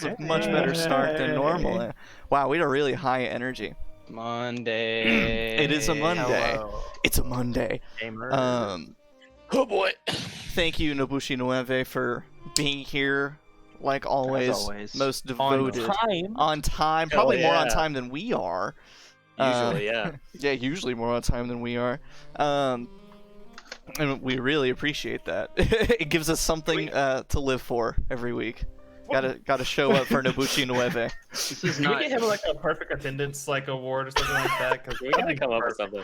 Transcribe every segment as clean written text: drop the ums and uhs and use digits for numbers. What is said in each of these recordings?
was a much better start than normal. Wow, we had a really high energy. Monday. It is a Monday. Hello. It's a Monday. Gamers. Oh boy. Thank you, Nobushi Nueve, for being here, like always. always. Most devoted. On time. Hell Probably more on yeah. time than we are. Usually, yeah. Yeah, usually more on time than we are. And we really appreciate that. It gives us something to live for every week. Gotta show up for Nobushi Nueve. This is Can not. we get him like a perfect attendance like award or something like that? Because We gotta come up with something.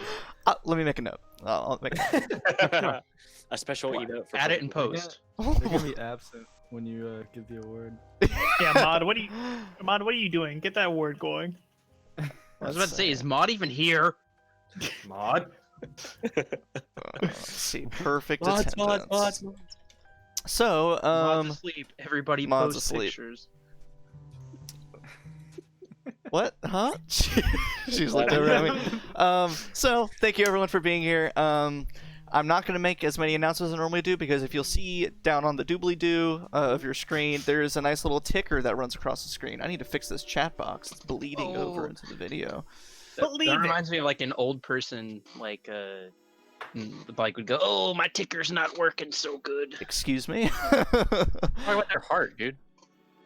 Let me make a note. I'll make a A special emote for Add it in people. post. note. They're gonna be absent when you give the award. Yeah, Mod, what are you doing? Get that award going. I was about to say, is Mod even here? Mod. Let's see, perfect Mods, attendance. mods. So, Mod's asleep. Everybody Mod's post asleep. pictures. what? Huh? She's looked over at me. So thank you everyone for being here. I'm not going to make as many announcements as I normally do because if you'll see down on the doobly-doo of your screen, there's a nice little ticker that runs across the screen. I need to fix this chat box. It's bleeding over into the video. That Believe it. reminds me of like an old person, like would go, "Oh, my ticker's not working so good." Excuse me? Talk about their heart, dude.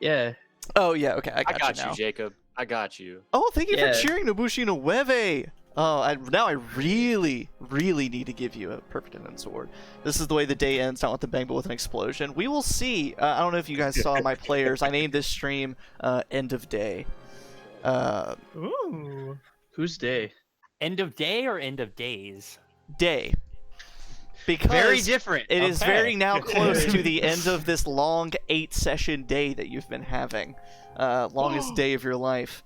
Yeah. Oh, yeah, okay, I I got you now. you, Jacob. I got you. Oh, thank you Yeah. for cheering, Nobushi Nueve! Oh, now I really, really need to give you a perfect attendance award. This is the way the day ends, not with a bang, but with an explosion. We will see. I don't know if you guys saw my players. I named this stream End of Day. Ooh. Whose day? End of day or end of days? Day. Because Very different. it is Okay. very now close to the end of this long 8-session day that you've been having. Longest day of your life.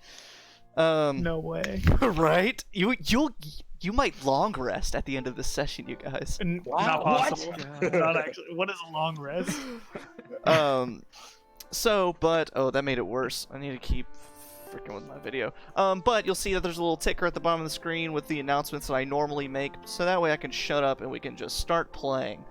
No way. Right? You might long rest at the end of this session, you guys. Not possible. Not actually. What is a long rest? But that made it worse. I need to keep freaking with my video. But you'll see that there's a little ticker at the bottom of the screen with the announcements that I normally make, so that way I can shut up and we can just start playing.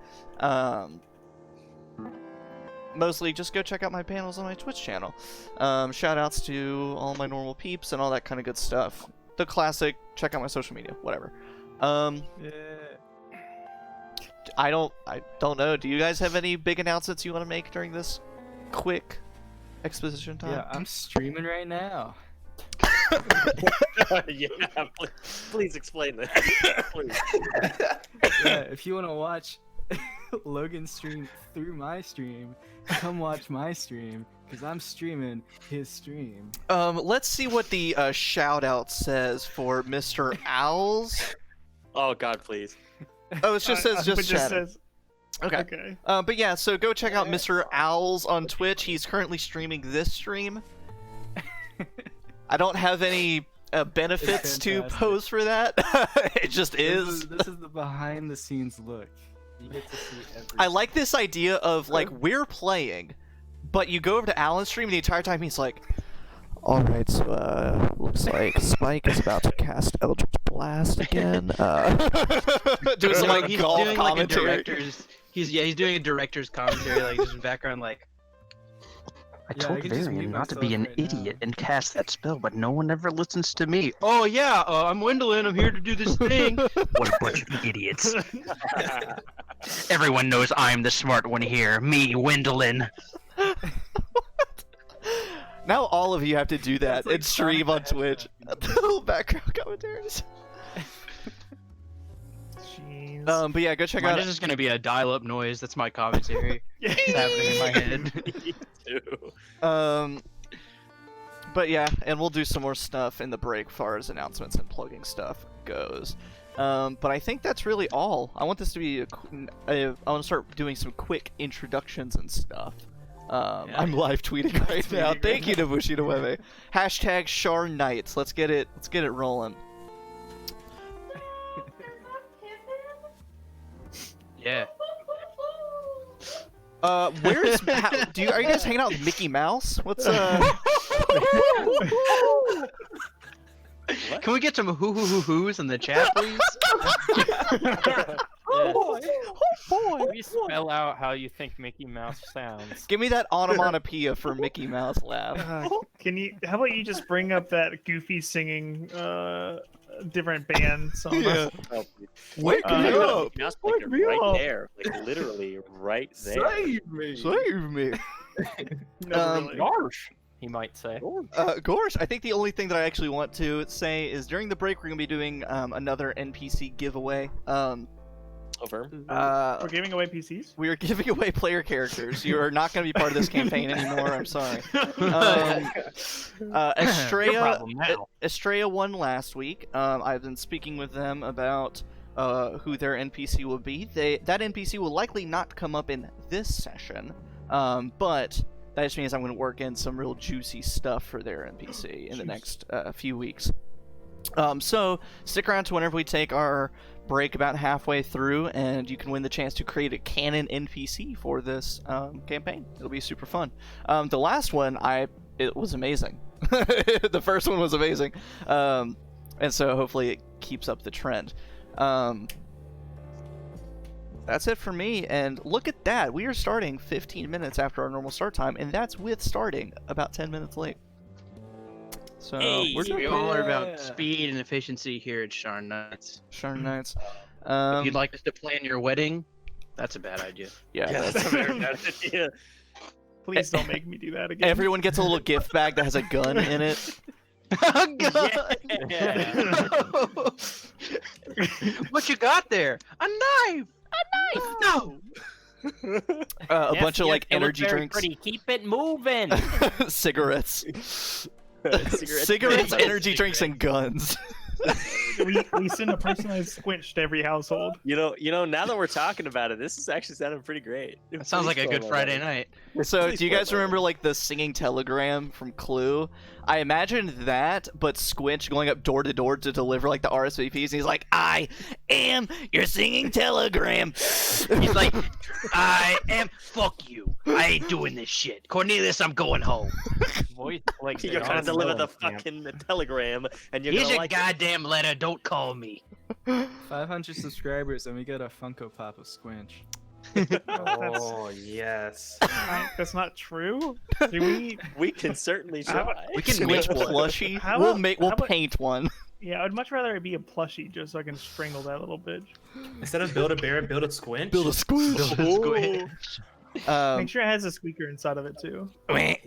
Mostly just go check out my panels on my Twitch channel. Shout outs to all my normal peeps and all that kind of good stuff. The classic, check out my social media, whatever. I don't know. Do you guys have any big announcements you want to make during this quick exposition time? Yeah, I'm streaming right now. Yeah, please explain this. Please. Yeah, if you want to watch Logan stream through my stream, come watch my stream, because I'm streaming his stream. Let's see what the shout out says for Mr. Owls. Oh God, please. Oh, it just says just chat. Okay. Okay. But yeah, so go check out Mr. Owls on Twitch. He's currently streaming this stream. I don't have any benefits to fantastic. pose for that. It just is. This is the behind the scenes look. You get to see everything. I like this idea of like we're playing, but you go over to Alan's stream and the entire time he's like, "All right, so looks like Spike is about to cast Eldritch Blast again." Doing some like he's golf doing like a commentary. director's. He's doing a director's commentary, like just in background, like. I told Varian not to be an idiot and cast that spell, but no one ever listens to me. Oh yeah, I'm Wendolyn. I'm here to do this thing. What a bunch of idiots! Everyone knows I'm the smart one here. Me, Wendolyn. Now all of you have to do that like and stream on Sonic Twitch. Little background commentaries. Jeez. But yeah, go check Mine out. is just gonna be a dial-up noise. That's my commentary. It's happening in my head. But yeah, and we'll do some more stuff in the break as far as announcements and plugging stuff goes. But I think that's really all. I want this to be I want to start doing some quick introductions and stuff. I'm live tweeting right now. Thank you, Nobushi Nueve. Hashtag Sharn Nights. Let's get it rolling. Yeah. Where's are you guys hanging out with Mickey Mouse? What's Can we get some hoo-hoo-hoo-hoos in the chat, please? Please spell out how you think Mickey Mouse sounds. Give me that onomatopoeia for Mickey Mouse laugh. Can you? How about you just bring up that Goofy singing different band song? Yeah. Oh, Wake me up! Mouse Wake like me right up. there, like literally right there. Save me! Save me! Never really. Gosh, he might say. Gorsh, I think the only thing that I actually want to say is during the break we're going to be doing another NPC giveaway. Over. We're giving away PCs. We are giving away player characters. You are not going to be part of this campaign anymore. I'm sorry. Your problem now. Estrella won last week. I've been speaking with them about who their NPC will be. That NPC will likely not come up in this session, but that just means I'm going to work in some real juicy stuff for their NPC in the next few weeks. So stick around to whenever we take our break about halfway through, and you can win the chance to create a canon NPC for this campaign. It'll be super fun. The last one, it was amazing. The first one was amazing, and so hopefully it keeps up the trend. That's it for me, and look at that. We are starting 15 minutes after our normal start time, and that's with starting about 10 minutes late. So Hey, we're doing We all are about speed and efficiency here at Sharn Nights. Sharn Nights. If you'd like us to plan your wedding, that's a bad idea. Yeah, Yeah, that's a very bad idea. Please don't make me do that again. everyone gets a little gift bag that has a gun in it. God. What you got there? A knife! A knife! No! A Yes, bunch of yes, like it looks energy very drinks, Pretty. Keep it moving. cigarettes, Cigarettes. energy drinks, and guns. we send a personalized squinch to every household. You know. Now that we're talking about it, this is actually sounding pretty great. That sounds like a good Friday night. So, Please do you play guys that. remember like the singing telegram from Clue? I imagined that, but Squinch going up door to door to deliver like the RSVPs, and he's like, "I am your singing telegram." He's like, I am. Fuck you. I ain't doing this shit. Cornelius, I'm going home. Voice like You're gonna deliver the fucking telegram, and you're Here's gonna your like goddamn letter. Don't call me. 500 subscribers and we get a Funko Pop of Squinch. Oh yes. That's not true. Do we can certainly How about- try. We can Squinch make one. plushie. How We'll about- make. how We'll about- paint one. Yeah, I'd much rather it be a plushie just so I can strangle that little bitch. Instead of build a bear, build a squinch. Build a squinch. Make sure it has a squeaker inside of it too. Hey,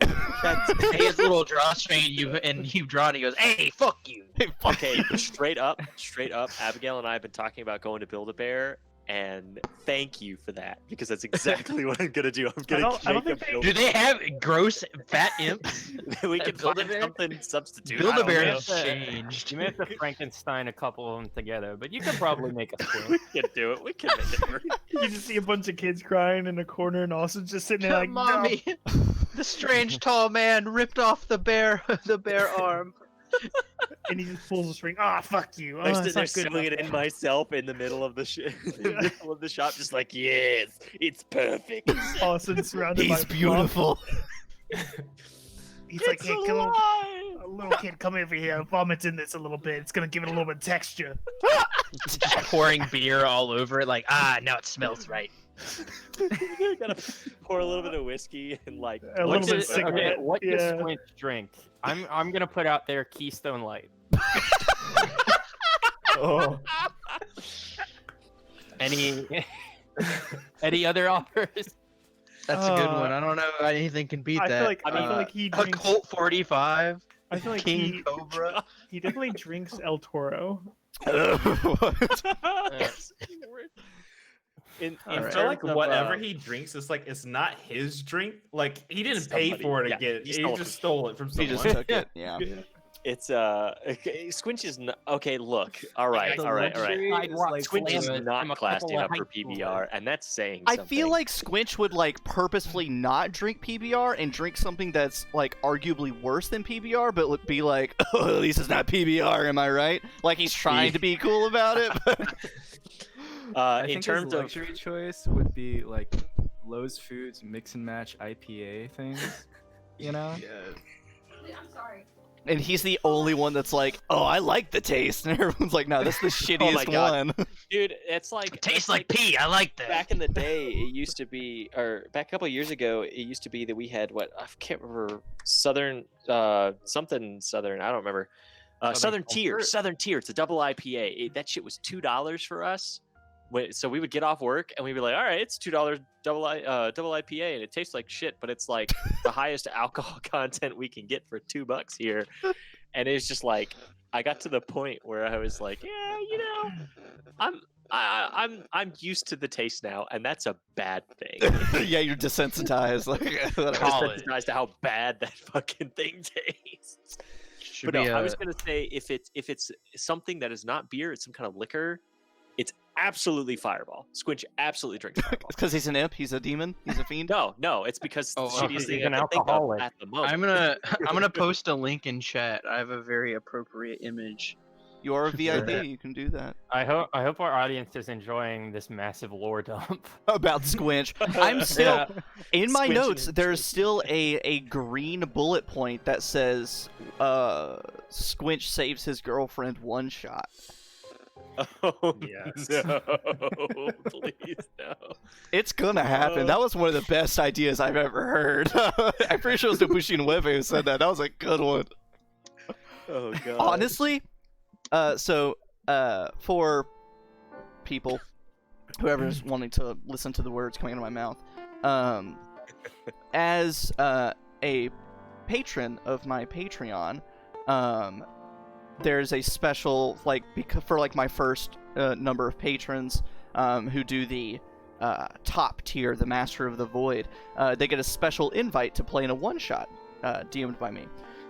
his little drawstring, you've drawn. And he goes, "Hey, fuck you." Okay, straight up, Abigail and I have been talking about going to Build-A-Bear, and thank you for that, because that's exactly what I'm gonna do. I'm gonna I don't make think a they- Do they have gross fat imps? We can find Build-A-Bear? something substitute. Build-A-Bear I don't has know. changed. You may have to Frankenstein a couple of them together, but you could probably make a squint. We can do it. We can make it work. You just see a bunch of kids crying in a corner, and Austin's just sitting there like, Mommy, the strange tall man ripped off the bear arm. and he just pulls the string. Ah, fuck you. I Oh, stood it's there not good sewing it enough. in myself in the middle of the middle of the shop, just like, yes, it's perfect. Austin's surrounded by He's fluff. beautiful. He's like, hey, come on, a little kid, come over here. Vomit in this a little bit. It's gonna give it a little bit of texture. Just pouring beer all over it, like, now it smells right. You gotta pour a little bit of whiskey and like A What little bit does, of cigarette. what does Yeah. Squint drink? I'm gonna put out there Keystone Light. Oh. Any other offers? That's a good one. I don't know if anything can beat I that. feel like I feel like he a drinks. Colt 45, I feel like King Cobra. he definitely drinks El Toro. Yes. In I terms feel like of, whatever he drinks, it's like it's not his drink. Like he didn't pay Somebody- for it yeah, to get it. he He stole it just from stole it from He someone. just took it. Yeah. it's okay, Squinch is not okay. Look, all right. The luxury is Sidewalk like Squinch is Flavors not from a classed couple of enough for high schoolers. PBR, and that's saying I something. feel like Squinch would like purposefully not drink PBR and drink something that's like arguably worse than PBR, but be like, oh, at least it's not PBR, am I right? Like he's trying to be cool about it. I in think terms his of luxury choice would be like Lowe's Foods mix and match IPA things. You know? Yeah. I'm sorry. And he's the only one that's like, oh, I like the taste. And everyone's like, no, that's the shittiest God. one. Dude, it's like Tastes like pee. I like that. back in the day. It used to be, or back a couple of years ago, it used to be that we had what I can't remember, Southern, something Southern. I don't remember. Southern Tier. Southern Tier. It's a double IPA. That shit was $2 for us. So we would get off work and we'd be like, all right, it's $2 double IPA, and it tastes like shit, but it's like the highest alcohol content we can get for $2 here. And it's just like, I got to the point where I was like, yeah, you know, I'm used to the taste now, and that's a bad thing. Yeah, you're desensitized. Like, I'm desensitized to how bad that fucking thing tastes. But no, I was gonna say if it's something that is not beer, it's some kind of liquor. It's absolutely Fireball. Squinch absolutely drinks Fireball. It's because he's an imp. He's a demon. He's a fiend. No, it's because the shittiest thing he's an I can think of alcoholic. at the moment. I'm gonna post a link in chat. I have a very appropriate image. You are a VID. Yeah. You can do that. I hope our audience is enjoying this massive lore dump. About Squinch. I'm still in my Squinch notes. and There's still a green bullet point that says Squinch saves his girlfriend one shot. Oh Yes. no! Please no. It's gonna happen. That was one of the best ideas I've ever heard. I'm pretty sure it was Nobushi Nueve who said that. That was a good one. Oh god. Honestly, for people, whoever's wanting to listen to the words coming out of my mouth, as a patron of my Patreon, there's a special for my first number of patrons who do the top tier, the Master of the Void. They get a special invite to play in a one-shot DM'd by me,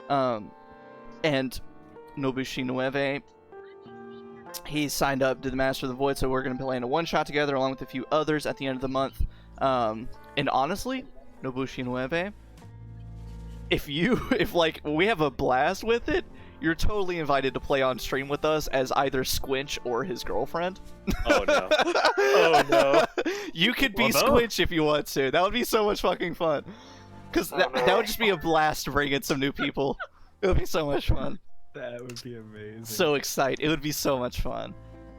and Nobushi Nueve, he signed up to the Master of the Void, so we're going to play in a one-shot together along with a few others at the end of the month. And honestly, Nobushi Nueve, if we have a blast with it, you're totally invited to play on stream with us as either Squinch or his girlfriend. Oh no! Oh no! You could be Well, no. Squinch if you want to. That would be so much fucking fun. Because that would just be a blast to bring in some new people. It would be so much fun. That would be amazing. So excited. It would be so much fun.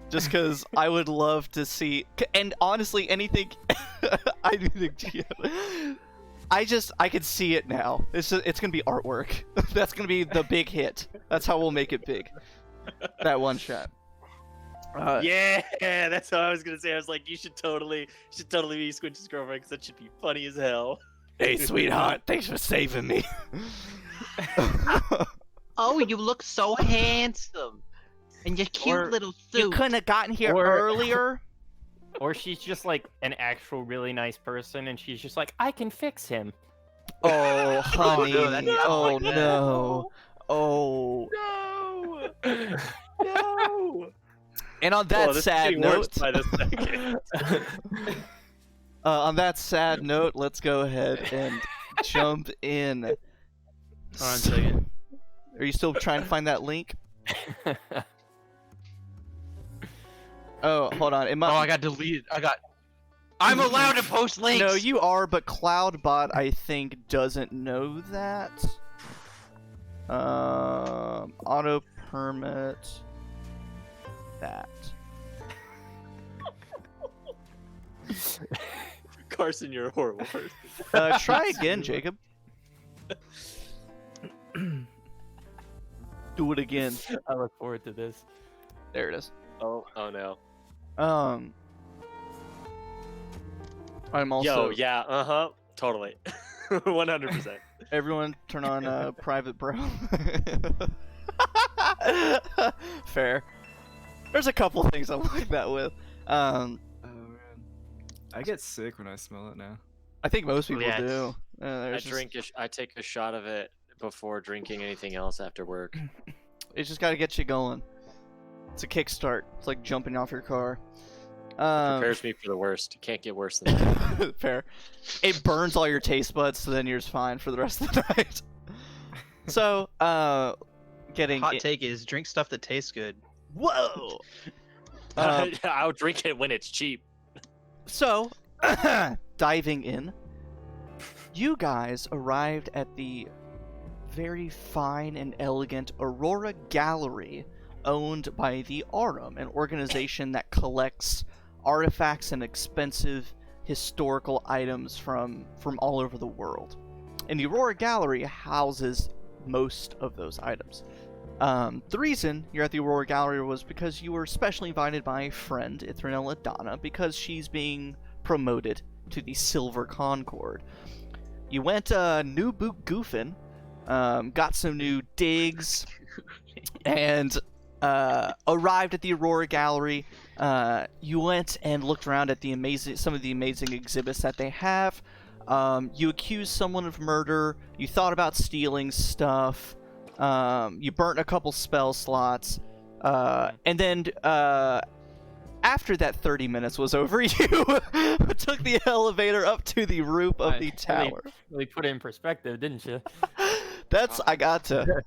Just because I would love to see... And honestly, anything... I do think... I can see it now. It's gonna be artwork. That's gonna be the big hit. That's how we'll make it big. That one shot. Yeah, that's what I was gonna say. I was like, you should totally be Squinch's girlfriend because that should be funny as hell. Hey, sweetheart. Thanks for saving me. Oh, you look so handsome. And your cute Or- little You suit. couldn't have gotten here Or- earlier. Or she's just like an actual really nice person, and she's just like, I can fix him. Oh, honey. no, that's not Oh, like that. no. Oh. No, no. And on that this is sad getting worse note... by the second. on that sad note, let's go ahead and jump in. Hold on a second. Are you still trying to find that link? Oh, hold on. It might... Oh, I got deleted. I'm allowed to post links. No, you are, but CloudBot, I think, doesn't know that. Auto permit that. Carson, you're a horrible person. Try again, Jacob. Do it again. I look forward to this. There it is. Oh no. I'm also. Yo, yeah, totally, 100%. Everyone, turn on private bro. Fair. There's a couple things I'm like that with. Oh man, I get sick when I smell it now. I think most people Yeah, do. I take a shot of it before drinking anything else after work. It's just got to get you going. It's a kickstart. It's like jumping off your car. Prepares me for the worst. It can't get worse than that. Fair. It burns all your taste buds, so then you're just fine for the rest of the night. So, getting Hot take is drink stuff that tastes good. Whoa. I'll drink it when it's cheap. So, diving in, you guys arrived at the very fine and elegant Aurora Gallery owned by the Aurum, an organization that collects artifacts and expensive historical items from all over the world. And the Aurora Gallery houses most of those items. The reason you're at the Aurora Gallery was because you were specially invited by a friend, Ithranel Adana, because she's being promoted to the Silver Concord. You went new boot goofing, got some new digs, and arrived at the Aurora Gallery. You went and looked around at some of the amazing exhibits that they have. You accused someone of murder. You thought about stealing stuff. You burnt a couple spell slots. And then after that 30 minutes was over, you took the elevator up to the roof of the tower. Really put it in perspective, didn't you? I got to.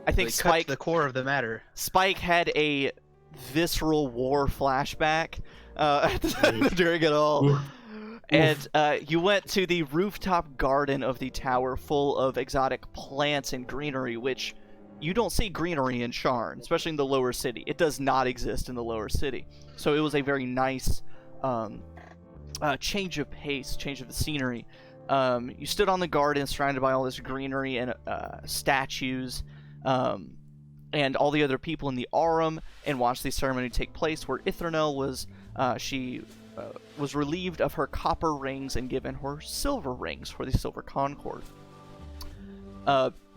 I think They cut Spike, to the core of the matter. Spike had a visceral war flashback during it all. And you went to the rooftop garden of the tower full of exotic plants and greenery, which you don't see greenery in Sharn, especially in the lower city. It does not exist in the lower city. So it was a very nice change of pace, change of the scenery. You stood on the garden surrounded by all this greenery and statues, and all the other people in the Aurum, and watched the ceremony take place where Ithranel was relieved of her copper rings and given her silver rings for the Silver Concord.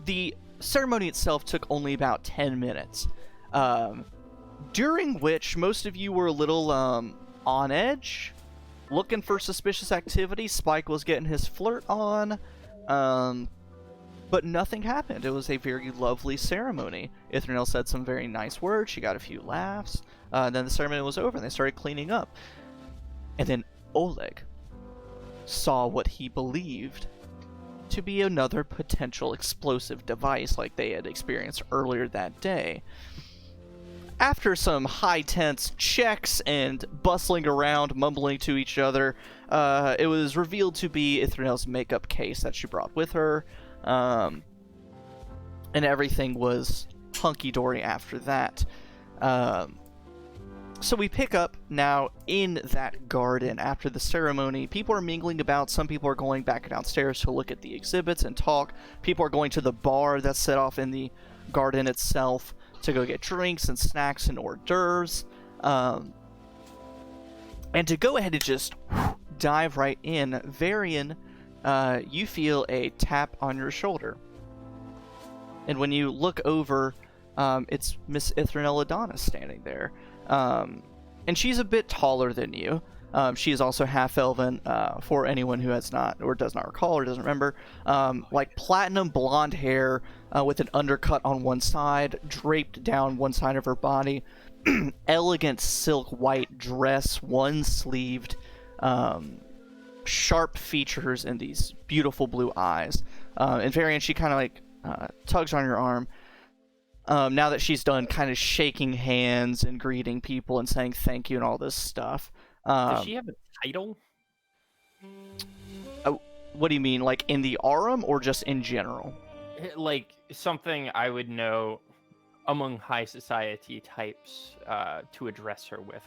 The ceremony itself took only about 10 minutes, during which most of you were a little on edge, looking for suspicious activity. Spike was getting his flirt on, but nothing happened. It was a very lovely ceremony. Ithranel said some very nice words. She got a few laughs. Then the ceremony was over, and they started cleaning up. And then Oleg saw what he believed to be another potential explosive device like they had experienced earlier that day. After some high-tense checks and bustling around, mumbling to each other, it was revealed to be Ithranel's makeup case that she brought with her, and everything was hunky-dory after that. So we pick up now in that garden after the ceremony. People are mingling about. Some people are going back downstairs to look at the exhibits and talk. People are going to the bar that's set off in the garden itself to go get drinks and snacks and hors d'oeuvres. And to go ahead and just dive right in, Varian, you feel a tap on your shoulder. And when you look over, it's Miss Ithranel Adana standing there. And she's a bit taller than you. She is also half-elven, for anyone who has not, or does not recall, or doesn't remember. Like platinum blonde hair, with an undercut on one side, draped down one side of her body. Elegant silk white dress, one-sleeved, sharp features, and these beautiful blue eyes. And Varian, she kind of like tugs on your arm. Now that she's done kind of shaking hands and greeting people and saying thank you and all this stuff. Does she have a title? What do you mean, like in the Aurum or just in general? Like something I would know among high society types to address her with.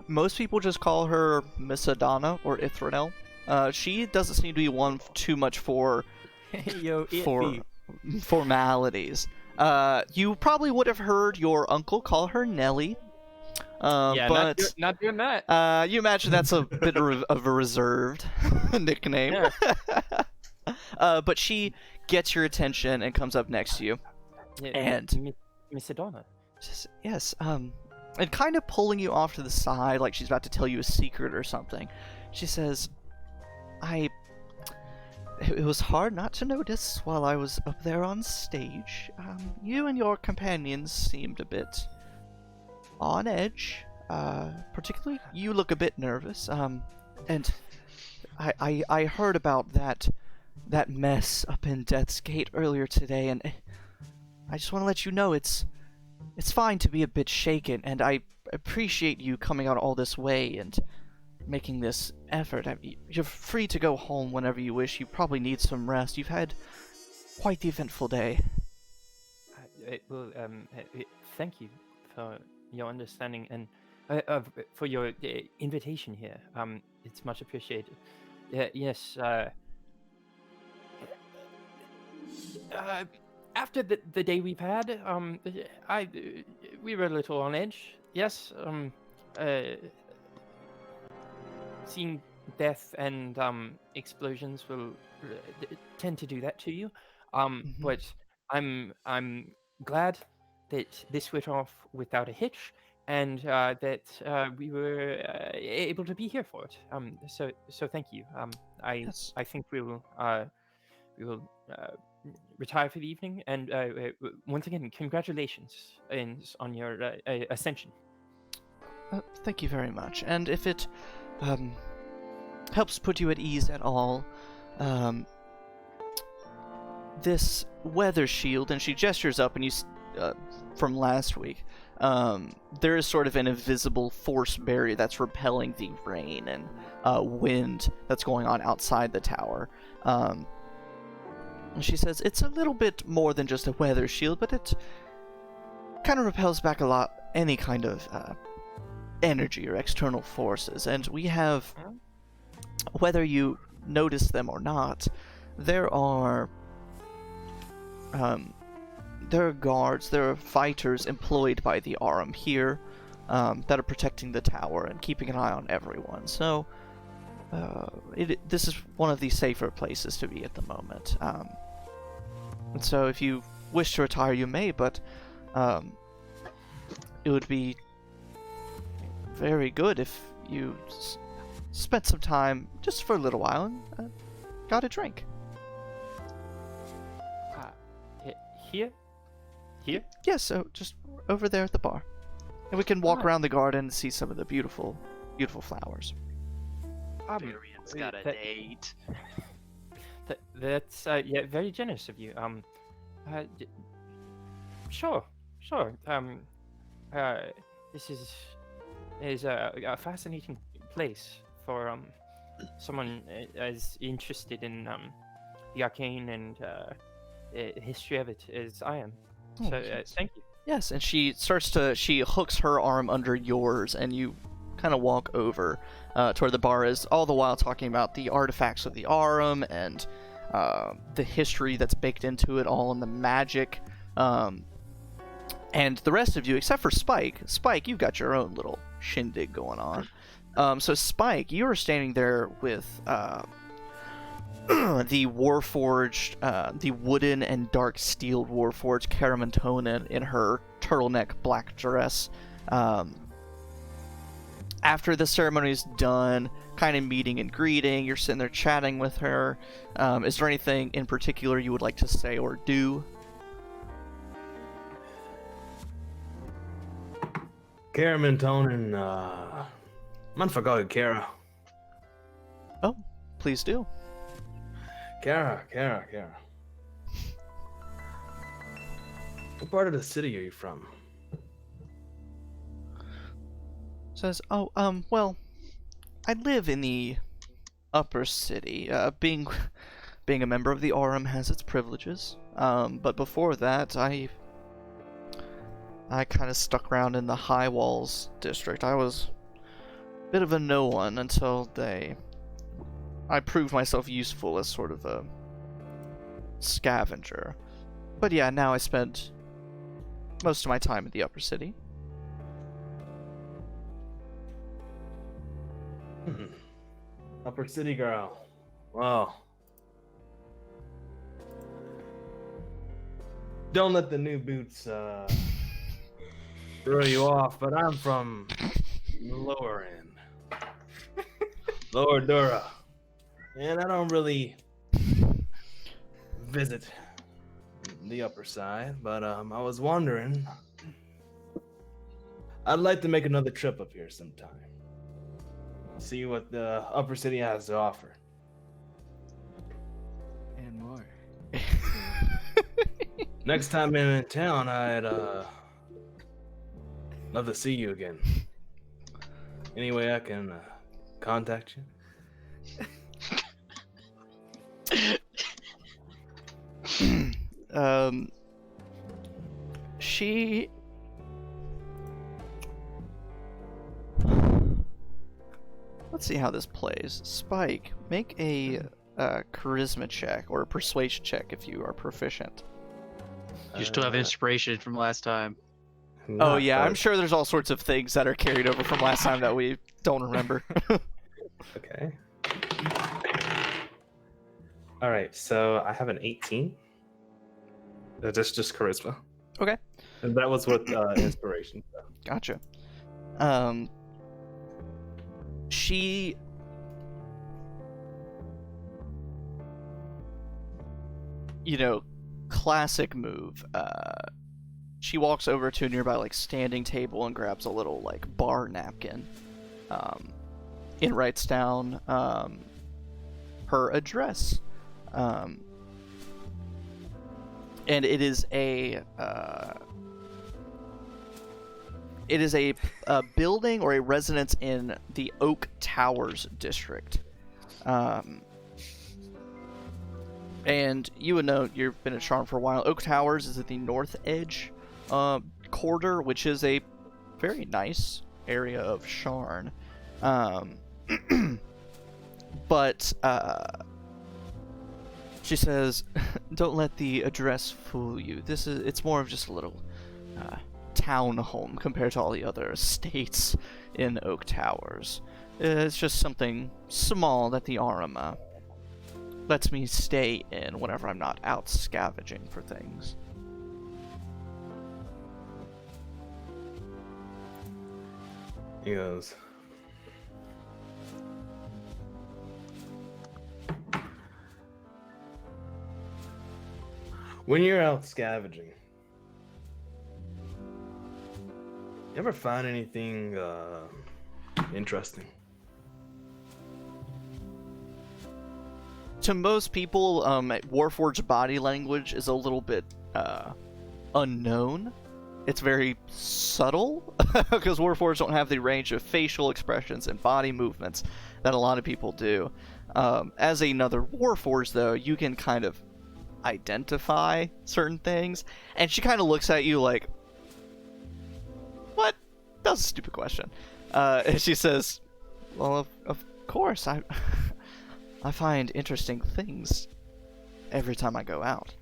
Most people just call her Miss Adana or Ithranel. She doesn't seem to be one too much for formalities. You probably would have heard your uncle call her Nelly. Yeah, but not doing that. you imagine that's a bit of a reserved nickname. Yeah. But she gets your attention and comes up next to you. Yeah, And Miss Adana. yes, and kind of pulling you off to the side like she's about to tell you a secret or something. She says, it was hard not to notice while I was up there on stage. You and your companions seemed a bit on edge. Particularly, you look a bit nervous. And I heard about that mess up in Death's Gate earlier today, and I just want to let you know it's fine to be a bit shaken, and I appreciate you coming out all this way and making this effort. I mean, you're free to go home whenever you wish. You probably need some rest. You've had quite the eventful day. Thank you for your understanding and for your invitation here. It's much appreciated. Yes. After the day we've had, we were a little on edge. Yes. Seeing death and explosions will tend to do that to you. But I'm glad that this went off without a hitch, and that we were able to be here for it. So thank you. Yes. I think we will retire for the evening, and once again, congratulations on your ascension. Thank you very much. And if it helps put you at ease at all, this weather shield, and she gestures up, and you from last week, there is sort of an invisible force barrier that's repelling the rain and wind that's going on outside the tower. And she says it's a little bit more than just a weather shield, but it kind of repels back a lot any kind of energy or external forces. And we have, whether you notice them or not, there are guards, there are fighters employed by the Aurum here that are protecting the tower and keeping an eye on everyone. So this is one of the safer places to be at the moment. And so if you wish to retire, you may, but it would be very good if you spent some time just for a little while and got a drink. Here? Yes, so just over there at the bar. And we can walk around the garden and see some of the beautiful, beautiful flowers. Varian's got a date. That's very generous of you. Sure. This is a fascinating place for someone as interested in the arcane and history of it as I am. So thank you. Yes, and she hooks her arm under yours, and you kind of walk over toward the bar, as all the while talking about the artifacts of the Aurum and the history that's baked into it all, and the magic. And the rest of you, except for Spike, you've got your own little shindig going on. So Spike, you are standing there with the Warforged, the wooden and dark steel Warforged Caramentona in her turtleneck black dress. After the ceremony's done, kind of meeting and greeting, you're sitting there chatting with her. Is there anything in particular you would like to say or do? Caramentona, man forgot Kara. Oh, please do. Kara. What part of the city are you from? Says, well, I live in the upper city. Being a member of the Aurum has its privileges. But before that, I kind of stuck around in the High Walls district. I was a bit of a no one until I proved myself useful as sort of a scavenger. But yeah, now I spend most of my time in the upper city. Upper city girl. Wow. Don't let the new boots throw you off, but I'm from the lower end. Lower Dura. And I don't really visit the upper side, but I was wondering, I'd like to make another trip up here sometime. See what the upper city has to offer. And more. Next time I'm in town, I'd love to see you again. Any way I can contact you. She. Let's see how this plays. Spike, make a charisma check or a persuasion check if you are proficient. You still have inspiration from last time. Oh yeah, I'm sure there's all sorts of things that are carried over from last time that we don't remember. Okay. All right, so I have an 18. That's just charisma. Okay. And that was with inspiration. So. Gotcha. She classic move. She walks over to a nearby standing table and grabs a little bar napkin. And writes down her address. And it is a building or a residence in the Oak Towers district. And you would know, you've been at Sharn for a while, Oak Towers is at the north edge quarter, which is a very nice area of Sharn. But she says, don't let the address fool you. It's more of just a little town home compared to all the other estates in Oak Towers. It's just something small that the Aurum lets me stay in whenever I'm not out scavenging for things. He goes, when you're out scavenging, you ever find anything interesting? To most people, Warforged body language is a little bit unknown. It's very subtle, because Warforged don't have the range of facial expressions and body movements that a lot of people do. As another Warforged, though, you can kind of identify certain things, and she kind of looks at you like, what? That was a stupid question. And she says, well, of course, I find interesting things every time I go out.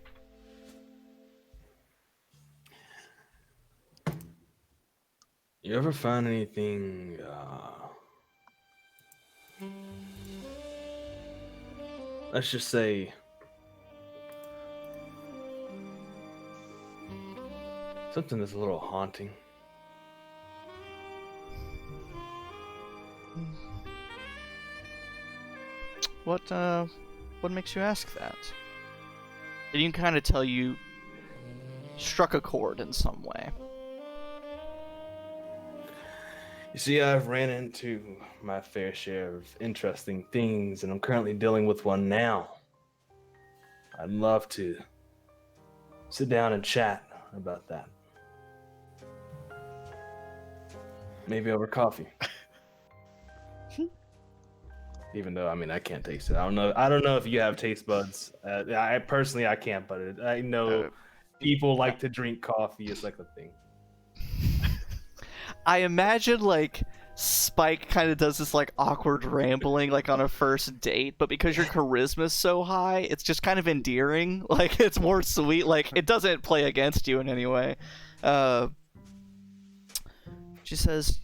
You ever find anything let's just say something that's a little haunting? What makes you ask that? And you can kind of tell you struck a chord in some way. You see, I've ran into my fair share of interesting things, and I'm currently dealing with one now. I'd love to sit down and chat about that. Maybe over coffee. Even though, I can't taste it. I don't know if you have taste buds. I personally, I can't, but I know people like to drink coffee. It's like a thing. I imagine Spike kind of does this awkward rambling on a first date, but because your charisma's so high, it's just kind of endearing. It's more sweet. It doesn't play against you in any way. She says,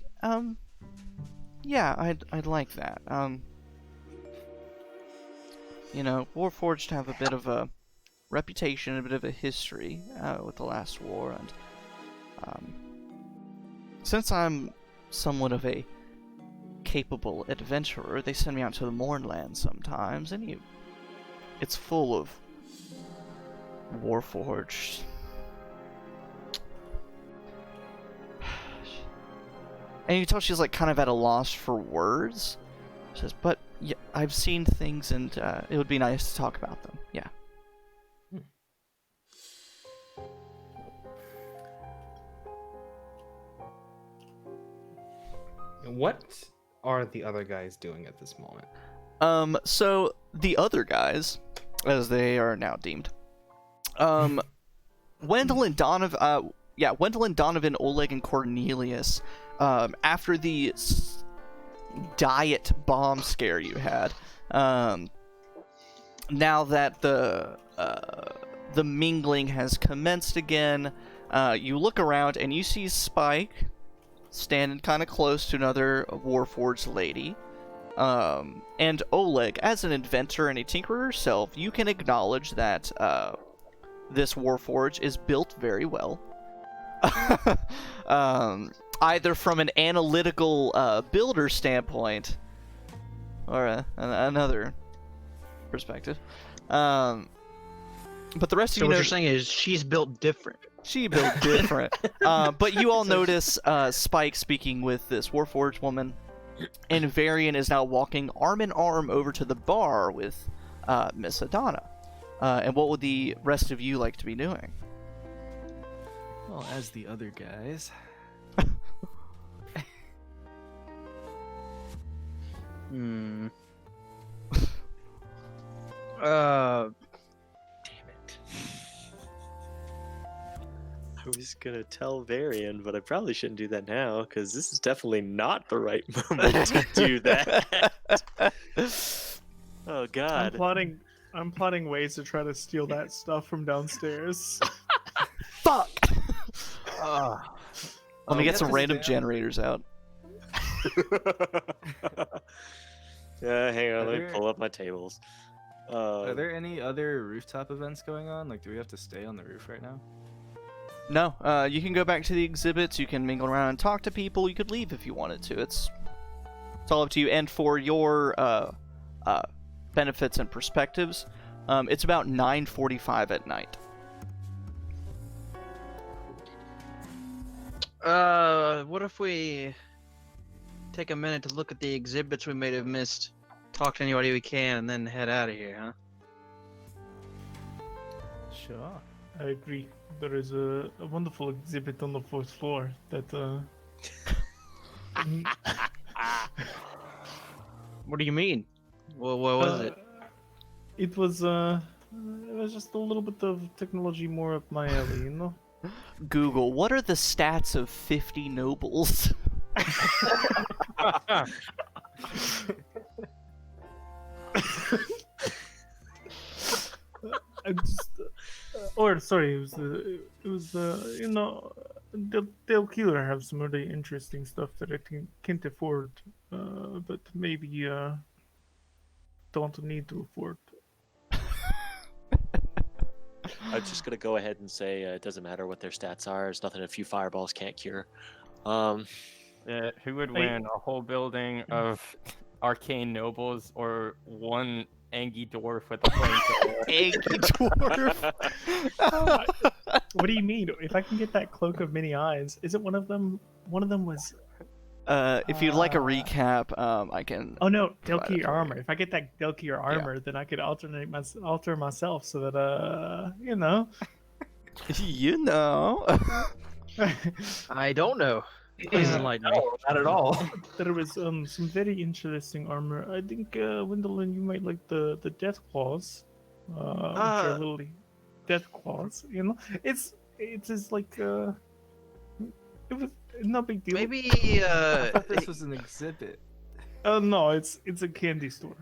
yeah, I'd like that. Warforged have a bit of a reputation, a bit of a history with the last war, and since I'm somewhat of a capable adventurer, they send me out to the Mournland sometimes, and it's full of Warforged. And you can tell she's kind of at a loss for words. She says, but yeah, I've seen things, and it would be nice to talk about them. Yeah. What are the other guys doing at this moment? So the other guys, as they are now deemed, Wendell and Donovan, Wendell and Donovan, Oleg and Cornelius, after the diet bomb scare you had, now that the mingling has commenced again, you look around and you see Spike standing kind of close to another Warforged lady. And Oleg, as an inventor and a tinkerer herself, you can acknowledge that this Warforge is built very well. Either from an analytical builder standpoint or another perspective. But the rest of So you what know, you're saying is she's built different. she built different. But you all notice Spike speaking with this Warforged woman, and Varian is now walking arm in arm over to the bar with Miss Adana. And what would the rest of you like to be doing? Well, as the other guys. Hmm. Damn it. I was gonna tell Varian, but I probably shouldn't do that now, because this is definitely not the right moment to do that. Oh god. I'm plotting ways to try to steal that stuff from downstairs. Fuck! Uh, Let me get some Yes, random Dan. generators out. Yeah, hang on, Are let me there- pull up my tables. Are there any other rooftop events going on? Like, do we have to stay on the roof right now? No, you can go back to the exhibits, you can mingle around and talk to people, you could leave if you wanted to. It's all up to you. And for your benefits and perspectives, it's about 9:45 at night. What if we take a minute to look at the exhibits we may have missed, talk to anybody we can, and then head out of here, huh? Sure. I agree. There is a wonderful exhibit on the fourth floor that What do you mean? Well, what was it? It was just a little bit of technology more up my alley, you know. Google, what are the stats of 50 nobles? I just, or sorry, it was you know, Dale Keeler have some really interesting stuff that I can't afford, but maybe don't need to afford. I'm just gonna go ahead and say it doesn't matter what their stats are. There's nothing a few fireballs can't cure. Who would win, a whole building of arcane nobles or one Angie dwarf with a flamethrower? Angie dwarf. What do you mean? If I can get that cloak of many eyes, isn't one of them? One of them was. If you'd like a recap, I can. Oh no, provide it Delkier for you. armor. If I get that Delkier armor, then I could alter myself so that you know. You know. I don't know. Please enlighten me. Not at all. There was some very interesting armor. I think Wendell, you might like the Death Claws. Which are little Death Claws. You know, it's just like it was no big deal. I thought this was an exhibit. Oh no, it's a candy store.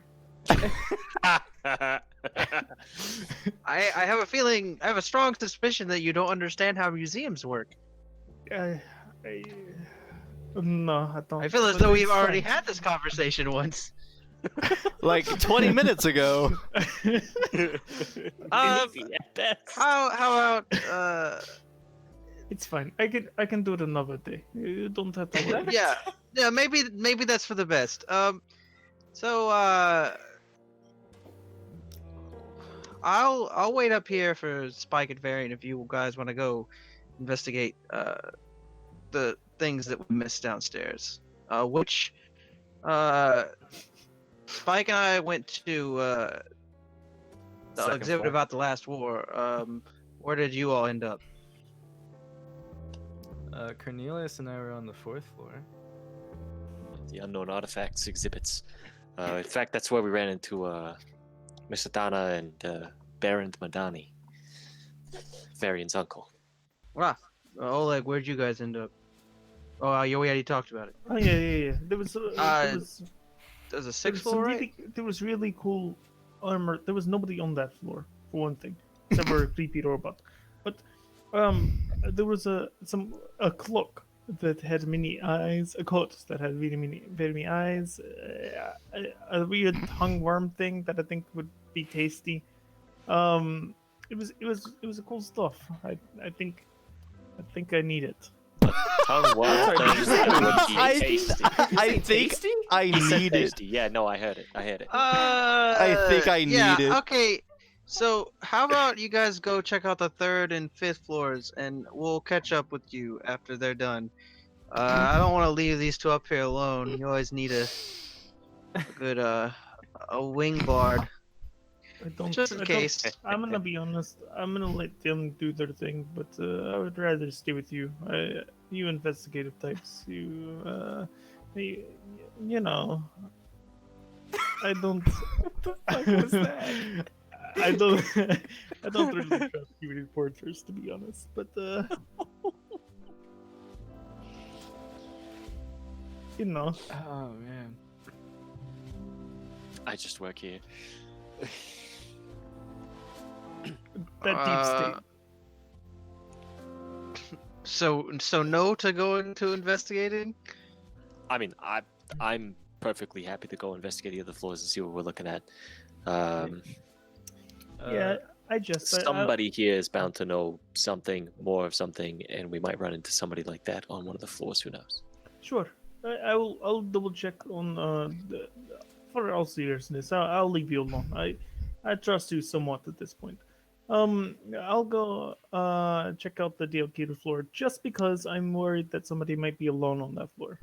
I have a feeling, I have a strong suspicion that you don't understand how museums work. No, I don't. I feel as but though it's we've already fine. had this conversation once. Like 20 minutes ago. At best. How about It's fine. I can do it another day. You don't have to worry. yeah, maybe that's for the best. So I'll wait up here for Spike and Varian if you guys want to go investigate the things that we missed downstairs. Which Spike and I went to the Second exhibit floor. about the last war. Where did you all end up? Cornelius and I were on the fourth floor. the unknown artifacts exhibits. In fact, that's where we ran into Mr. Dana and Baron Madani, Varian's uncle. Wow. Oleg, where'd you guys end up? Oh, we already talked about it. Oh yeah. There was There's a there sixth was floor, right? there was really cool armor. There was nobody on that floor, for one thing, except for a creepy robot. But there was a cloak that had many eyes, a coat that had very many eyes, a weird tongue worm thing that I think would be tasty. It was a cool stuff. I think I need it. Tongue worm thing would be tasty. I think I He said need it. tasty. Yeah, no, I heard it. I think I need it. Okay. So how about you guys go check out the 3rd and 5th floors, and we'll catch up with you after they're done. I don't want to leave these two up here alone. You always need a good a wing guard. Just in case. I'm gonna be honest. I'm gonna let them do their thing, but I would rather stay with you. You investigative types. You know. I don't. What was that? I don't. I don't really trust you reporters, to be honest. But you know. Oh man. I just work here. That deep state. So no to go into investigating? I mean, I'm perfectly happy to go investigate the other floors and see what we're looking at. Yeah, I just Somebody here is bound to know something, more of something, and we might run into somebody like that on one of the floors. Who knows? Sure. I'll double check on for all seriousness. I'll leave you alone. I trust you somewhat at this point. I'll go check out the DLQ floor just because I'm worried that somebody might be alone on that floor.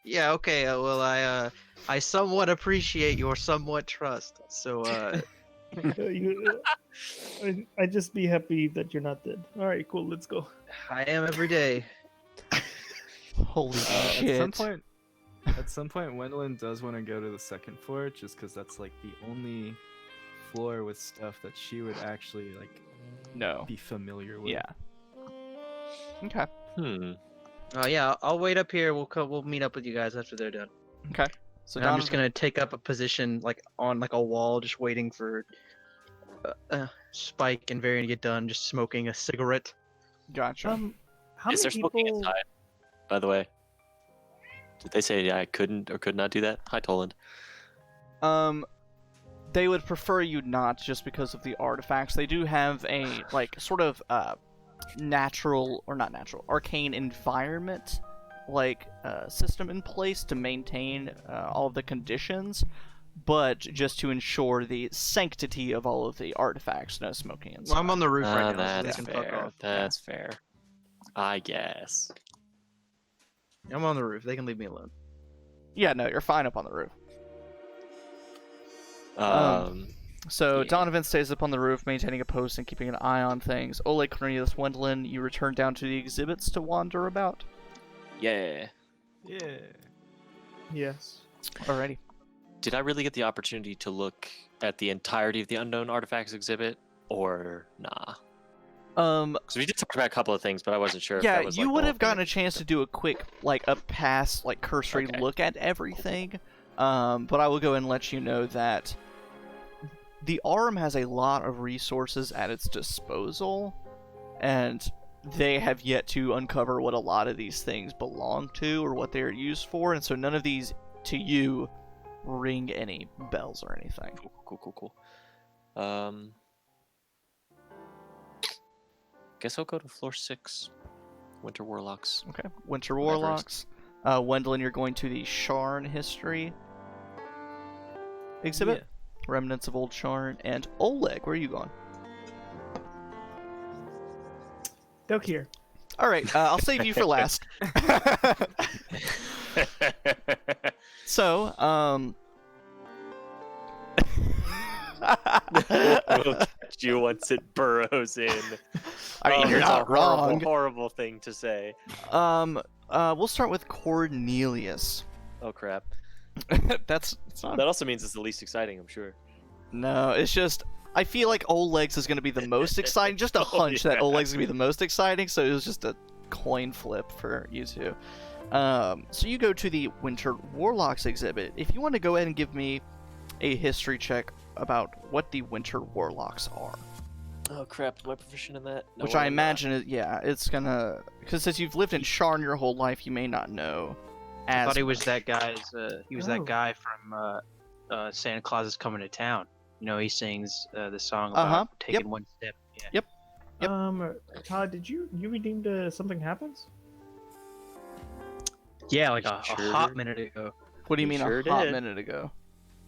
Yeah, okay. Well, I somewhat appreciate your somewhat trust. So, I just be happy that you're not dead. All right, cool. Let's go. I am every day. Holy shit. At some point, Wendolyn does want to go to the 2nd floor, just because that's like the only floor with stuff that she would actually be familiar with. Yeah. Okay. Yeah, I'll wait up here. We'll meet up with you guys after they're done. Okay. So And I'm just gonna take up a position on a wall, just waiting for Spike and Varian to get done, just smoking a cigarette. Gotcha. How Is there many smoking people? inside? By the way, did they say I couldn't or could not do that? Hi, Toland. They would prefer you not, just because of the artifacts. They do have a sort of arcane environment system in place to maintain all of the conditions, but just to ensure the sanctity of all of the artifacts, no smoking inside. Well, I'm on the roof right now. That's so they can fuck fair. off. That's fair. I guess. I'm on the roof. They can leave me alone. Yeah, no, you're fine up on the roof. So yeah. Donovan stays up on the roof, maintaining a post and keeping an eye on things. Oleg, Cornelius, Wendolyn, you return down to the exhibits to wander about. Yeah. Yeah. Yes. Alrighty. Did I really get the opportunity to look at the entirety of the unknown artifacts exhibit, or nah? Because we did talk about a couple of things, but I wasn't sure. Yeah, if that was, you the would whole have gotten thing. a chance to do a quick, a pass, cursory Okay. look at everything. But I will go and let you know that the Aurum has a lot of resources at its disposal, and they have yet to uncover what a lot of these things belong to or what they are used for, and so none of these, to you, ring any bells or anything. Cool. Guess I'll go to floor 6. Winter Warlocks. Okay, Winter Whatever. Warlocks. Wendolyn, you're going to the Sharn history exhibit. Yeah. Remnants of Old Sharn. And Oleg, where are you going? Down here. All right, I'll save you for last. So, We'll catch you once it burrows in. I mean, you're it's not a horrible, wrong. horrible thing to say. We'll start with Cornelius. Oh crap. It's not. That also means it's the least exciting, I'm sure. No, it's just I feel like Oleg's is gonna be the most exciting. Just a hunch that Oleg's gonna be the most exciting. So it was just a coin flip for you two. So you go to the Winter Warlocks exhibit. If you want to go ahead and give me a history check about what the Winter Warlocks are. Oh crap, am I proficient in that? No, Which I imagine is, yeah, it's gonna, because since you've lived in Sharn your whole life, you may not know. I thought he was much. that guy's. He was Oh. that guy from Santa Claus is Coming to Town. You know, he sings the song about taking Yep. one step. Yeah. Yep. Yep. Todd, did you redeemed Something Happens? Yeah, like a Sure. hot minute ago. What do you You mean sure a hot did. minute ago?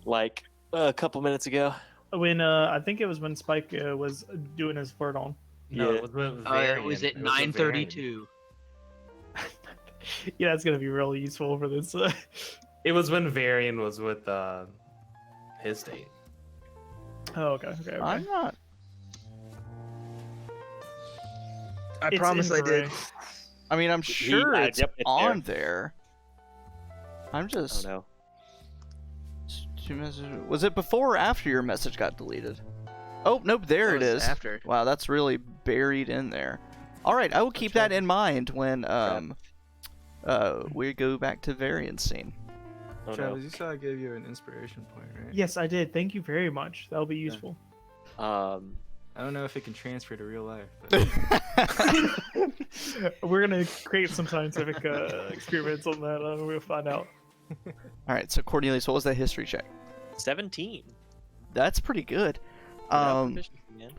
Like a couple minutes ago. When I think it was when Spike was doing his word on. No, Yeah. it was with It Varian. was at It with Varian. 9:32. Yeah, that's gonna be really useful for this. It was when Varian was with his date. Oh, okay. I'm not. I It's promise I did. incorrect. I mean, I'm sure it's yep, it's on there. I'm Oh just. no. Two messages. Was it before or after your message got deleted? Oh, nope, there it That was is. after. Wow, that's really buried in there. All right, I will keep that in mind when we go back to Varian's scene. Oh Travis, you saw I gave you an inspiration point, right? Yes, I did. Thank you very much. That'll be useful. no. I don't know if it can transfer to real life. But... We're gonna create some scientific experiments on that. We'll find out. All right, so Cornelius, what was that history check? 17. That's pretty good. Yeah, proficiency, man.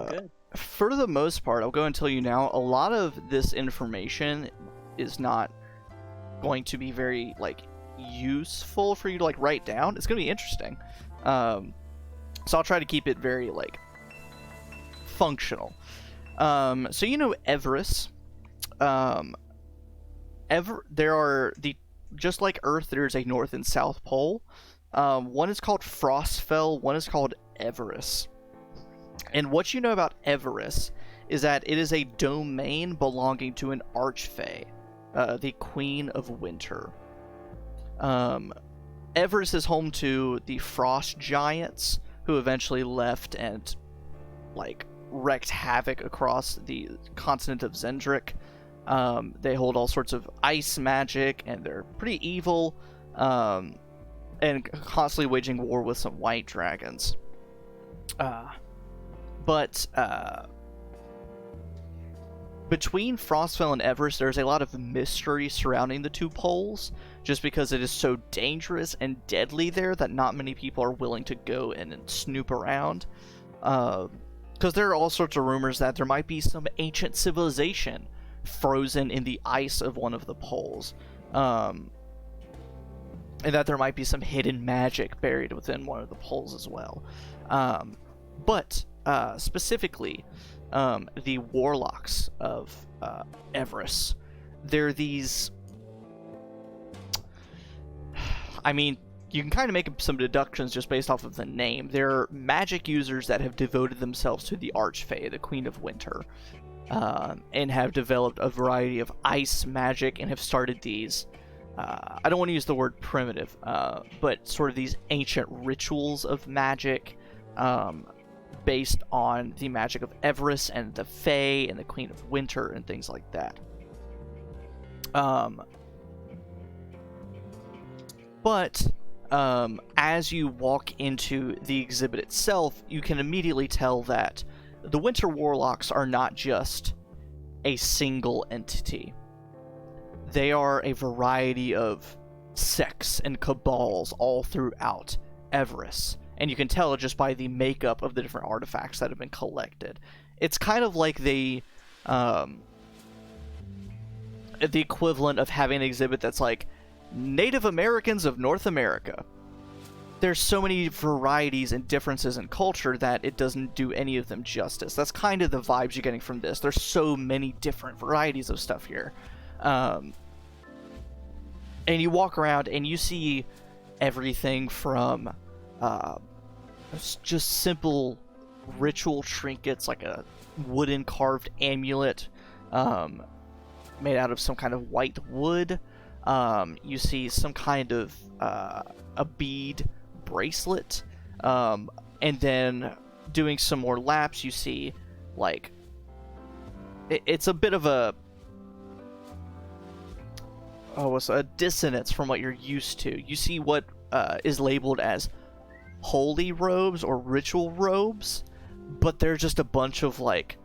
Good. For the most part, I'll go and tell you now, a lot of this information is not going to be very, like, useful for you to, like, write down. It's going to be interesting. So I'll try to keep it very, like, functional. So you know Everus. There are just like Earth, there's a North and South Pole. One is called Frostfell, one is called Everus. And what you know about Everus is that it is a domain belonging to an Archfey, the Queen of Winter. Everus is home to the Frost Giants, who eventually left and, like, wreaked havoc across the continent of Zendrick. They hold all sorts of ice magic, and they're pretty evil, and constantly waging war with some white dragons. But between Frostfell and Everest, there's a lot of mystery surrounding the two poles, just because it is so dangerous and deadly there that not many people are willing to go in and snoop around. Because there are all sorts of rumors that there might be some ancient civilization frozen in the ice of one of the poles. And that there might be some hidden magic buried within one of the poles as well. But specifically, the warlocks of Everest, they're these... I mean, you can kind of make some deductions just based off of the name. They're magic users that have devoted themselves to the Archfey, the Queen of Winter, and have developed a variety of ice magic and have started these, I don't want to use the word primitive, but sort of these ancient rituals of magic based on the magic of Everest and the Fae and the Queen of Winter and things like that. But as you walk into the exhibit itself, you can immediately tell that the Winter Warlocks are not just a single entity. They are a variety of sects and cabals all throughout Everest. And you can tell just by the makeup of the different artifacts that have been collected. It's kind of like the equivalent of having an exhibit that's like Native Americans of North America. There's so many varieties and differences in culture that it doesn't do any of them justice. That's kind of the vibes you're getting from this. There's so many different varieties of stuff here. And you walk around and you see everything from just simple ritual trinkets like a wooden carved amulet made out of some kind of white wood, You see some kind of a bead bracelet, and then doing some more laps, you see like it's a bit of a what's a dissonance from what you're used to. You see what is labeled as holy robes or ritual robes, but they're just a bunch of like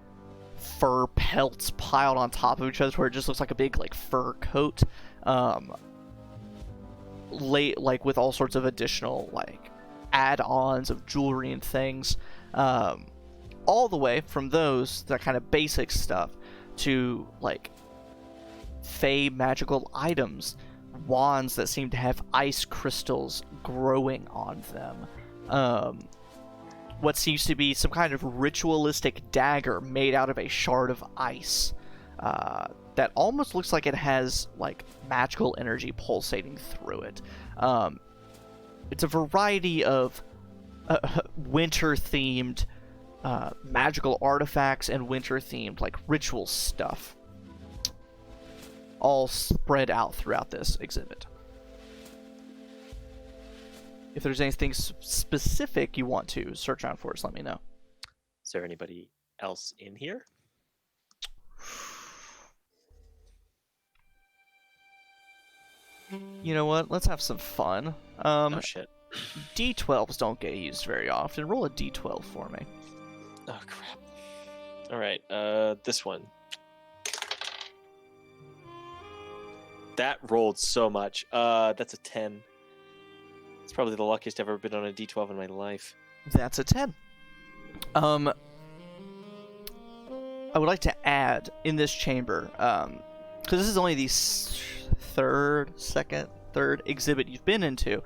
fur pelts piled on top of each other, where it just looks like a big like fur coat, like with all sorts of additional like add-ons of jewelry and things, all the way from that kind of basic stuff to like fey magical items, wands that seem to have ice crystals growing on them, what seems to be some kind of ritualistic dagger made out of a shard of ice, that almost looks like it has like magical energy pulsating through it. It's a variety of winter-themed magical artifacts and winter-themed like ritual stuff, all spread out throughout this exhibit. If there's anything specific you want to search around for, just let me know. Is there anybody else in here? You know what? Let's have some fun. Oh shit. D12s don't get used very often. Roll a D12 for me. Oh crap. All right. This one. That rolled so much. That's a 10. It's probably the luckiest I've ever been on a D12 in my life. That's a 10. I would like to add in this chamber, because this is only the third exhibit you've been into.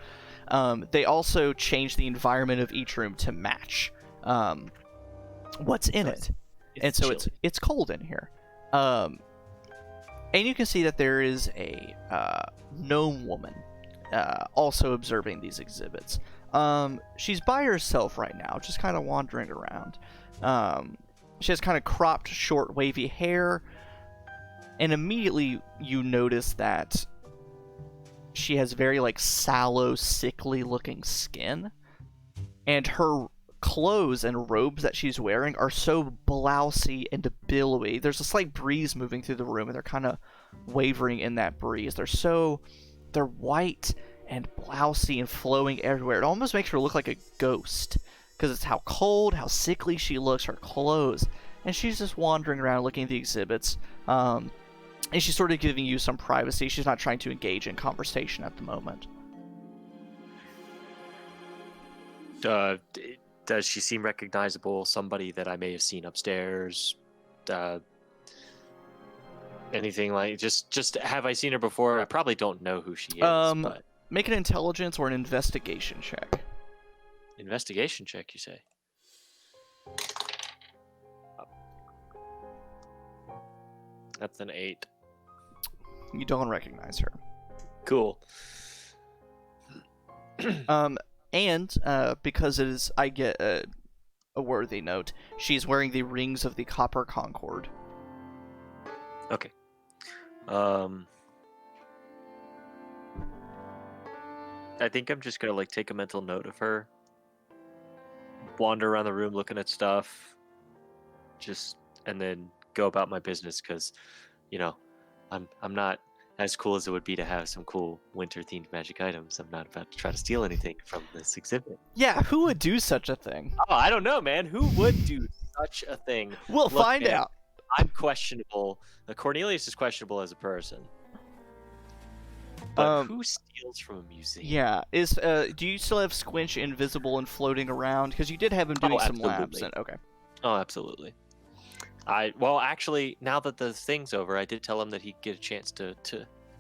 They also changed the environment of each room to match what's in it, and so it's cold in here. And you can see that there is a gnome woman also observing these exhibits. She's by herself right now, just kind of wandering around. She has kind of cropped, short, wavy hair, and immediately you notice that she has very like sallow, sickly-looking skin, and her clothes and robes that she's wearing are so blousy and billowy. There's a slight breeze moving through the room, and they're kind of wavering in that breeze. They're white and blousy and flowing everywhere. It almost makes her look like a ghost, because it's how cold, how sickly she looks, her clothes. And she's just wandering around looking at the exhibits. And she's sort of giving you some privacy. She's not trying to engage in conversation at the moment. Does she seem recognizable? Somebody that I may have seen upstairs? Anything like just have I seen her before? I probably don't know who she is. But... Make an intelligence or an investigation check. Investigation check, you say? That's an 8. You don't recognize her. Cool. And because it is, I get a worthy note. She's wearing the rings of the Copper Concord. Okay. I think I'm just gonna like take a mental note of her. Wander around the room looking at stuff. And then go about my business, because, you know, I'm not as cool as it would be to have some cool winter-themed magic items. I'm not about to try to steal anything from this exhibit. Yeah, who would do such a thing? Oh, I don't know, man. Who would do such a thing? We'll find man, out. I'm questionable. Cornelius is questionable as a person. But who steals from a museum? Yeah, do you still have Squinch invisible and floating around? Because you did have him doing some labs. Okay. Oh, absolutely. Actually, now that the thing's over, I did tell him that he'd get a chance to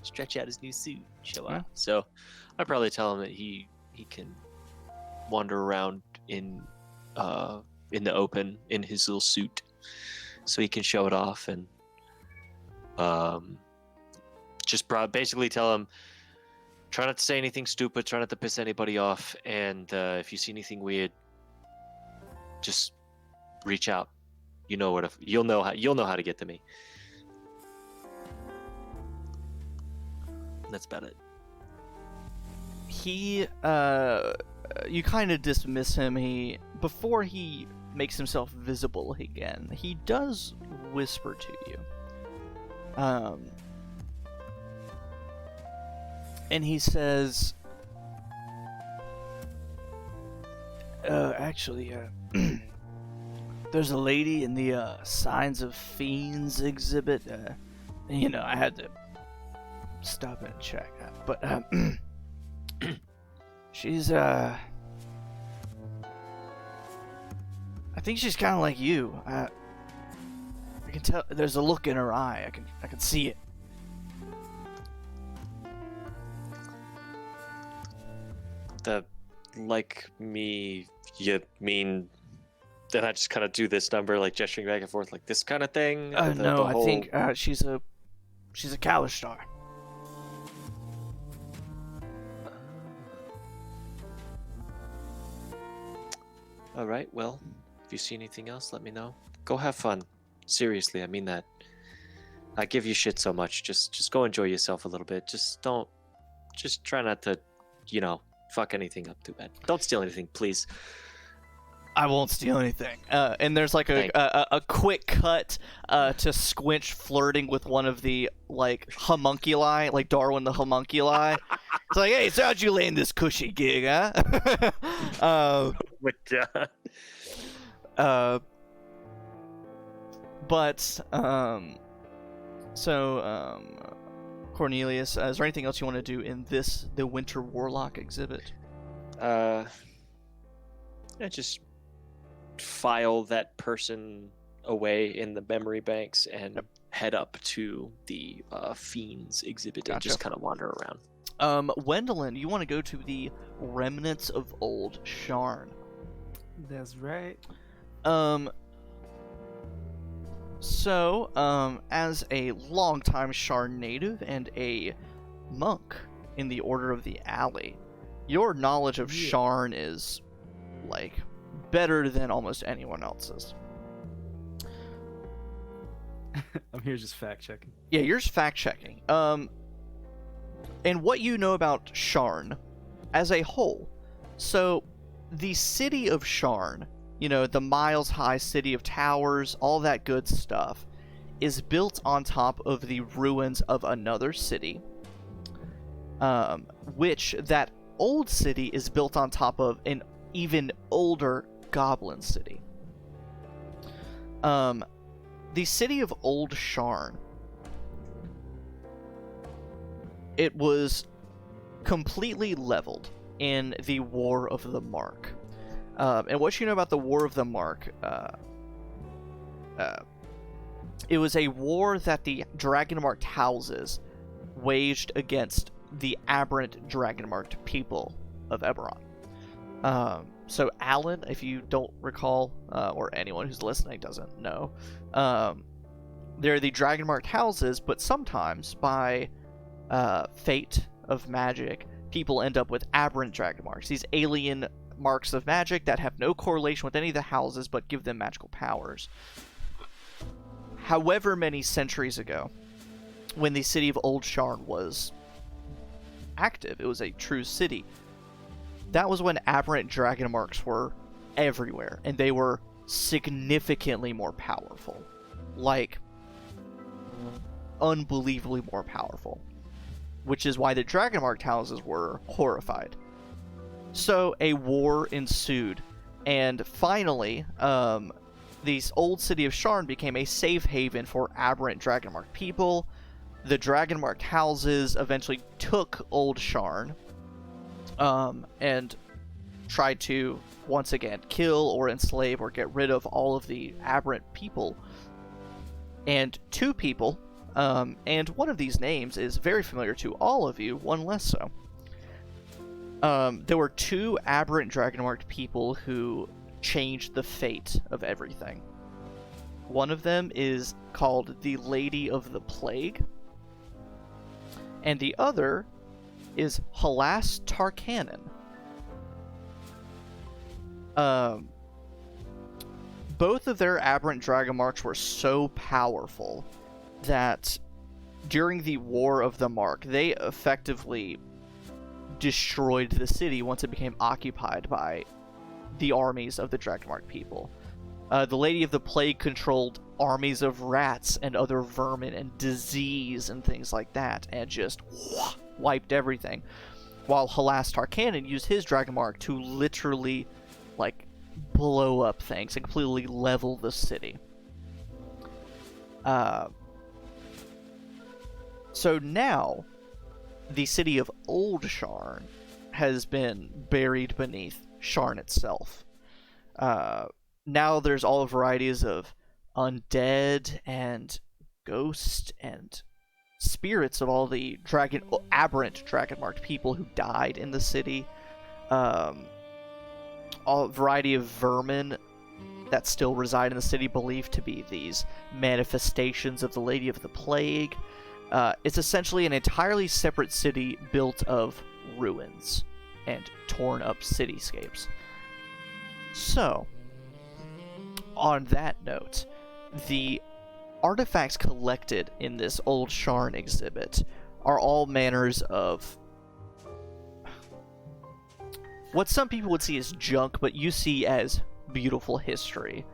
stretch out his new suit, show out. So I'd probably tell him that he can wander around in the open in his little suit, so he can show it off, and just basically tell him, try not to say anything stupid, try not to piss anybody off, and if you see anything weird, just reach out. You know what? You'll know how to get to me. That's about it. He, you kind of dismiss him. Before he makes himself visible again, he does whisper to you. And he says, actually, there's a lady in the Signs of Fiends exhibit. I had to stop and check. But she's I think she's kind of like you. I can tell. There's a look in her eye. I can see it. Like me, you mean that I just kind of do this number, like gesturing back and forth, like this kind of thing? No, I think she's a Kalistar. All right, well, if you see anything else, let me know. Go have fun. Seriously, I mean that. I give you shit so much. Just go enjoy yourself a little bit. Just try not to, fuck anything up too bad. Don't steal anything, please. I won't steal anything. And there's like a quick cut to Squinch flirting with one of the homunculi, like Darwin the homunculi. It's like, hey, so how'd you land this cushy gig, huh? Cornelius, is there anything else you want to do in the Winter Warlock exhibit? I just file that person away in the memory banks and head up to the Fiends exhibit and just kind of wander around. Wendelin, you want to go to the Remnants of Old Sharn. That's right. As a longtime Sharn native and a monk in the Order of the Alley, your knowledge of Sharn is, better than almost anyone else's. I'm here just fact-checking. Yeah, you're just fact-checking. And what you know about Sharn as a whole. So, the city of Sharn, the miles-high city of towers, all that good stuff, is built on top of the ruins of another city, which that old city is built on top of an even older goblin city. The city of Old Sharn, it was completely leveled in the War of the Mark. And what you know about the War of the Mark, it was a war that the Dragon-marked houses waged against the aberrant Dragon-marked people of Eberron. So Alan, if you don't recall, or anyone who's listening doesn't know, they're the Dragon-marked houses, but sometimes by fate of magic, people end up with aberrant Dragon marks. These alien marks of magic that have no correlation with any of the houses, but give them magical powers. However many centuries ago, when the city of Old Sharn was active, it was a true city, that was when aberrant dragon marks were everywhere, and they were significantly more powerful. Unbelievably more powerful. Which is why the dragon-marked houses were horrified. So a war ensued, and finally, the old city of Sharn became a safe haven for aberrant dragon-marked people. The dragon-marked houses eventually took Old Sharn, and tried to, once again, kill or enslave or get rid of all of the aberrant people. And two people, and one of these names is very familiar to all of you, one less so. There were two aberrant dragon-marked people who changed the fate of everything. One of them is called the Lady of the Plague, and the other is Halas Tarkanan. Both of their aberrant dragon marks were so powerful that during the War of the Mark, they effectively destroyed the city once it became occupied by the armies of the Dragonmark people. The Lady of the Plague controlled armies of rats and other vermin and disease and things like that, and just wiped everything. While Halas Tarkanan used his Dragonmark to literally, like, blow up things and completely level the city. So now, the city of Old Sharn has been buried beneath Sharn itself. Now there's all varieties of undead and ghosts and spirits of all the aberrant Dragonmarked people who died in the city. All variety of vermin that still reside in the city, believed to be these manifestations of the Lady of the Plague. It's essentially an entirely separate city built of ruins and torn up cityscapes. So, on that note, the artifacts collected in this Old Sharn exhibit are all manners of what some people would see as junk, but you see as beautiful history.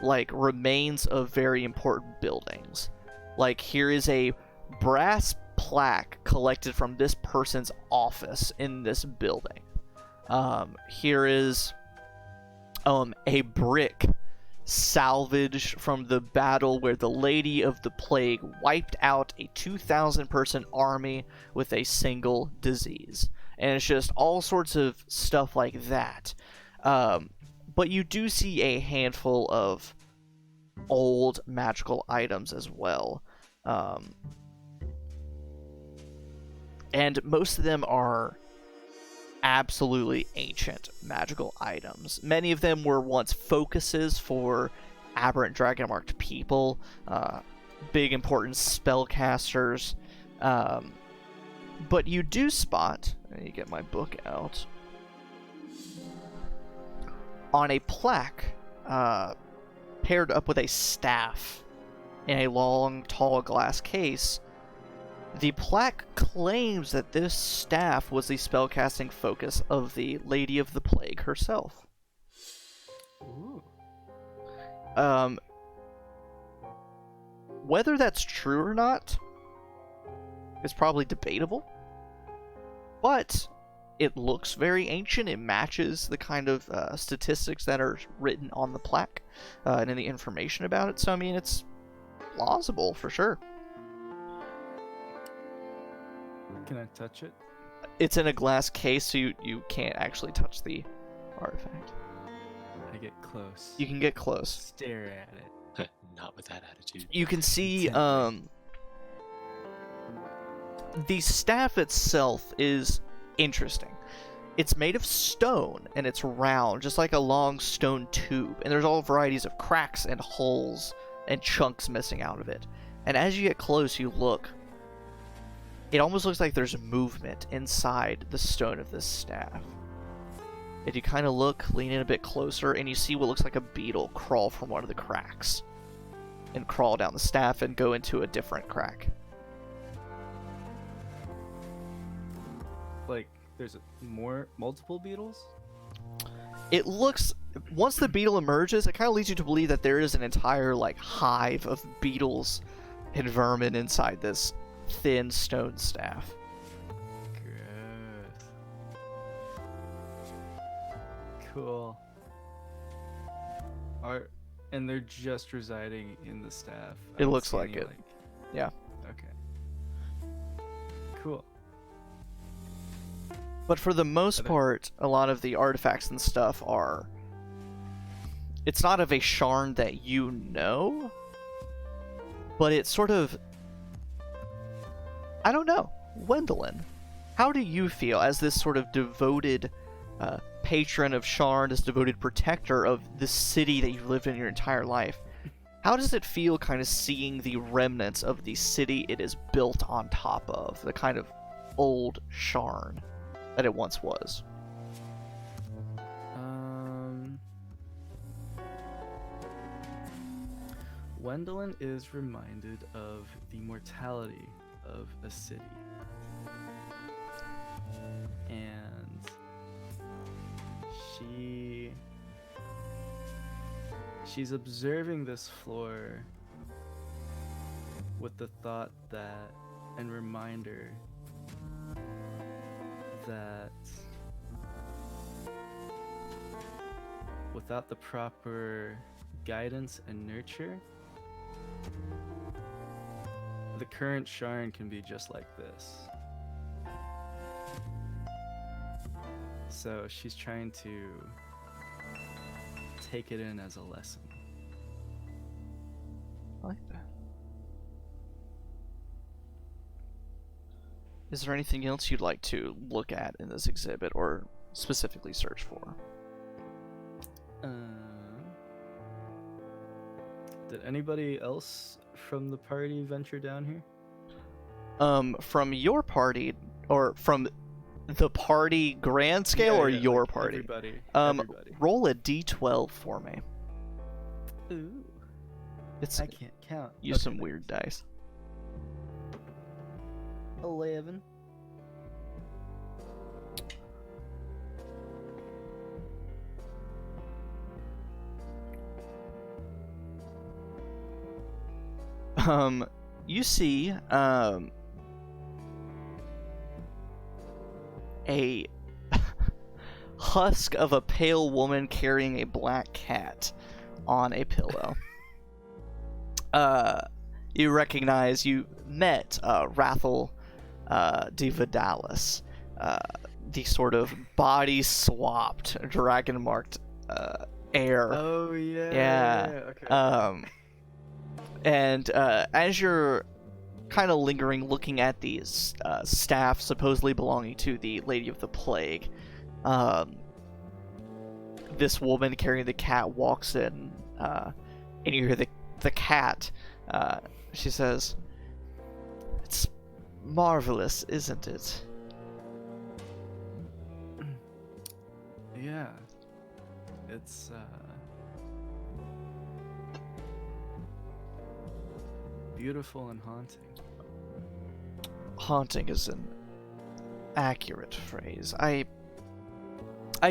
Like remains of very important buildings. Like, here is a brass plaque collected from this person's office in this building. Here is a brick salvaged from the battle where the Lady of the Plague wiped out a 2,000 person army with a single disease. And it's just all sorts of stuff like that. But you do see a handful of old magical items as well. And most of them are absolutely ancient magical items. Many of them were once focuses for aberrant Dragonmarked people, big important spellcasters. But you do spot, let me get my book out, on a plaque paired up with a staff in a long, tall glass case. The plaque claims that this staff was the spellcasting focus of the Lady of the Plague herself. Ooh. Whether that's true or not is probably debatable, but it looks very ancient. It matches the kind of statistics that are written on the plaque and in the information about it. So, I mean, it's plausible for sure. Can I touch it? It's in a glass case, so you can't actually touch the artifact. I get close. You can get close. Stare at it. Not with that attitude. You can see Intently. the staff itself is interesting. It's made of stone, and it's round, just like a long stone tube, and there's all varieties of cracks and holes and chunks missing out of it. And as you get close, you look. It almost looks like there's movement inside the stone of this staff. If you kind of look, lean in a bit closer, and you see what looks like a beetle crawl from one of the cracks. And crawl down the staff and go into a different crack. Like, there's multiple beetles? It looks, once the beetle emerges, it kind of leads you to believe that there is an entire, like, hive of beetles and vermin inside this thin stone staff. Gross. Cool. And they're just residing in the staff. I It don't looks see like any, it. Yeah. Okay. Cool. But for the most Okay. part, a lot of the artifacts and stuff are... It's not of a Sharn that you know, but it's sort of... I don't know. Wendelin, how do you feel as this sort of devoted patron of Sharn, this devoted protector of the city that you've lived in your entire life? How does it feel kind of seeing the remnants of the city it is built on top of? The kind of old Sharn that it once was? Wendelin is reminded of the mortality of a city. And she's observing this floor with the thought that, and reminder that without the proper guidance and nurture, the current Sharn can be just like this. So she's trying to take it in as a lesson. I like that. Is there anything else you'd like to look at in this exhibit or specifically search for? Did anybody else from the party venture down here? From your party, or from the party grand scale, or your like party? Everybody. Roll a d12 for me. Ooh. It's I can't count. use some weird dice. 11. You see, a husk of a pale woman carrying a black cat on a pillow. You recognize, you met Rathel de Vidalis, the sort of body swapped, dragon marked heir. Oh yeah. Yeah. Okay. And as you're kind of lingering, looking at these staff supposedly belonging to the Lady of the Plague, this woman carrying the cat walks in, and you hear the cat. She says, "It's marvelous, isn't it?" Yeah. It's beautiful and haunting. Haunting is an accurate phrase. I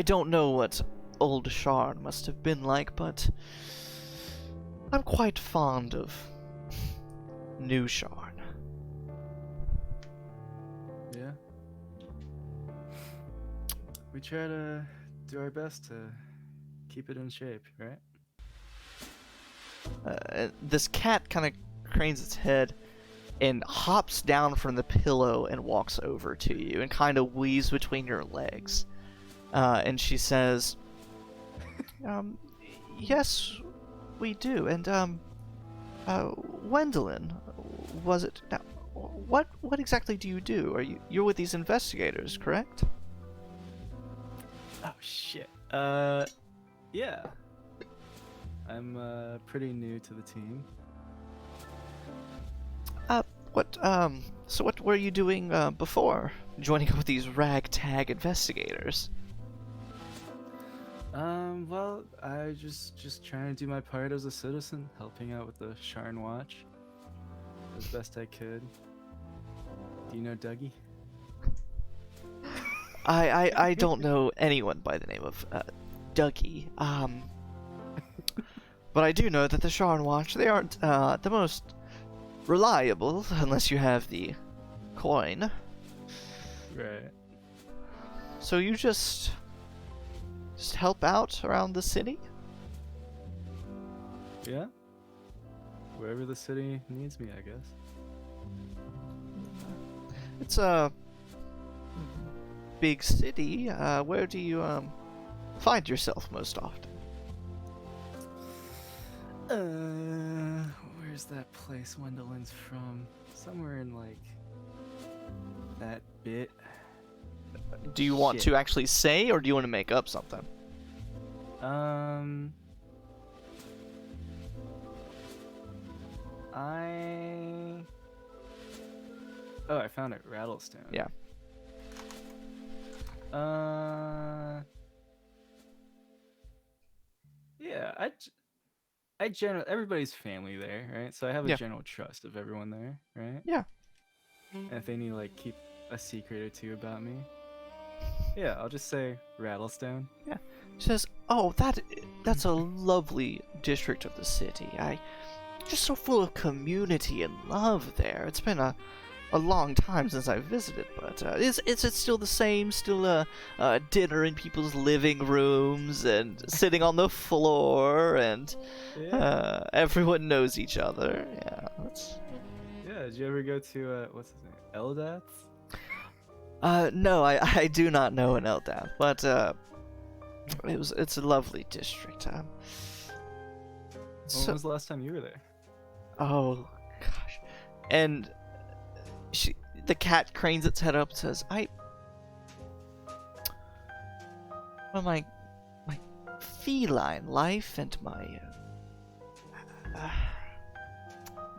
don't know what old Sharn must have been like, but I'm quite fond of new Sharn. Yeah. We try to do our best to keep it in shape, right? This cat kind of cranes its head and hops down from the pillow and walks over to you and kind of weaves between your legs. And she says, yes, we do. And, Gwendolyn, was it? Now, what exactly do you do? You're with these investigators, correct? Oh, shit. Yeah. I'm, pretty new to the team. So what were you doing, before joining up with these ragtag investigators? Well, I just trying to do my part as a citizen, helping out with the Sharn Watch as best I could. Do you know Dougie? I don't know anyone by the name of Dougie. But I do know that the Sharn Watch, they aren't the most reliable unless you have the coin. Right. So you just help out around the city? Yeah. Wherever the city needs me, I guess. It's a big city. Where do you find yourself most often? Where's that place Gwendolyn's from? Somewhere in, like, that bit. Do you want to actually say, or do you want to make up something? I found it. Rattlestone. Yeah. Yeah, I generally, everybody's family there, right? So I have a Yeah. general trust of everyone there, right? Yeah. And if they need to like keep a secret or two about me, yeah, I'll just say Rattlestone. Yeah. She says, "Oh, that's a lovely district of the city. Just so full of community and love there. It's been a long time since I visited, but is it still the same? Still dinner in people's living rooms and sitting on the floor, and everyone knows each other. Yeah, Yeah, did you ever go to what's his name? Eldath's? No, I do not know an Eldath, but it's a lovely district. When was the last time you were there? Oh gosh, and the cat cranes its head up and says, well, my feline life and my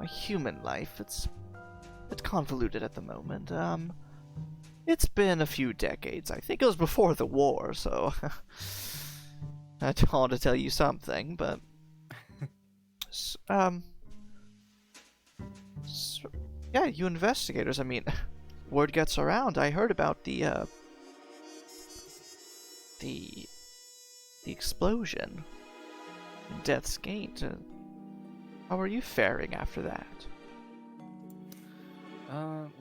human life, it's convoluted at the moment. It's been a few decades. I think it was before the war, so I don't want to tell you something, but yeah, you investigators. I mean, word gets around. I heard about the explosion in Death's Gate. How are you faring after that?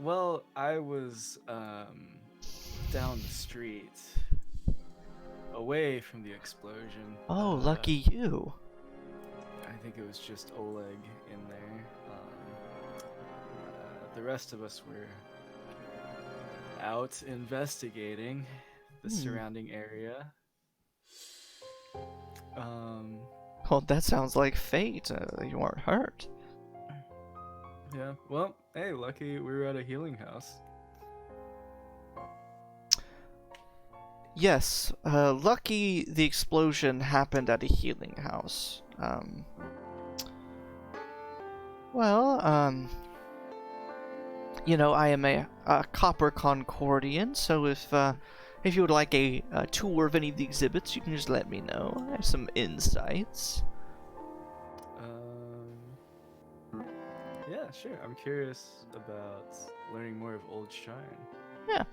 Well, I was down the street, away from the explosion. Oh, lucky you. I think it was just Oleg in there. The rest of us were out investigating the surrounding area. Well, that sounds like fate. You weren't hurt. Yeah, well, hey, lucky we were at a healing house. Yes, lucky the explosion happened at a healing house. You know, I am a Copper Concordian, so if you would like a tour of any of the exhibits, you can just let me know. I have some insights. Yeah, sure. I'm curious about learning more of Old Sharn. Yeah.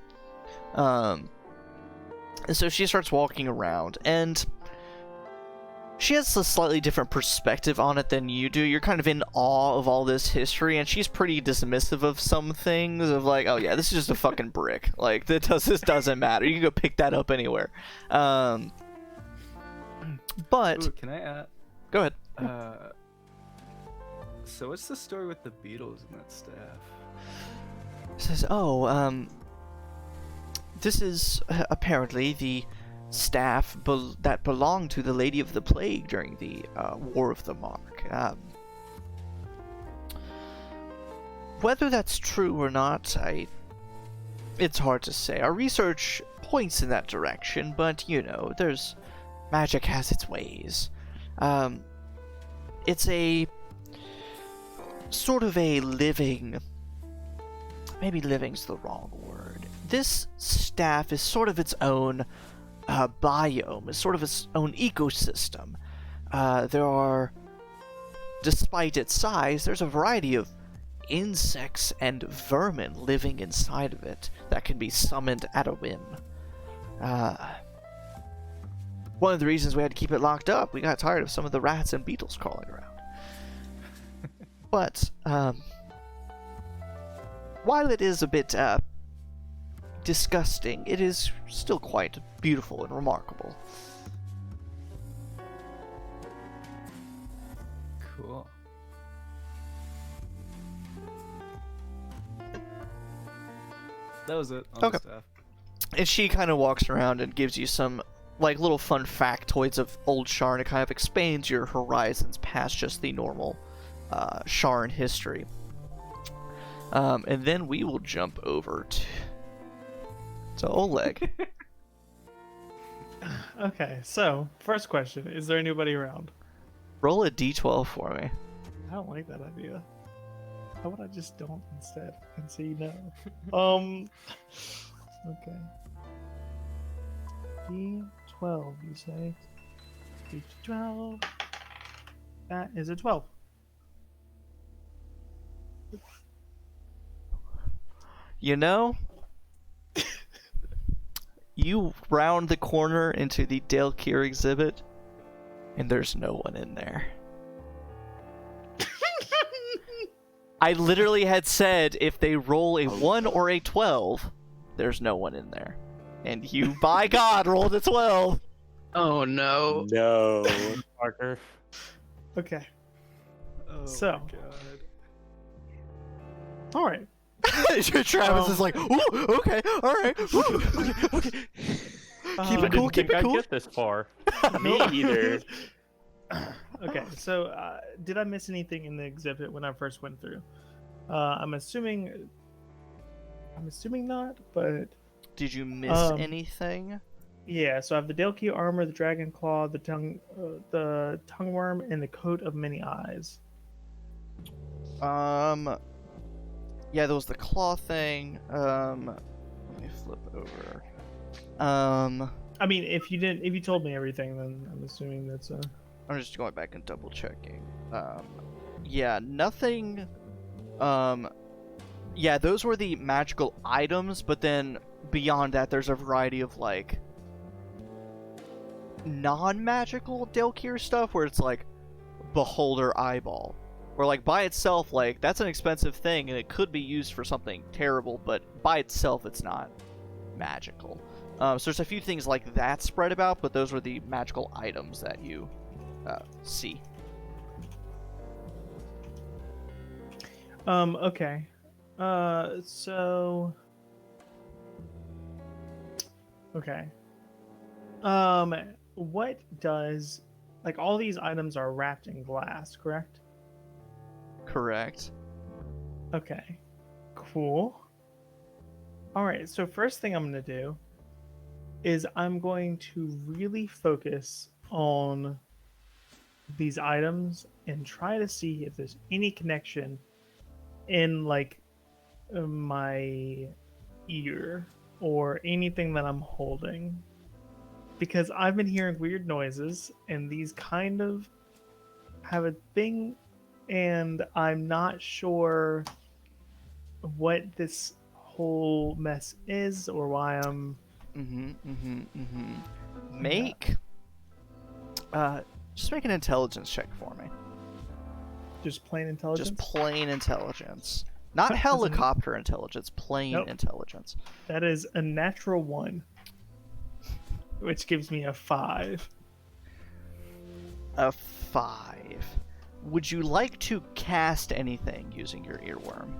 And so she starts walking around, and she has a slightly different perspective on it than you do. You're kind of in awe of all this history, and she's pretty dismissive of some things, of like, oh yeah, this is just a fucking brick. Like, this doesn't matter. You can go pick that up anywhere. But... Ooh, can I add? Go ahead. So what's the story with the beetles and that staff? It says, this is apparently the staff that belonged to the Lady of the Plague during the War of the Mark. Whether that's true or not, it's hard to say. Our research points in that direction, but you know, magic has its ways. It's a sort of a living, maybe living's the wrong word. This staff is sort of its own biome, is sort of its own ecosystem. There are, despite its size, there's a variety of insects and vermin living inside of it that can be summoned at a whim. One of the reasons we had to keep it locked up, we got tired of some of the rats and beetles crawling around. But, while it is a bit disgusting, it is still quite beautiful and remarkable. Cool. That was it on Okay. the staff. And she kind of walks around and gives you some, like, little fun factoids of Old Sharn. It kind of expands your horizons past just the normal Sharn history. And then we will jump over to Oleg. Okay, so first question: is there anybody around? Roll a d12 for me. I don't like that idea. How about I just don't instead and say no? Okay. D12, you say? D12. That is a 12. You know, you round the corner into the Dale Kier exhibit, and there's no one in there. I literally had said if they roll a 1 or a 12, there's no one in there. And you, by God, rolled a 12. Oh no. No. Parker. Okay. Oh So. my God. All right. Travis is like, ooh, okay, all right. Ooh, okay. Keep I it cool, didn't keep it I'd cool. get this far. Me either. Okay, so did I miss anything in the exhibit when I first went through? I'm assuming not, but Did you miss anything? yeah. So I have the Delkey armor, the dragon claw, the tongue worm, and the coat of many eyes. Yeah, there was the claw thing. Let me flip over. I mean, if you told me everything, then I'm assuming that's I'm just going back and double checking. Yeah, nothing. Yeah, those were the magical items, but then beyond that, there's a variety of like non-magical Delkir stuff where it's like Beholder Eyeball, where like by itself, like that's an expensive thing and it could be used for something terrible, but by itself, it's not magical. So there's a few things like that spread about, but those were the magical items that you see. Okay. So. Okay. What does, like, all these items are wrapped in glass, correct? Correct. Okay. Cool. All right. So first thing I'm gonna do is I'm going to really focus on these items and try to see if there's any connection in like my ear or anything that I'm holding, because I've been hearing weird noises and these kind of have a thing, and I'm not sure what this whole mess is or why I'm Make just make an intelligence check for me. just plain intelligence. Just plain intelligence. Not Doesn't- helicopter intelligence, plain Nope. intelligence. That is a natural 1, which gives me a 5. A 5. Would you like to cast anything using your earworm?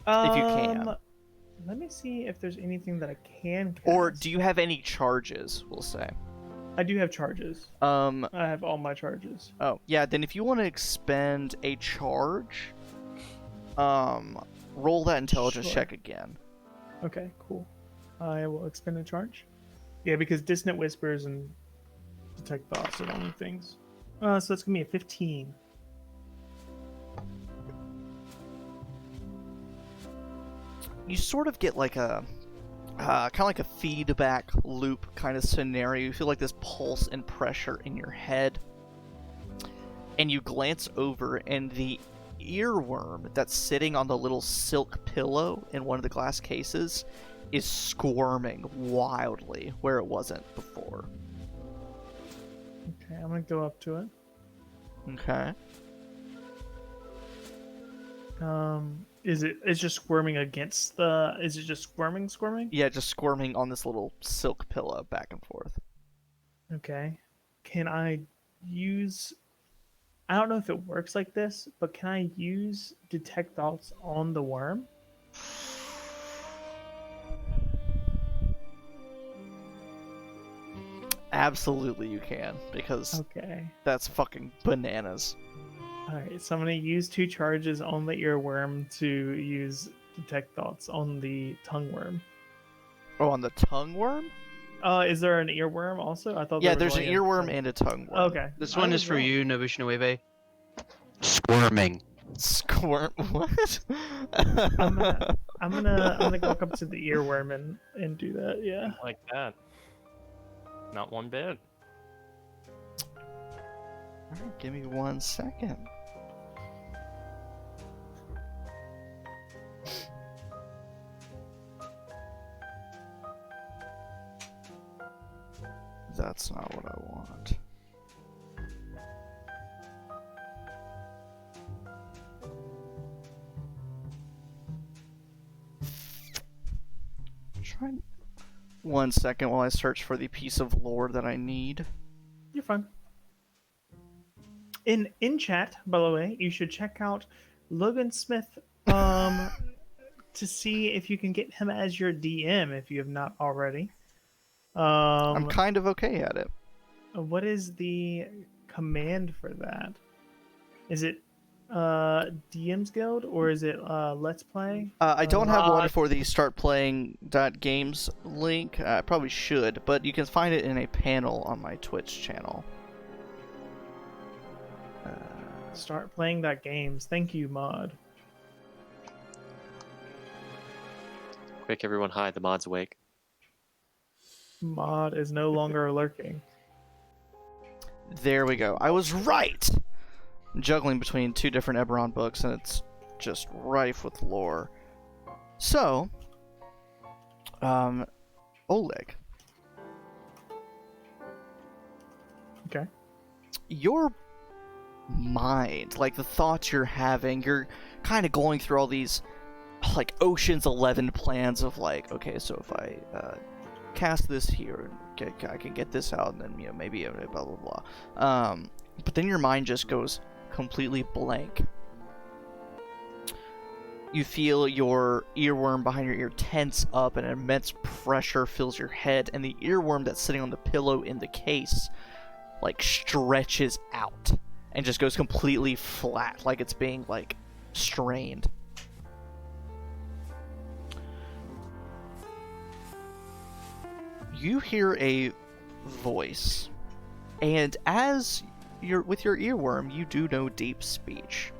If you can. Let me see if there's anything that I can cast. Or do you have any charges, we'll say? I do have charges. I have all my charges. Oh, yeah, then if you want to expend a charge, roll that intelligence Sure. check again. Okay, cool. I will expend a charge. Yeah, because Dissonant Whispers and Detect Thoughts are the only things. So that's gonna be a 15. You sort of get like a kind of like a feedback loop kind of scenario. You feel like this pulse and pressure in your head, and you glance over, and the earworm that's sitting on the little silk pillow in one of the glass cases is squirming wildly where it wasn't before. Okay, I'm gonna go up to it. Okay. It's just squirming against the... Is it just squirming? Yeah, just squirming on this little silk pillow back and forth. Okay. Can I use... I don't know if it works like this, but can I use Detect Thoughts on the worm? Absolutely you can, because Okay. that's fucking bananas. Alright, so I'm going to use 2 charges on the earworm to use Detect Thoughts on the tongue worm. Oh, on the tongue worm? Is there an earworm also? I thought Yeah, there was there's an only a earworm tongue- and a tongue worm. Okay. This I one was is for wrong. you, Nobushinueve. Squirming. Squirm? What? I'm gonna walk up to the earworm and do that. Yeah. Like that. Not one bit. Alright, give me 1 second. that's not what I want. Try 1 second while I search for the piece of lore that I need. You're fine. In chat, by the way, you should check out Logan Smith to see if you can get him as your DM if you have not already. I'm kind of okay at it. What is the command for that? Is it DM's Guild or is it Let's Play? I don't have one for the start playing .games link. I probably should, but you can find it in a panel on my Twitch channel. Start playing .games. Thank you, mod. Quick, everyone hide. The mod's awake. Mod is no longer lurking. There we go. I was right! I'm juggling between 2 different Eberron books, and it's just rife with lore. So, Oleg. Okay. Your mind, like the thoughts you're having, you're kind of going through all these, like, Ocean's 11 plans of, like, okay, so if I cast this here, I can get this out, and then, you know, maybe blah, blah, blah. But then your mind just goes completely blank. You feel your earworm behind your ear tense up, and immense pressure fills your head, and the earworm that's sitting on the pillow in the case, like, stretches out and just goes completely flat, like it's being, like, strained. You hear a voice, and as you're with your earworm, you do know deep speech.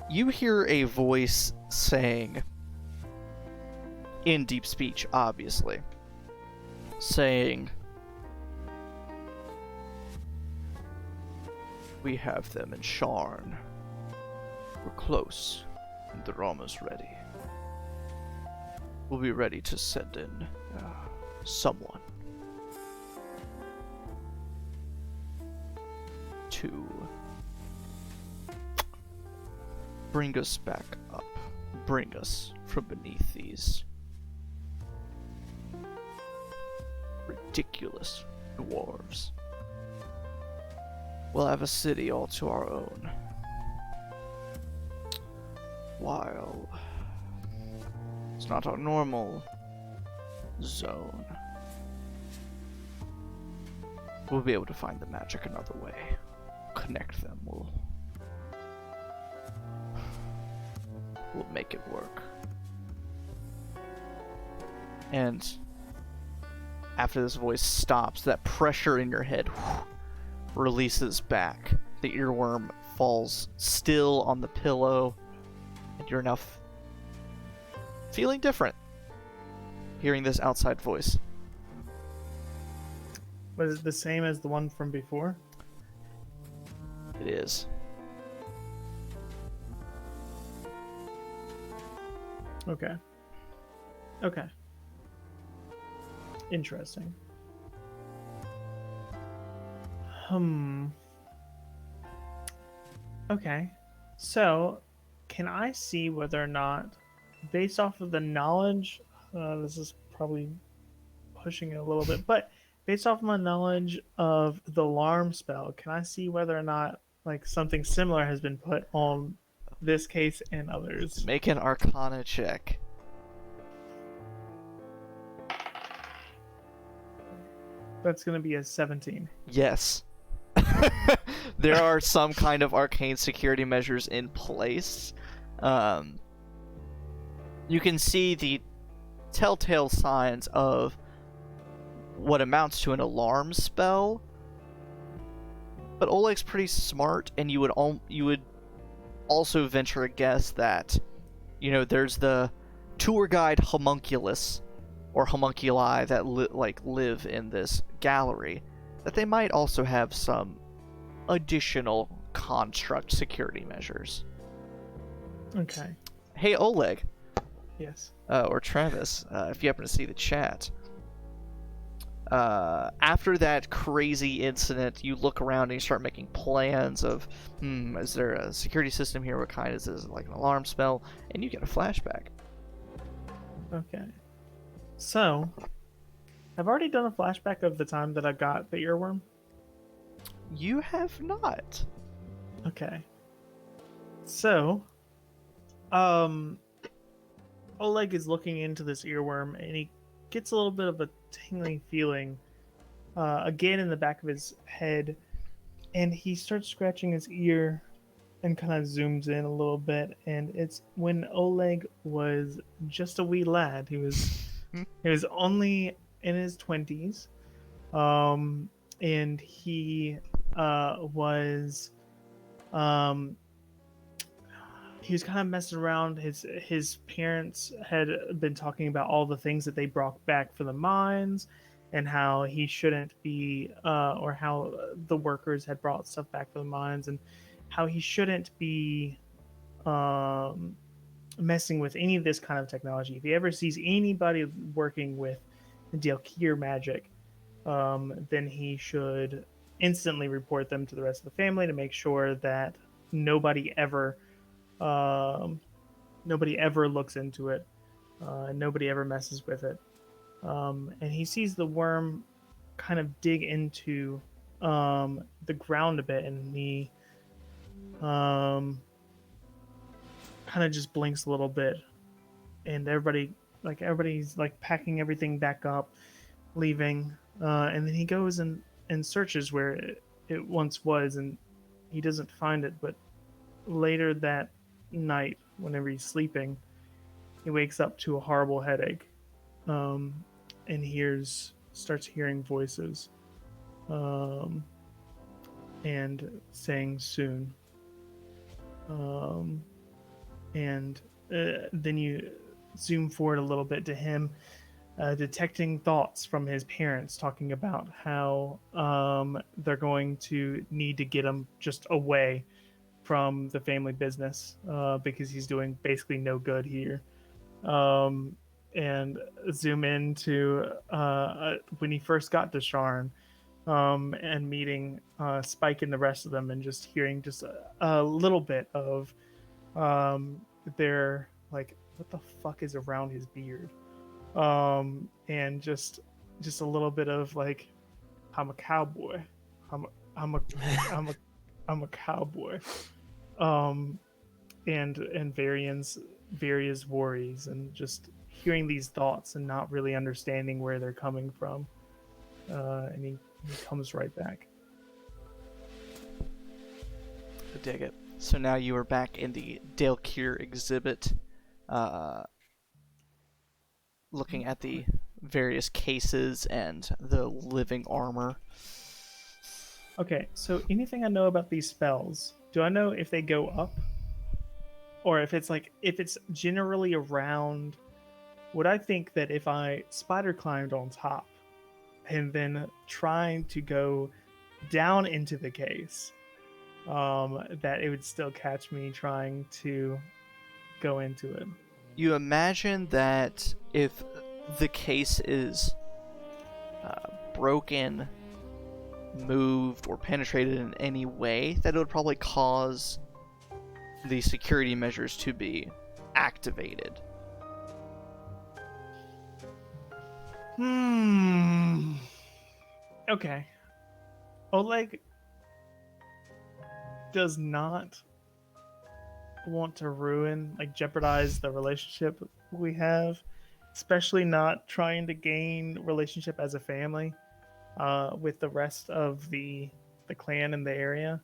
You hear a voice saying, in deep speech, obviously, saying, "We have them in Sharn. We're close, and the Rama's ready. We'll be ready to send in someone to bring us back up, bring us from beneath these ridiculous dwarves. We'll have a city all to our own, while it's not our normal zone. We'll be able to find the magic another way. Connect them. We'll make it work." And after this voice stops, that pressure in your head releases back. The earworm falls still on the pillow, and you're now feeling different, hearing this outside voice. Was it the same as the one from before? It is. Okay. Okay. Interesting. Okay. So, can I see whether or not, based off of the knowledge, this is probably pushing it a little bit, but based off my knowledge of the alarm spell, can I see whether or not, like, something similar has been put on this case and others? Make an Arcana check. That's going to be a 17. Yes. There are some kind of arcane security measures in place. You can see the telltale signs of what amounts to an alarm spell. But Oleg's pretty smart, and you would also venture a guess that, you know, there's the tour guide homunculus or homunculi that live in this gallery, that they might also have some additional construct security measures. Okay. Hey, Oleg. Yes. Or Travis, if you happen to see the chat. After that crazy incident, you look around and you start making plans of, is there a security system here? What kind is this? Like an alarm spell? And you get a flashback. Okay. So, I've already done a flashback of the time that I got the earworm. You have not. Okay. So, Oleg is looking into this earworm and he gets a little bit of a tingling feeling again in the back of his head, and he starts scratching his ear and kind of zooms in a little bit, and it's when Oleg was just a wee lad. He was only in his 20s, and he was he was kind of messing around. His parents had been talking about all the things that they brought back for the mines, and how he shouldn't be, or how the workers had brought stuff back for the mines, and how he shouldn't be messing with any of this kind of technology. If he ever sees anybody working with Dalkir magic, then he should instantly report them to the rest of the family to make sure that nobody ever looks into it, nobody ever messes with it. And he sees the worm kind of dig into the ground a bit, and he kind of just blinks a little bit, and everybody's like packing everything back up, leaving, and then he goes and searches where it once was, and he doesn't find it. But later that night, whenever he's sleeping, he wakes up to a horrible headache, and starts hearing voices, and saying soon, and then you zoom forward a little bit to him detecting thoughts from his parents, talking about how they're going to need to get him just away from the family business, because he's doing basically no good here. And zoom into when he first got to Sharn, and meeting Spike and the rest of them, and just hearing just a little bit of their, like, what the fuck is around his beard, and just a little bit of like, I'm a cowboy, I'm a cowboy, and various worries, and just hearing these thoughts and not really understanding where they're coming from, and he comes right back. I dig it. So now you are back in the Dalkir exhibit, looking at the various cases and the living armor. Okay, so anything I know about these spells, do I know if they go up? Or if it's generally around, would I think that if I spider climbed on top and then trying to go down into the case, that it would still catch me trying to go into it? You imagine that if the case is broken, moved, or penetrated in any way, that it would probably cause the security measures to be activated. Okay. Oleg does not want to jeopardize the relationship we have, especially not trying to gain relationship as a family with the rest of the clan in the area.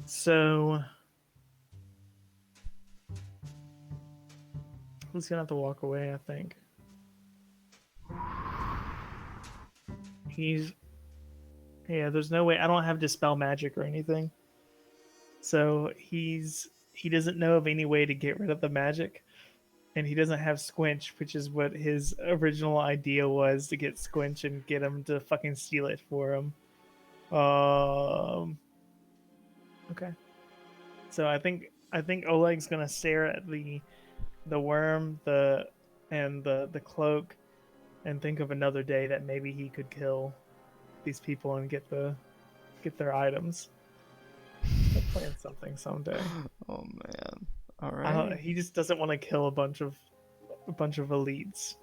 So he's gonna have to walk away, I think. There's no way. I don't have dispel magic or anything, so he doesn't know of any way to get rid of the magic, and he doesn't have Squinch, which is what his original idea was, to get Squinch and get him to fucking steal it for him. Okay, so I think Oleg's gonna stare at the the worm, and the cloak, and think of another day that maybe he could kill these people and get their items. He'll plan something someday. Oh man. All right. He just doesn't want to kill a bunch of elites.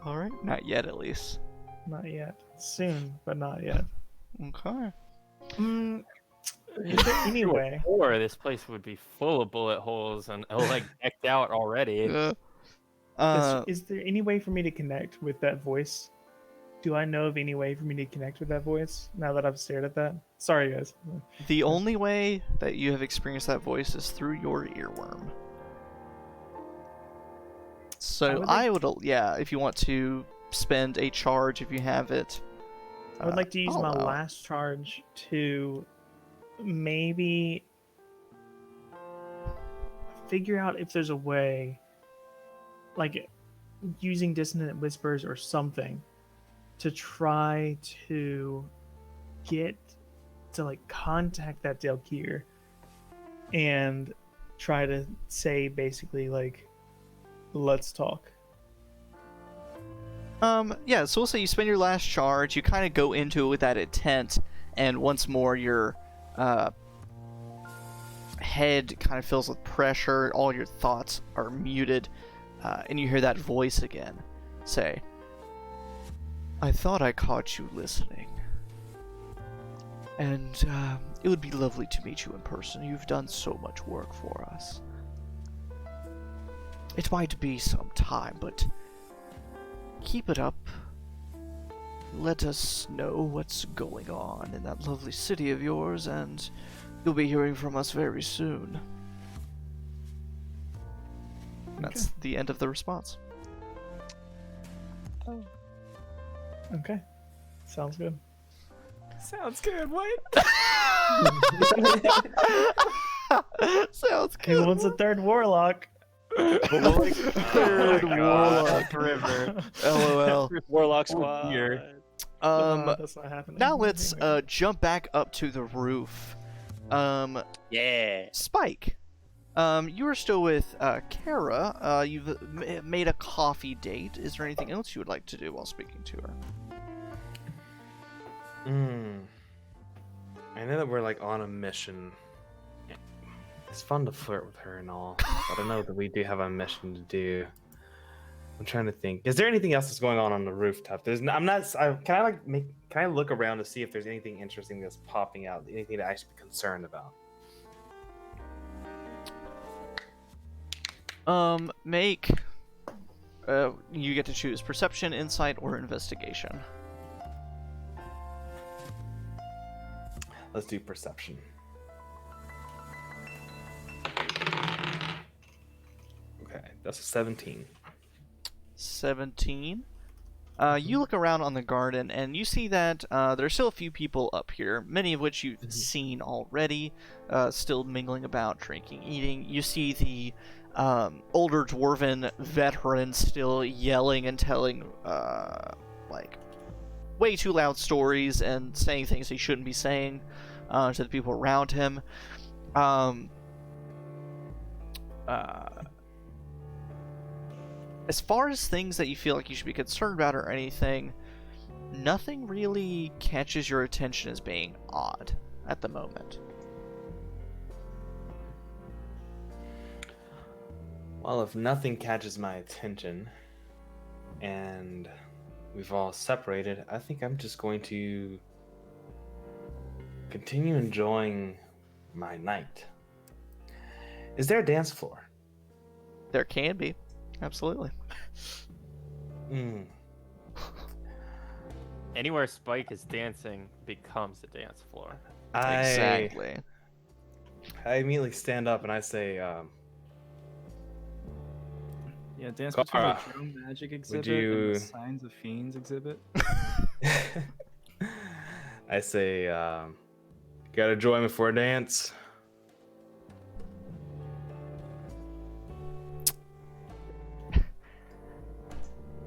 All right. Not yet, at least. Not yet. Soon, but not yet. Okay. Is there any way? Or this place would be full of bullet holes and like decked out already. Is there any way for me to connect with that voice? Do I know of any way for me to connect with that voice now that I've stared at that? Sorry, guys. The only way that you have experienced that voice is through your earworm. So I would, yeah, if you want to spend a charge, if you have it. I would like to use my last charge to maybe figure out if there's a way, like using dissonant whispers or something, to try to get to like contact that Delkir and try to say basically like, let's talk. Yeah, so we'll say you spend your last charge, you kind of go into it with that intent, and once more your head kind of fills with pressure, all your thoughts are muted, and you hear that voice again say, I thought I caught you listening. And it would be lovely to meet you in person. You've done so much work for us. It might be some time, but keep it up. Let us know what's going on in that lovely city of yours, and you'll be hearing from us very soon. That's the end of the response. Oh. Okay. Sounds good. Sounds good. What? Sounds good. Who wants a third warlock? Third warlock River. LOL. Warlock squad. That's not happening. Now let's jump back up to the roof. Yeah. Spike. You are still with Kara. You've made a coffee date. Is there anything else you would like to do while speaking to her? I know that we're like on a mission. It's fun to flirt with her and all, but I know that we do have a mission to do. I'm trying to think. Is there anything else that's going on the rooftop? Can I look around to see if there's anything interesting that's popping out? Anything to actually be concerned about? Make. You get to choose perception, insight, or investigation. Let's do perception. Okay, that's a 17. 17. You look around on the garden, and you see that there's still a few people up here, many of which you've seen already, still mingling about, drinking, eating. You see the older dwarven veteran still yelling and telling, like, way too loud stories and saying things he shouldn't be saying to the people around him. As far as things that you feel like you should be concerned about or anything, nothing really catches your attention as being odd at the moment. Well, if nothing catches my attention and we've all separated, I think I'm just going to continue enjoying my night. Is there a dance floor? There can be. Absolutely. Anywhere Spike is dancing becomes a dance floor. Exactly. I immediately stand up and I say, yeah, dance between the drone magic exhibit and the Signs of Fiends exhibit. I say, gotta join me for a dance.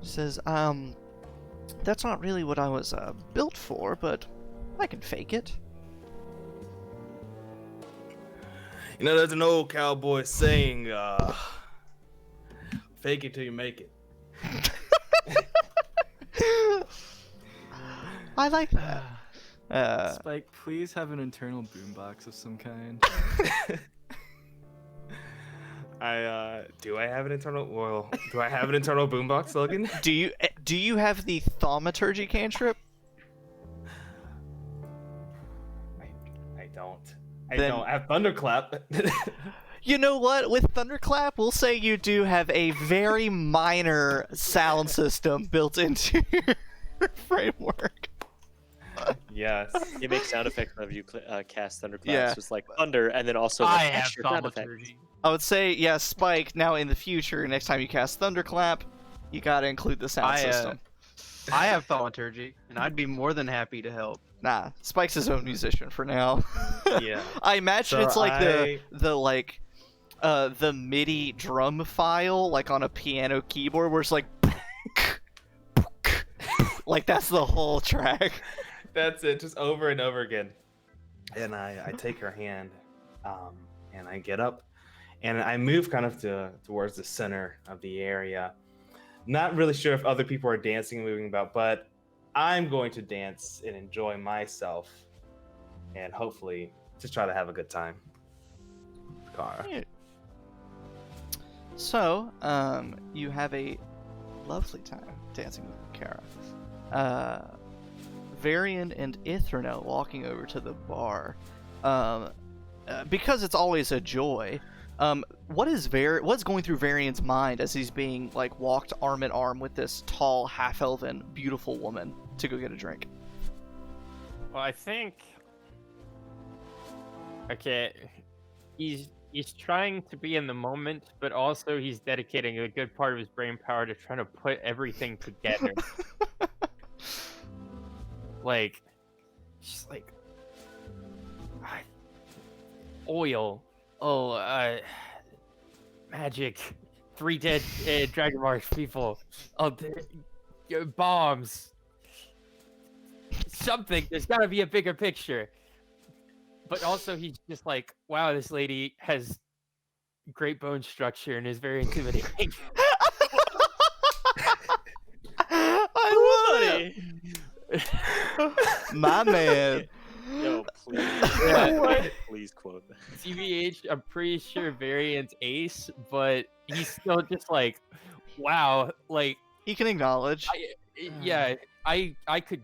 Says, that's not really what I was built for, but I can fake it. You know, there's an old cowboy saying, fake it till you make it. I like that. Spike, please have an internal boombox of some kind. Do I have an internal boombox, Logan? Do you have the thaumaturgy cantrip? I don't. Then- I don't. I have thunderclap. You know what? With Thunderclap, we'll say you do have a very minor sound system built into your framework. Yes. It makes sound effects whenever you cast thunderclaps. Yeah. It's like thunder, and then also I like have extra sound effects. thaumaturgy. I would say, yeah, Spike, now in the future, next time you cast Thunderclap, you gotta include the sound system. I have thaumaturgy, and I'd be more than happy to help. Nah, Spike's his own musician for now. Yeah. I imagine So it's like the MIDI drum file, like on a piano keyboard, where it's like, like that's the whole track. That's it, just over and over again. And I take her hand, and I get up, and I move kind of towards the center of the area. Not really sure if other people are dancing and moving about, but I'm going to dance and enjoy myself, and hopefully just try to have a good time. Kara. Yeah. So, you have a lovely time dancing with Kara. Varian and Ithranel walking over to the bar. Because it's always a joy. What's going through Varian's mind as he's being like walked arm in arm with this tall, half-elven, beautiful woman to go get a drink? Well, I think. Okay, he's trying to be in the moment, but also he's dedicating a good part of his brain power to trying to put everything together. Like, just like oil. Magic. 3 dead Dragon March people. Bombs. Something. There's got to be a bigger picture. But also, he's just like, wow, this lady has great bone structure and is very intimidating. I love it. My man. Yo, please. Yeah. Please quote that. TBH, I'm pretty sure Variant's ace, but he's still just like, wow, like He can acknowledge. I could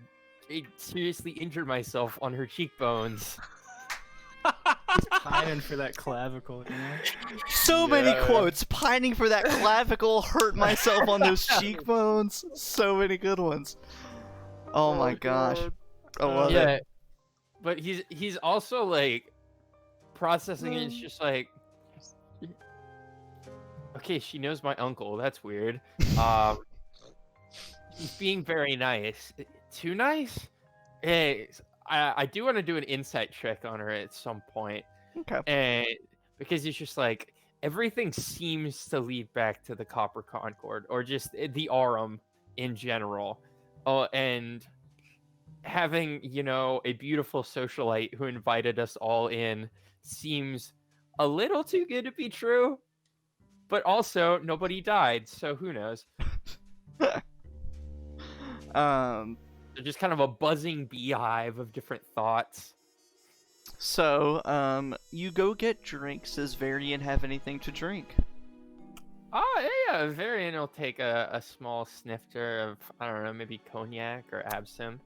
seriously injure myself on her cheekbones. Pining for that clavicle, you know? So many quotes. Pining for that clavicle, hurt myself on those cheekbones. So many good ones. Oh my gosh. I love it. Yeah, but he's also like processing it. It's just like, okay, she knows my uncle. That's weird. He's being very nice. Too nice? Hey, I do want to do an insight check on her at some point. Okay. And because it's just like everything seems to lead back to the Copper Concord or just the Aurum in general. Oh, and having, a beautiful socialite who invited us all in seems a little too good to be true. But also, nobody died, so who knows? They're just kind of a buzzing beehive of different thoughts. So, you go get drinks. Does Varian have anything to drink? Oh, yeah. Varian will take a small snifter of, I don't know, maybe cognac or absinthe.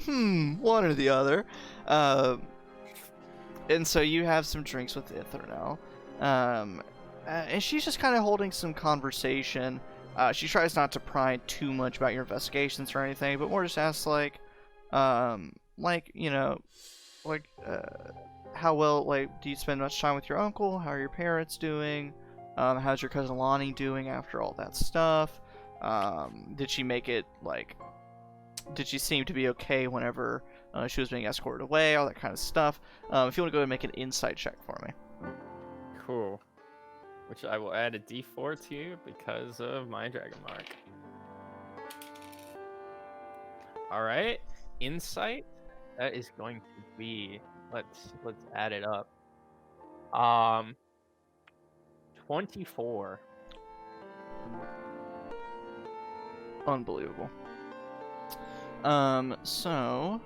One or the other. And so you have some drinks with Ithranel. And she's just kind of holding some conversation. She tries not to pry too much about your investigations or anything, but more just asks how well, do you spend much time with your uncle? How are your parents doing? How's your cousin Lonnie doing after all that stuff? Did she make it, did she seem to be okay whenever she was being escorted away? All that kind of stuff. If you want to go ahead and make an insight check for me. Cool. Which I will add a d4 to because of my dragon mark. Alright. Insight. That is going to be let's add it up. 24. Unbelievable. So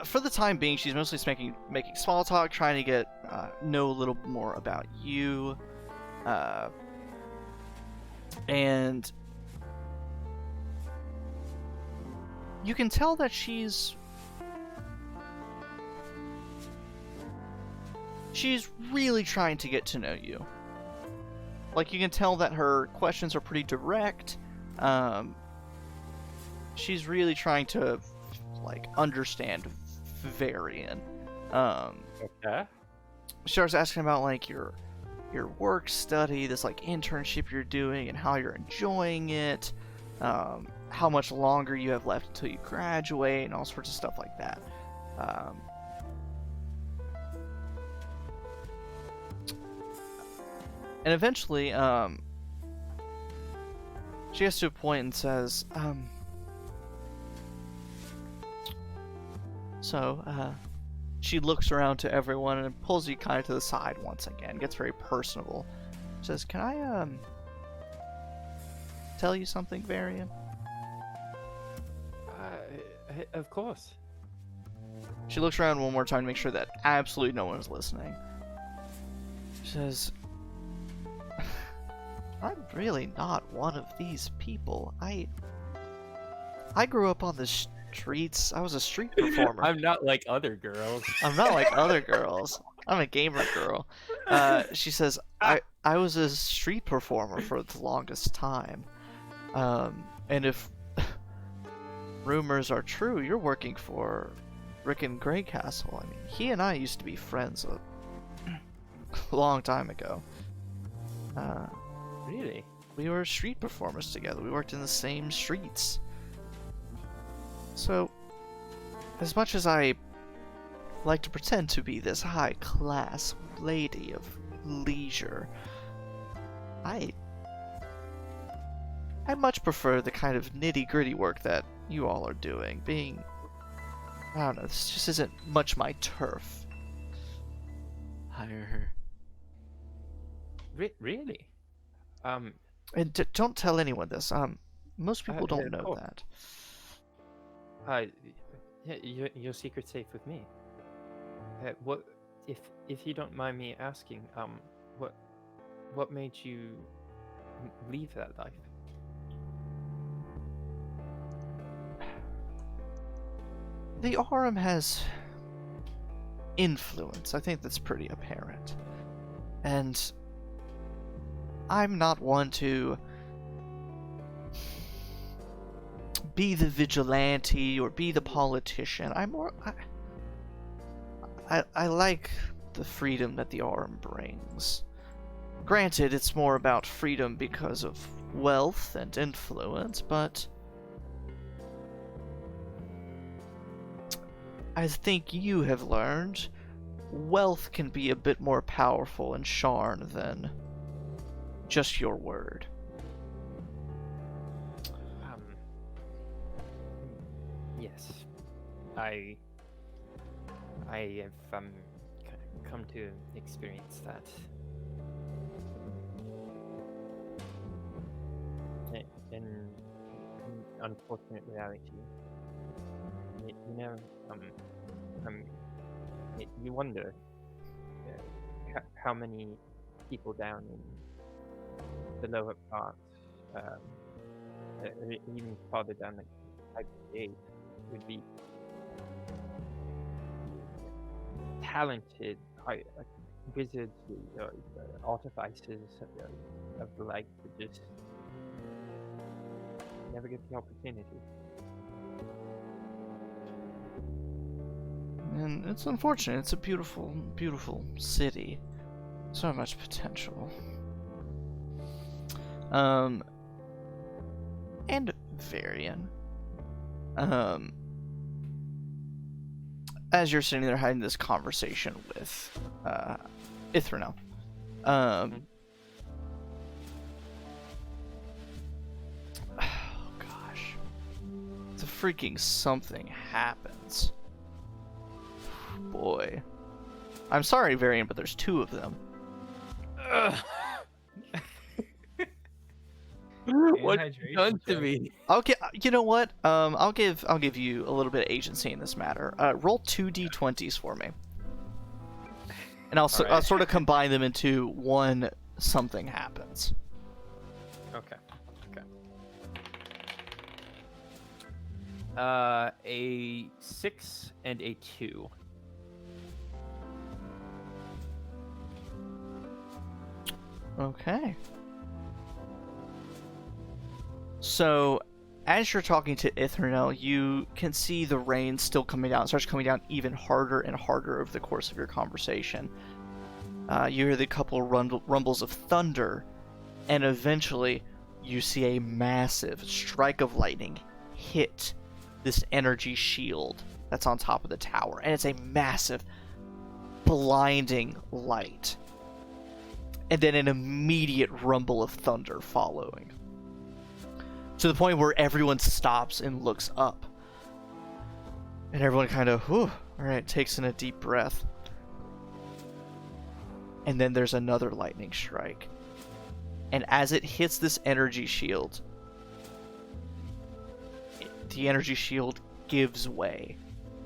for the time being, she's mostly just making small talk, trying to get know a little more about you, and you can tell that she's really trying to get to know you. Like, you can tell that her questions are pretty direct. She's really trying to like understand Varian. Okay. She starts asking about like your work study, this like internship you're doing, and how you're enjoying it. How much longer you have left until you graduate, and all sorts of stuff like that. And eventually, she gets to a point and says, she looks around to everyone and pulls you kind of to the side once again, gets very personable. She says, can I, tell you something, Varian? Of course. She looks around one more time to make sure that absolutely no one is listening. She says, I'm really not one of these people. I grew up on the streets. I was a street performer. I'm not like other girls. I'm not like other girls. I'm a gamer girl. She says, I was a street performer for the longest time. And if rumors are true, you're working for Rickon Greycastle. I mean, he and I used to be friends a long time ago. Really? We were street performers together. We worked in the same streets. So, as much as I like to pretend to be this high-class lady of leisure, I much prefer the kind of nitty-gritty work that you all are doing. I don't know, this just isn't much my turf. Hire her. Really? And don't tell anyone this. Most people don't know that. Yeah, your secret's safe with me. What, if you don't mind me asking, what made you leave that life? The Aurum has influence. I think that's pretty apparent. And I'm not one to be the vigilante or be the politician. I like the freedom that the Aurum brings. Granted, it's more about freedom because of wealth and influence, but I think you have learned wealth can be a bit more powerful in Sharn than just your word. Yes. I have come to experience that. In unfortunate reality, you wonder how many people down in the lower parts, even farther down the IPA, would be talented wizards or artificers of the like, that just never get the opportunity. And it's unfortunate. It's a beautiful, beautiful city. So much potential. And Varian. As you're sitting there having this conversation with Ithranel, oh gosh, the freaking something happens. boy. I'm sorry, Varian, but there's 2 of them. What done to me? Okay, you know what? I'll give you a little bit of agency in this matter. Roll 2 d20s for me, and I'll sort of combine them into one. Something happens. Okay. A 6 and a 2. Okay. So, as you're talking to Ithranel, you can see the rain still coming down. It starts coming down even harder and harder over the course of your conversation. You hear the couple rumbles of thunder, and eventually you see a massive strike of lightning hit this energy shield that's on top of the tower. And it's a massive, blinding light. And then an immediate rumble of thunder following. To the point where everyone stops and looks up. And everyone kind of, whew, alright, takes in a deep breath. And then there's another lightning strike. And as it hits this energy shield, the energy shield gives way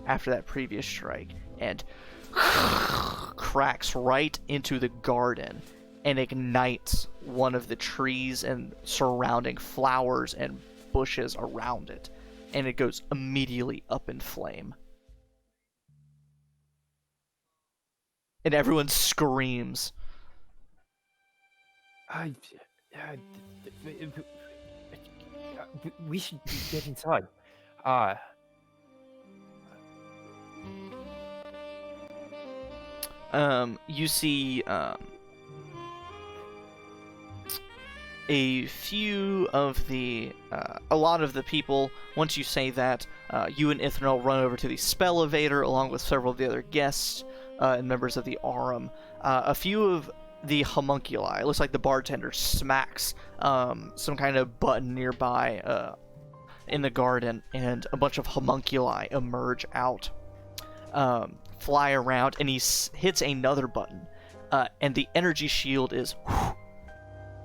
after that previous strike and cracks right into the garden and ignites one of the trees and surrounding flowers and bushes around it. And it goes immediately up in flame. And everyone screams. We should get inside. You see, a few of the, a lot of the people, once you say that, you and Ithranel run over to the spell evader along with several of the other guests and members of the Aurum. A few of the homunculi, it looks like the bartender smacks some kind of button nearby in the garden, and a bunch of homunculi emerge out, fly around, and he hits another button, and the energy shield is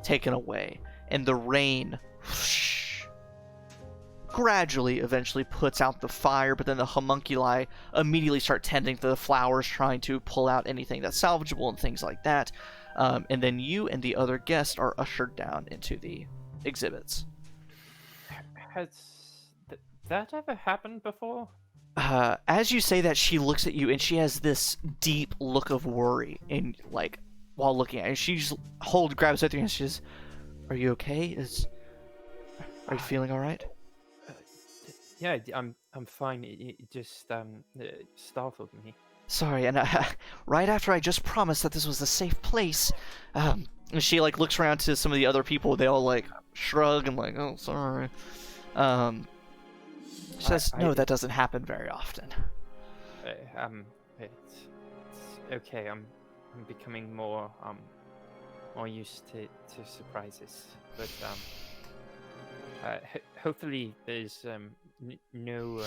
taken away, and the rain gradually eventually puts out the fire, but then the homunculi immediately start tending to the flowers, trying to pull out anything that's salvageable and things like that. And then you and the other guests are ushered down into the exhibits. Has that ever happened before? As you say that, she looks at you and she has this deep look of worry in, like, while looking at you. She just grabs at your hand. She says, "Are you okay? Are you feeling all right?" Yeah, I'm fine. It just startled me. Sorry, and right after I just promised that this was a safe place, and she like looks around to some of the other people. They all like shrug and like, "Oh, sorry." She says, "No, that doesn't happen very often." It's okay. I'm becoming more used to surprises, but hopefully there's no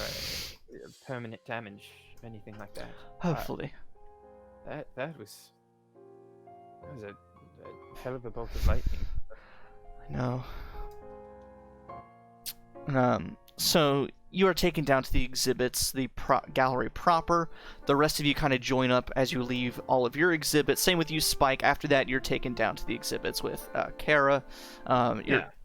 permanent damage, anything like that. Hopefully. That was a hell of a bolt of lightning. I know. So you are taken down to the exhibits, the gallery proper. The rest of you kind of join up as you leave all of your exhibits. Same with you, Spike. After that, you're taken down to the exhibits with Kara.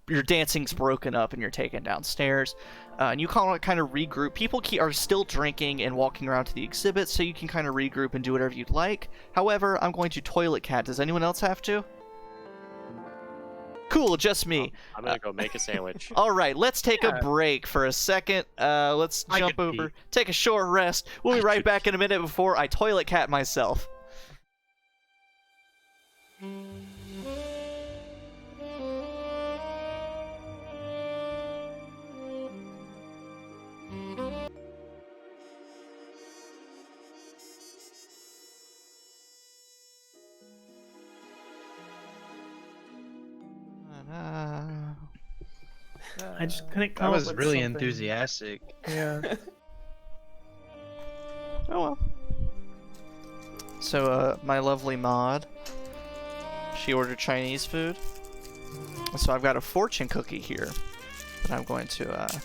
Your dancing's broken up and you're taken downstairs. And you kind of regroup. People are still drinking and walking around to the exhibits, so you can kind of regroup and do whatever you'd like. However, I'm going to toilet cat. Does anyone else have to? Cool, just me. I'm gonna go make a sandwich. All right, let's take a break for a second. Let's jump over, take a short rest. We'll be right back in a minute before I toilet cat myself. I just couldn't come I up was with really something. enthusiastic. Yeah. Oh well. So, my lovely mod, she ordered Chinese food. So I've got a fortune cookie here that I'm going to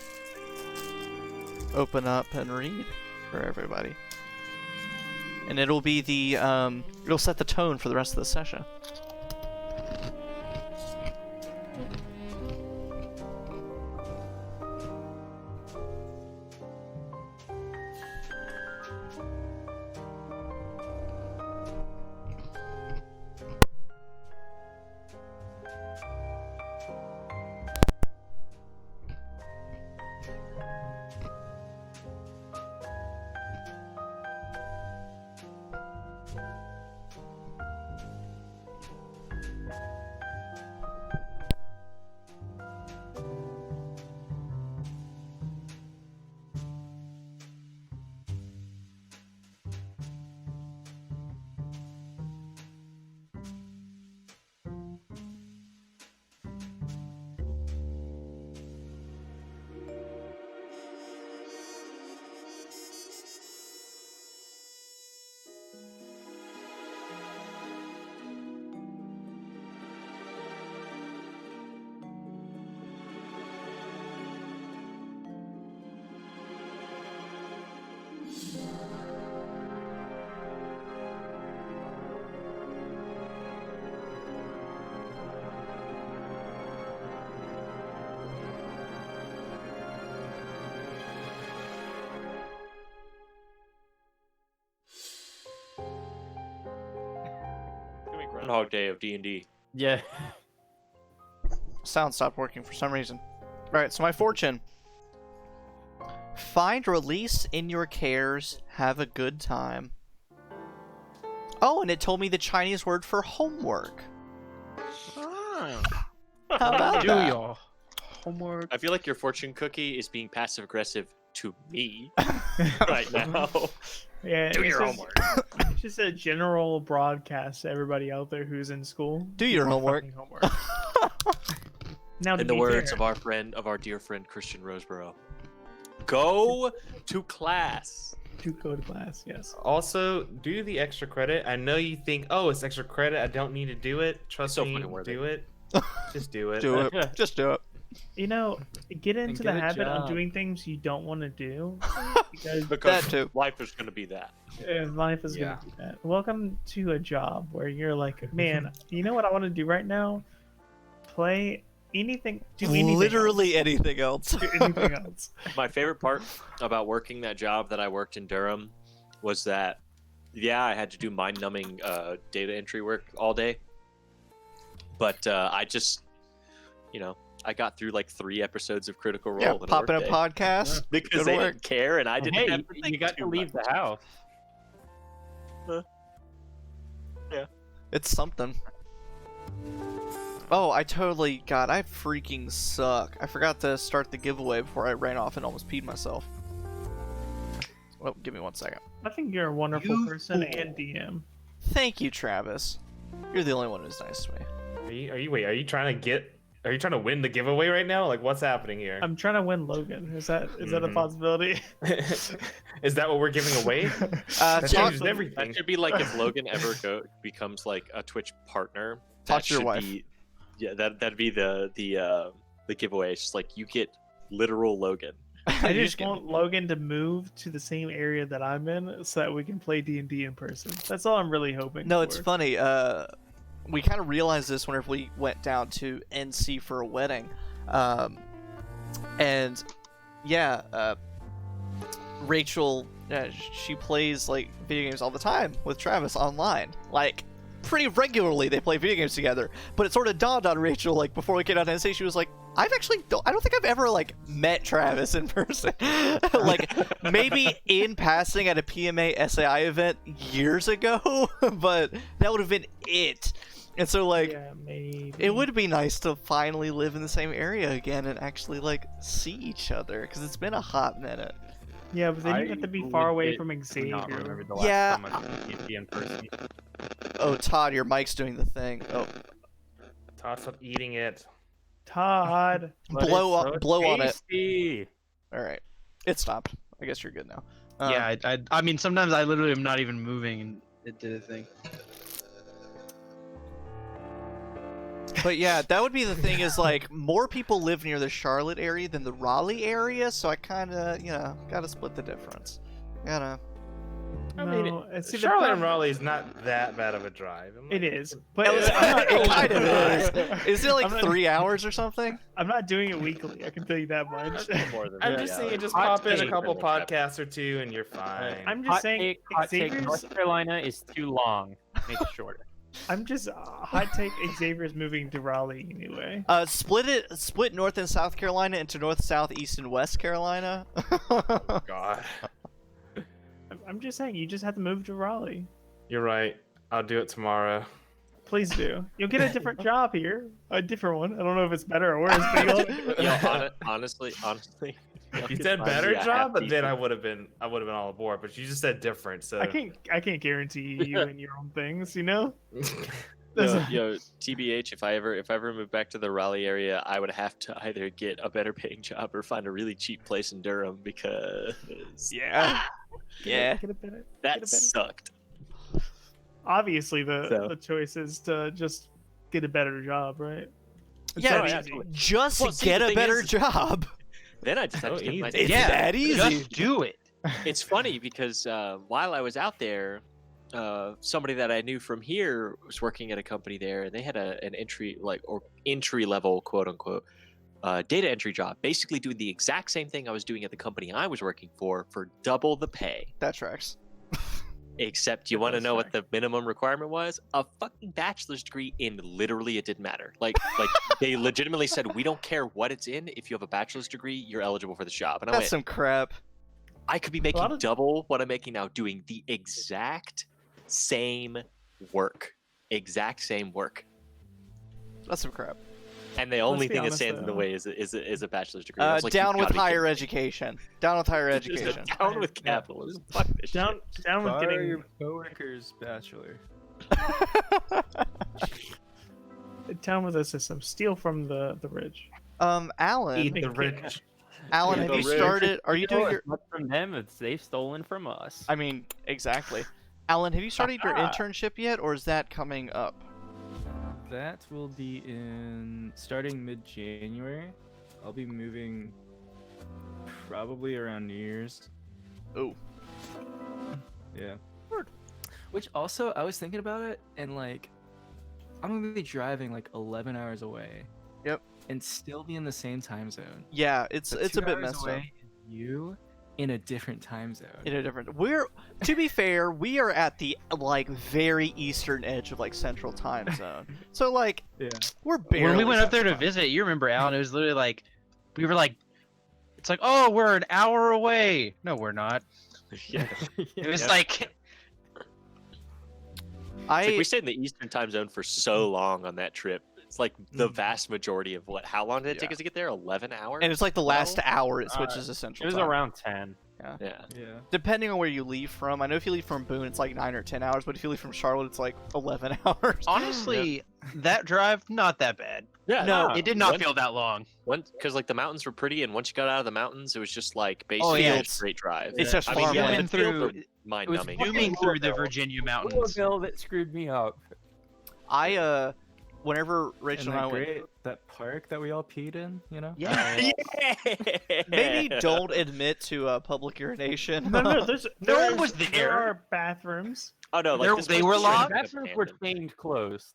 open up and read for everybody. And it'll be the, it'll set the tone for the rest of the session. Groundhog Day of D&D. Yeah. Sound stopped working for some reason. Alright, so my fortune. Find release in your cares, have a good time. Oh, and it told me the Chinese word for homework. How about Do that? your homework. I feel like your fortune cookie is being passive aggressive to me right now. Yeah, Do it's your just- homework. It's just a general broadcast to everybody out there who's in school. Do your homework. fucking homework. Now, to In the be words fair, of our dear friend Christian Roseborough, go to class. to go to class, yes. Also, do the extra credit. I know you think, oh, it's extra credit. I don't need to do it. Trust so me, fucking worth do it. Just do it. Do it. Just do it. You know, get into the get a habit of job. doing things you don't want to do because Because That too. life is going to be that. life is Yeah. gonna be that. Welcome to a job where you're like, man, you know what I want to do right now? Play anything. Do anything. Literally else. anything else. Do anything else. My favorite part about working that job that I worked in Durham was that, yeah, I had to do mind-numbing data entry work all day. But I just, I got through like 3 episodes of Critical Role. Yeah, in pop in a workday podcast. because Good they work. didn't care, and I didn't Hey, have to think you got too to leave much. the house. It's something. Oh, I freaking suck. I forgot to start the giveaway before I ran off and almost peed myself. Well, give me 1 second. I think you're a wonderful person and DM. Thank you, Travis. You're the only one who's nice to me. Are you trying to win the giveaway right now? Like, what's happening here? I'm trying to win Logan. Is that a Mhm. possibility? Is that what we're giving away? That Talk, changes That everything. should be like if Logan ever becomes like a Twitch partner. Talk that to your should wife. Be, yeah, that'd be the giveaway. It's just like you get literal Logan. I You just can- want Logan to move to the same area that I'm in so that we can play D&D in person. That's all I'm really hoping No, for. it's funny. We kind of realized this whenever we went down to NC for a wedding. And yeah, Rachel, she plays like video games all the time with Travis online. Like, pretty regularly they play video games together. But it sort of dawned on Rachel, like, before we came out to NC, she was like, I don't think I've ever like met Travis in person. Like, maybe in passing at a PMA SAI event years ago, but that would have been it. And so, like, Yeah, maybe. it would be nice to finally live in the same area again and actually like see each other, because it's been a hot minute. Yeah, but then you have to be far away from Not remember Xavier. the last Yeah. time I played D&D in person. Oh, Todd, your mic's doing the thing. Oh, Todd, stop eating it. Todd. But blow it's so blow on it. tasty. All right, it stopped. I guess you're good now. Yeah, I mean, sometimes I literally am not even moving, and it did a thing. But yeah, that would be the thing is like more people live near the Charlotte area than the Raleigh area, so I kind of, gotta split the difference. Gotta. I mean, see, Charlotte and Raleigh is not that bad of a drive. It is, but It kind of is. Is it like 3 hours or something? I'm not doing it weekly. I can tell you that much. I'm just saying, just pop in a couple podcasts or two, and you're fine. I'm just saying, hot take, Xavier's. North Carolina is too long. Make it shorter. I'm just hot take. Xavier's moving to Raleigh anyway. Split North and South Carolina into North, South, East, and West Carolina. God. I'm just saying, you just have to move to Raleigh. You're right. I'll do it tomorrow. Please do. You'll get a different job here. A different one. I don't know if it's better or worse, but you'll... honestly. If you said better job, but then I would have been all aboard. But you just said different, so I can't guarantee you and your own things, you know? Yo, TBH, if I ever move back to the Raleigh area, I would have to either get a better paying job or find a really cheap place in Durham because Yeah. that sucked. Obviously, the choice is to just get a better job, right? It's Yeah, so easy. just get a better job. Then I just have to get my It's that easy. Just do it. It's funny because while I was out there, somebody that I knew from here was working at a company there, and they had an entry level quote unquote data entry job, basically doing the exact same thing I was doing at the company I was working for double the pay. That tracks. Except you want to know what the minimum requirement was? A fucking bachelor's degree in literally it didn't matter. Like they legitimately said, we don't care what it's in. If you have a bachelor's degree, you're eligible for the job. And I That's went, some crap. I could be making double what I'm making now doing the exact same work. Exact same work. That's some crap. And the only thing that stands in the way is a bachelor's degree. I was like, down "You've with gotta be higher kidding me." education. Down with higher education. Down with capitalism. Fuck this Down with Borrow getting your coworker's bachelor. down with the system. Steal from the rich. Alan. Eat the rich. Alan, have you started? Are you doing your? Not from them? It's they've stolen from us. I mean, exactly. Alan, have you started your internship yet, or is that coming up? That will be starting mid-January. I'll be moving probably around New Year's. Oh. Yeah. Which also, I was thinking about it, and like, I'm gonna be driving like 11 hours away. Yep. And still be in the same time zone. Yeah, it's But a 2 bit hours messed up. away is you in a different time zone. We're to be fair, we are at the like very eastern edge of like central time zone. So like Yeah. we're barely When we went up there to central time. visit, you remember, Alan? It was literally like, we were like, it's like, oh, we're an hour away. No, we're not. Yeah. It was like, It's like we stayed in the Eastern time zone for so long on that trip. It's like the vast majority of how long did it take us to get there? 11 hours? And it's like the last hour it switches to central It was time. around 10. Yeah. Depending on where you leave from. I know if you leave from Boone, it's like 9 or 10 hours, but if you leave from Charlotte, it's like 11 hours. honestly, that drive, not that bad. Yeah, No, It did not feel that long. because like the mountains were pretty, and once you got out of the mountains, it was just like basically Oh, yeah, a straight drive. It's just I mean, yeah, farmland. the fields Through- are mind It was numbing. zooming through the Virginia mountains. Bill that screwed me up. Whenever Rachel and I went, that park that we all peed in, you know? Yeah. maybe don't admit to public urination. No, No one was There there. are bathrooms. Oh no, like There- this they was were straight locked? up Bathrooms were abandoned. chained closed.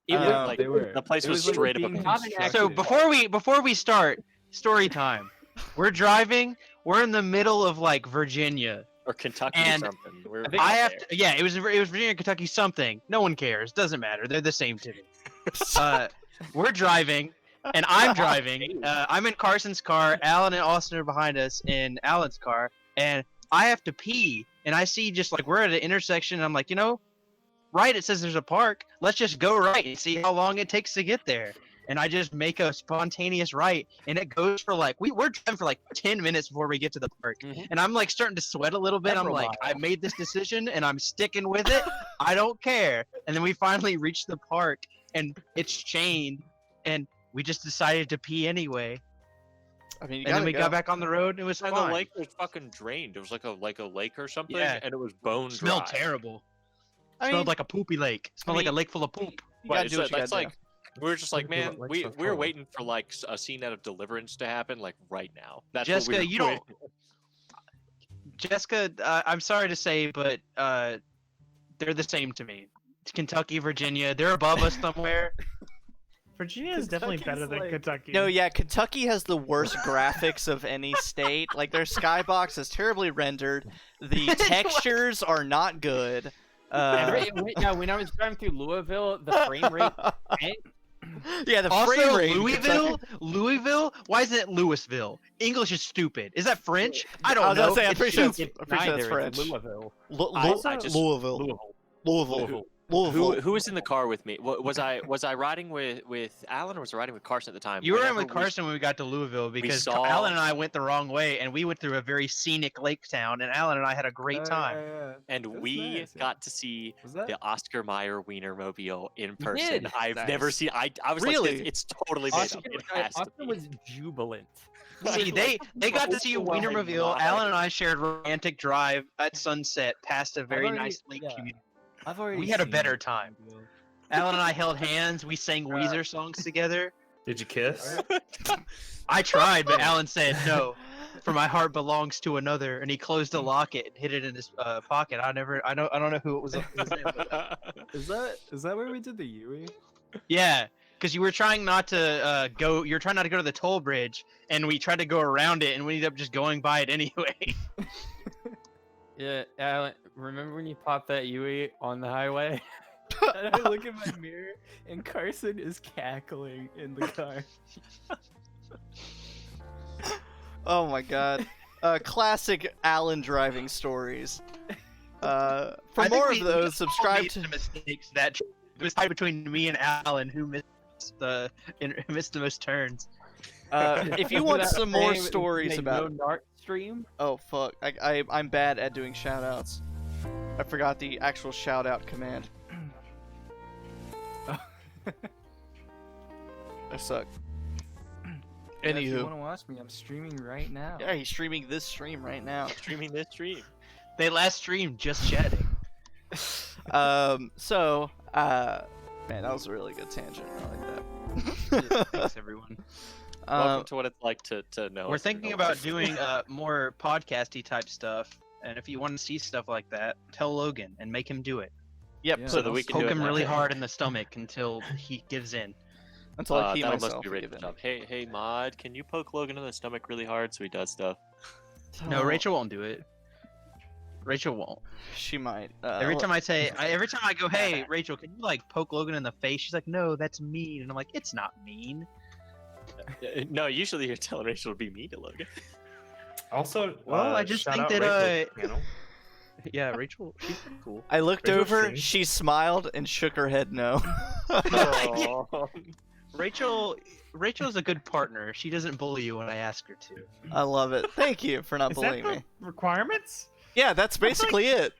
It was No, like they were. the place It was was, like, straight up being abandoned. constructed. So before we start, story time. We're driving. We're in the middle of like Virginia. Or Kentucky And or something. We're I out have there. to. Yeah, it was Virginia, Kentucky, something. No one cares. Doesn't matter. They're the same to me. We're driving, and I'm driving. I'm in Carson's car. Alan and Austin are behind us in Alan's car, and I have to pee. And I see just like we're at an intersection. And I'm like, right? It says there's a park. Let's just go right and see how long it takes to get there. And I just make a spontaneous right, and it goes for like we're driving for like 10 minutes before we get to the park. Mhm. And I'm like starting to sweat a little bit. I'm like, I made this decision, and I'm sticking with it. I don't care. And then we finally reach the park, and it's chained, and we just decided to pee anyway. I mean, you And then gotta we go. got back on the road, and it was And fine. the lake was fucking drained. It was like a lake or something, Yeah. and it was bone It smelled dry. terrible. Smelled like a poopy lake. Smelled like a lake full of poop. You gotta do what you that's gotta like we were just like, man, Like we stuff we're going. waiting for like a scene out of Deliverance to happen like right now. That's Jessica, what we you were don't. Jessica, I'm sorry to say, but they're the same to me. Kentucky, Virginia, they're above us somewhere. Virginia is definitely better than Kentucky. No, yeah, Kentucky has the worst graphics of any state. Like their skybox is terribly rendered. The textures are not good. Yeah, when I was driving through Louisville, the frame rate. Yeah, the Also, frame rate. in Louisville, Kentucky- Louisville. Why isn't it Louisville? English is stupid. Is that French? I don't I was know. gonna say, I'm It's pretty sure stupid. I'm pretty sure that's French. Louisville. I just- Louisville. Who was in the car with me? Was I riding with Alan or was I riding with Carson at the time? You were in Whenever with Carson when we got to Louisville because saw- Alan and I went the wrong way and we went through a very scenic lake town and Alan and I had a great time. And That's we nice, yeah. got to see Was that? the Oscar Mayer Wienermobile in person. did? I've Nice. never seen. I was Really? like, it's totally made Oscar, up. It has to Oscar be. was jubilant. See, they got to see Wienermobile. Alan and I shared romantic drive at sunset past a very already- nice lake yeah. community. I've already. We had a seen better it. time. Alan and I held hands. We sang Weezer songs together. Did you kiss? I tried, but Alan said no. For my heart belongs to another, and he closed the locket and hid it in his pocket. I don't know who it was. Is that where we did the Yui? Yeah, because you were trying not to go. You were trying not to go to the toll bridge, and we tried to go around it, and we ended up just going by it anyway. Yeah, Alan, remember when you popped that Yui on the highway? And I look in my mirror, and Carson is cackling in the car. Oh my god. Classic Alan driving stories. For I think more we of those, all subscribe made to. the mistakes that it was tied between me and Alan, who missed the most turns. If you want some more stories about. No Narc stream. Oh fuck! I'm bad at doing shoutouts. I forgot the actual shoutout command. I suck. If you Anywho, want to watch me, I'm streaming right now. yeah, he's streaming this stream right now. Streaming this stream. They last streamed just chatting. Man, that was a really good tangent. I like that. Thanks, everyone. Welcome to what it's like to know. We're us and thinking know about us. doing more podcasty type stuff, and if you want to see stuff like that, tell Logan and make him do it. Yep. Yeah, so that we can Poke do it him that really way. hard in the stomach until he gives in. Until I pee That myself. must be Rachel's job. Hey, Mod, can you poke Logan in the stomach really hard so he does stuff? No, Rachel won't do it. Rachel won't. She might. Every time I go, hey, Rachel, can you like poke Logan in the face? She's like, no, that's mean. And I'm like, it's not mean. No, usually you're telling Rachel to be mean to Logan. Also, Well, I just shout think out that, Rachel's channel. Yeah, Rachel, she's pretty cool. I looked Rachel over, streams. she smiled and shook her head no. Rachel's a good partner. She doesn't bully you when I ask her to. I love it. Thank you for not Is that bullying the me. requirements? Yeah, that's basically it.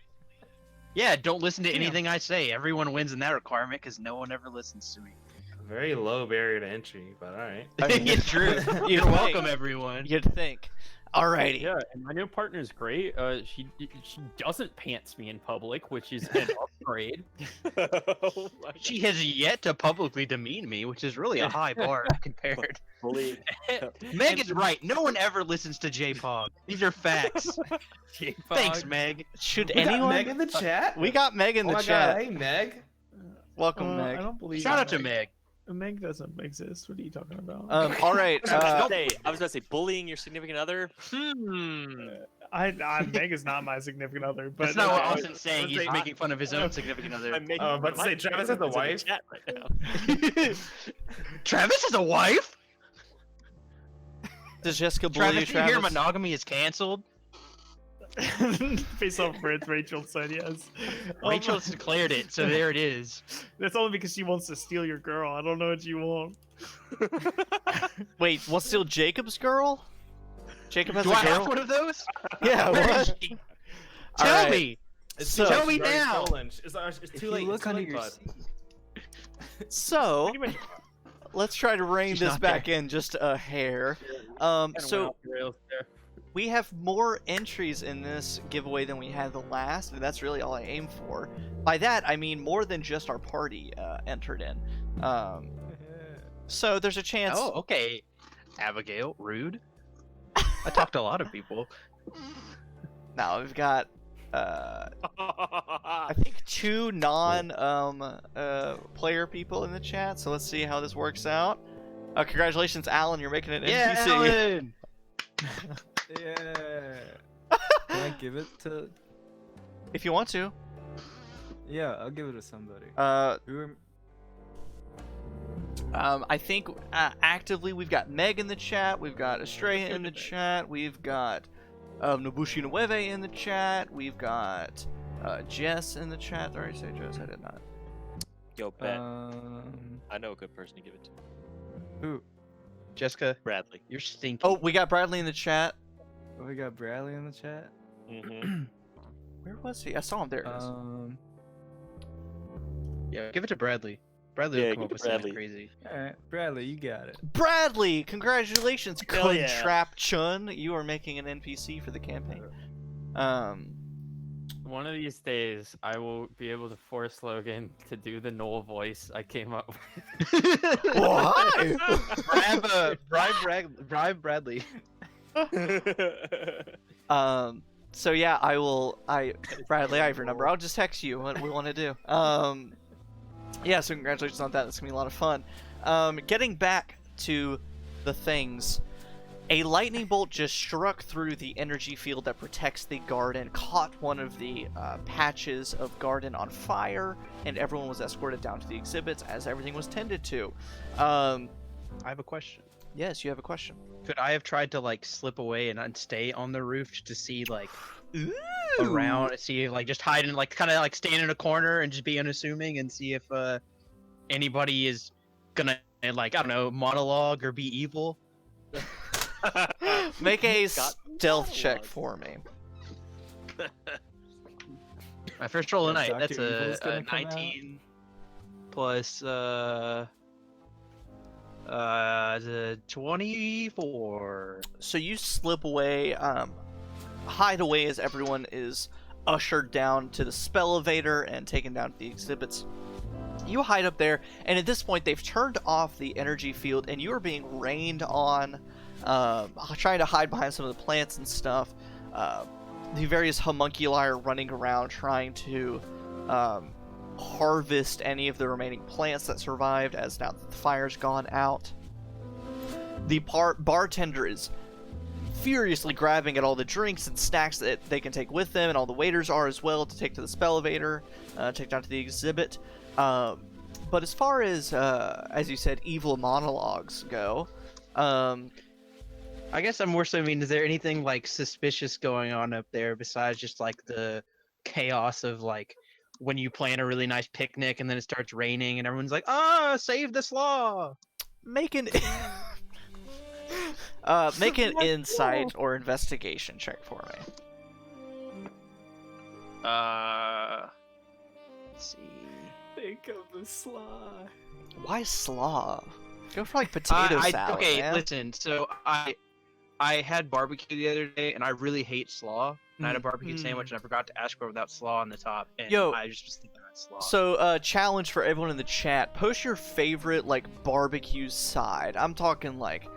Yeah, don't listen to anything I say. Everyone wins in that requirement because no one ever listens to me. Very low barrier to entry, but all right. I mean, It's true. you'd You're think. welcome, everyone. You'd think. Alrighty. Yeah, and my new partner's great. She doesn't pants me in public, which is an upgrade. Oh my She has yet to publicly demean me, which is really a high bar compared. Bully. Meg is right. No one ever listens to J-Pog. These are facts. Thanks, Meg. Should We got anyone? Meg in the chat? We got Meg in Oh the my chat. God, hey, Meg. Welcome, I Meg. don't believe. Shout in out to Meg. Meg doesn't exist. What are you talking about? All right. I was about to say bullying your significant other. Meg is not my significant other, but That's not what uh, Austin's saying. He's making fun of his own significant other. I'm making about to my say, Travis has a is in the wife? chat right now. Travis has a wife? Does Jessica bully Travis, you, do you hear Travis? monogamy is canceled? Face off Fritz, Rachel said yes. Rachel's declared it, so there it is. That's only because she wants to steal your girl. I don't know what you want. Wait, what's still Jacob's girl? Jacob has Do a I girl. have one of those? Yeah. Where is What? she? All Tell right. me. So- Tell me It's already now. stolen. It's If too you late. look It's too under late, your bud. seat. So Pretty much- let's try to rein She's this not back in just a hair. So we have more entries in this giveaway than we had the last, and that's really all I aim for. By that, I mean more than just our party entered in. So there's a chance. Oh, okay. Abigail, rude. I talked to a lot of people. Now we've got I think 2 player people in the chat, so let's see how this works out. Congratulations, Alan, you're making an NPC. Alan! Yeah. Can I give it to? If you want to. Yeah, I'll give it to somebody. I think actively we've got Meg in the chat, we've got Estrella in the chat, we've got Nobushi Nueve in the chat, we've got Jess in the chat. Did I already say Jess? I did not. Yo, Bet. I know a good person to give it to. Who? Jessica. Bradley. You're stinky. Oh, we got Bradley in the chat. We got Bradley in the chat. Mm-hmm. Where was he? I saw him. There it is. Yeah, give it to Bradley. Bradley will come up with something crazy. Alright, Bradley, you got it. Bradley, congratulations, Hell yeah. Trap Chun. You are making an NPC for the campaign. One of these days, I will be able to force Logan to do the Knoll voice I came up with. Why? Bribe Bradley. So yeah, Bradley, I have your number. I'll just text you what we want to do. Yeah, so congratulations on that. That's gonna be a lot of fun. Getting back to the things, a lightning bolt just struck through the energy field that protects the garden, caught one of the patches of garden on fire, and everyone was escorted down to the exhibits as everything was tended to. I have a question. Yes, you have a question. Could I have tried to like slip away and stay on the roof just to see like around, see like just hide and like kind of like stand in a corner and just be unassuming and see if anybody is gonna like, I don't know, monologue or be evil? Make a stealth check for me. My first roll of the night. Dr. That's Evil's a gonna come 19 plus the 24. So you slip away, hide away as everyone is ushered down to the spell elevator and taken down to the exhibits. You hide up there, and at this point they've turned off the energy field, and you are being rained on, trying to hide behind some of the plants and stuff. The various homunculi are running around trying to harvest any of the remaining plants that survived, as now that the fire's gone out. The bartender is furiously grabbing at all the drinks and snacks that they can take with them, and all the waiters are as well, to take to the spell elevator, take down to the exhibit. But as far as you said, evil monologues go, I guess I'm more so, I mean, is there anything like suspicious going on up there besides just like the chaos of like when you plan a really nice picnic and then it starts raining and everyone's like, save the slaw. make an insight or investigation check for me. Let's see. Think of the slaw. Why slaw? Go for like potato salad. Okay, man. listen. So I had barbecue the other day, and I really hate slaw. And I had a barbecue sandwich, and I forgot to ask for without slaw on the top. And I just was thinking about slaw. So, challenge for everyone in the chat: post your favorite like barbecue side. I'm talking like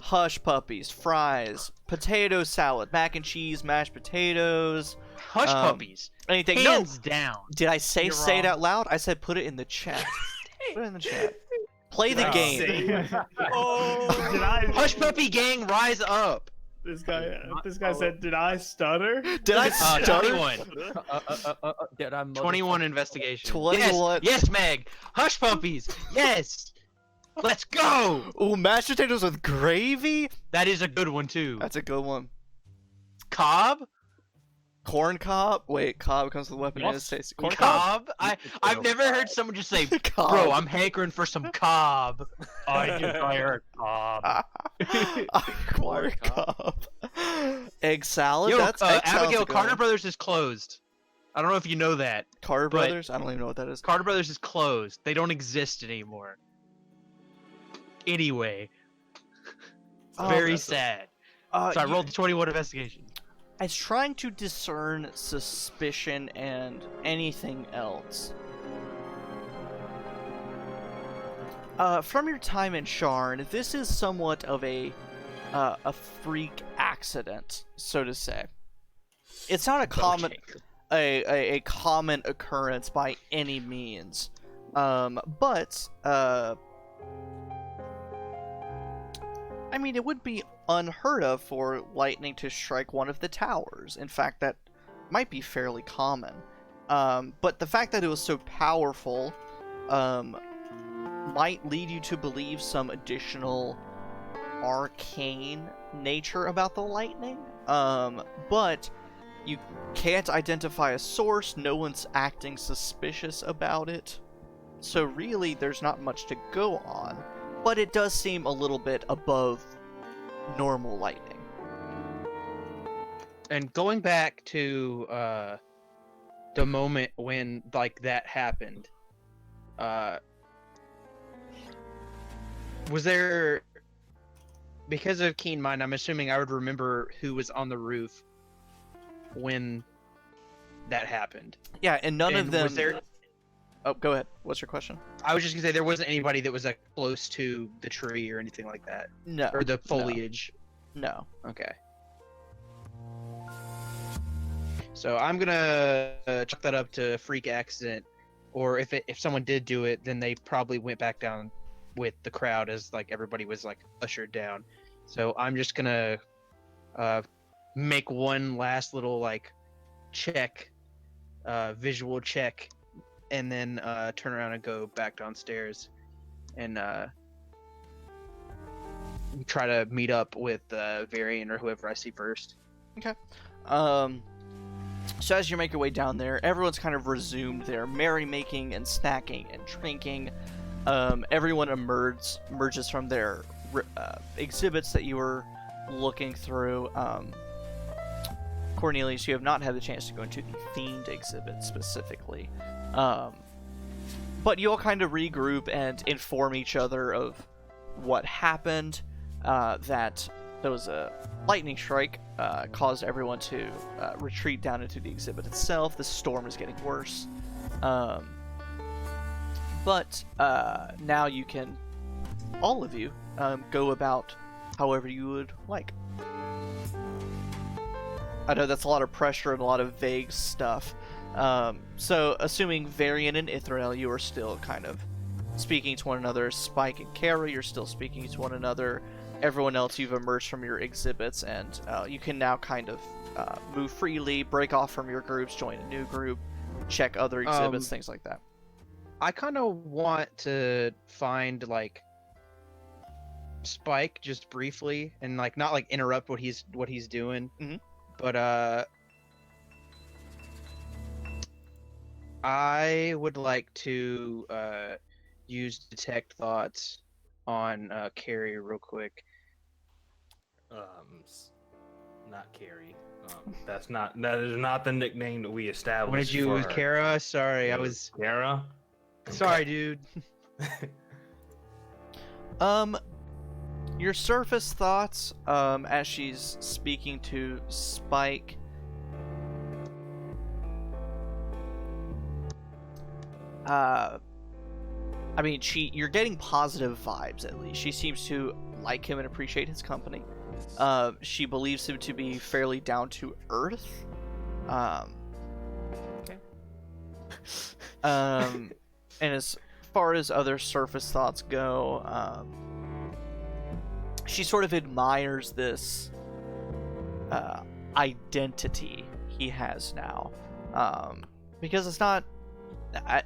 hush puppies, fries, potato salad, mac and cheese, mashed potatoes. Hush puppies. Anything? Hands down. Did I say You're say it wrong. out loud? I said put it in the chat. Put it in the chat. Play the game. Did I? Hush puppy gang, rise up. This guy said, "Did I stutter?" Did I stutter? 21. 21 investigation. 21. Yes, Meg. Hush puppies. Yes. Let's go. Ooh, mashed potatoes with gravy? That is a good one too. That's a good one. Cobb? Corn cob? Wait, cob comes with a weapon and it's tasty. Corn Cobb? I've never heard someone just say, Cobb. "Bro, I'm hankering for some cob." I just hired cob. I acquire cob. Egg salad? Yo, That's egg salad's Abigail, a good Carter one. Brothers is closed. I don't know if you know that. Carter but- Brothers? I don't even know what that is. Carter Brothers is closed. They don't exist anymore. Anyway. Oh, Very that's sad. So I rolled 21 investigation. It's trying to discern suspicion and anything else. From your time in Sharn, this is somewhat of a freak accident, so to say. It's not a common a common occurrence by any means, but I mean, it would be unheard of for lightning to strike one of the towers. In fact, that might be fairly common. But the fact that it was so powerful might lead you to believe some additional arcane nature about the lightning. But you can't identify a source, no one's acting suspicious about it. So really, there's not much to go on. But it does seem a little bit above normal lightning. And going back to the moment when like that happened, was there, because of keen mind, I'm assuming I would remember who was on the roof when that happened. Yeah, and none of them. Was there... Oh, go ahead. What's your question? I was just gonna say there wasn't anybody that was like close to the tree or anything like that. No. Or the foliage. No. Okay. So I'm gonna chalk that up to a freak accident, or if someone did do it, then they probably went back down with the crowd as like everybody was like ushered down. So I'm just gonna make one last little like check, visual check, and then turn around and go back downstairs and try to meet up with Varian or whoever I see first. Okay. So as you make your way down there, everyone's kind of resumed their merrymaking and snacking and drinking. Everyone emerges from their exhibits that you were looking through. Cornelius, you have not had the chance to go into the themed exhibit specifically. But you all kind of regroup and inform each other of what happened, that there was a lightning strike, caused everyone to retreat down into the exhibit itself. The storm is getting worse. But now you can, all of you, go about however you would like. I know that's a lot of pressure and a lot of vague stuff. So, assuming Varian and Ithrael, you are still kind of speaking to one another. Spike and Kara, you're still speaking to one another. Everyone else, you've emerged from your exhibits, and you can now kind of move freely, break off from your groups, join a new group, check other exhibits, things like that. I kind of want to find like Spike just briefly, and like not like interrupt what he's doing, but I would like to use detect thoughts on Carrie real quick. Not Carrie. That is not the nickname that we established. What did you for with her. Kara? Sorry, I was Kara. sorry, dude. Your surface thoughts, as she's speaking to Spike. I mean, you're getting positive vibes, at least. She seems to like him and appreciate his company. She believes him to be fairly down to earth. Okay. And as far as other surface thoughts go, she sort of admires this identity he has now. Because it's not,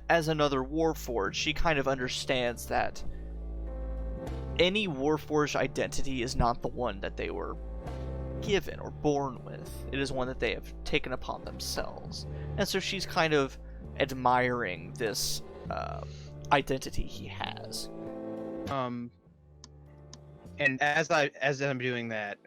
as another Warforged, she kind of understands that any Warforged identity is not the one that they were given or born with. It is one that they have taken upon themselves. And so she's kind of admiring this identity he has. And as I'm doing that,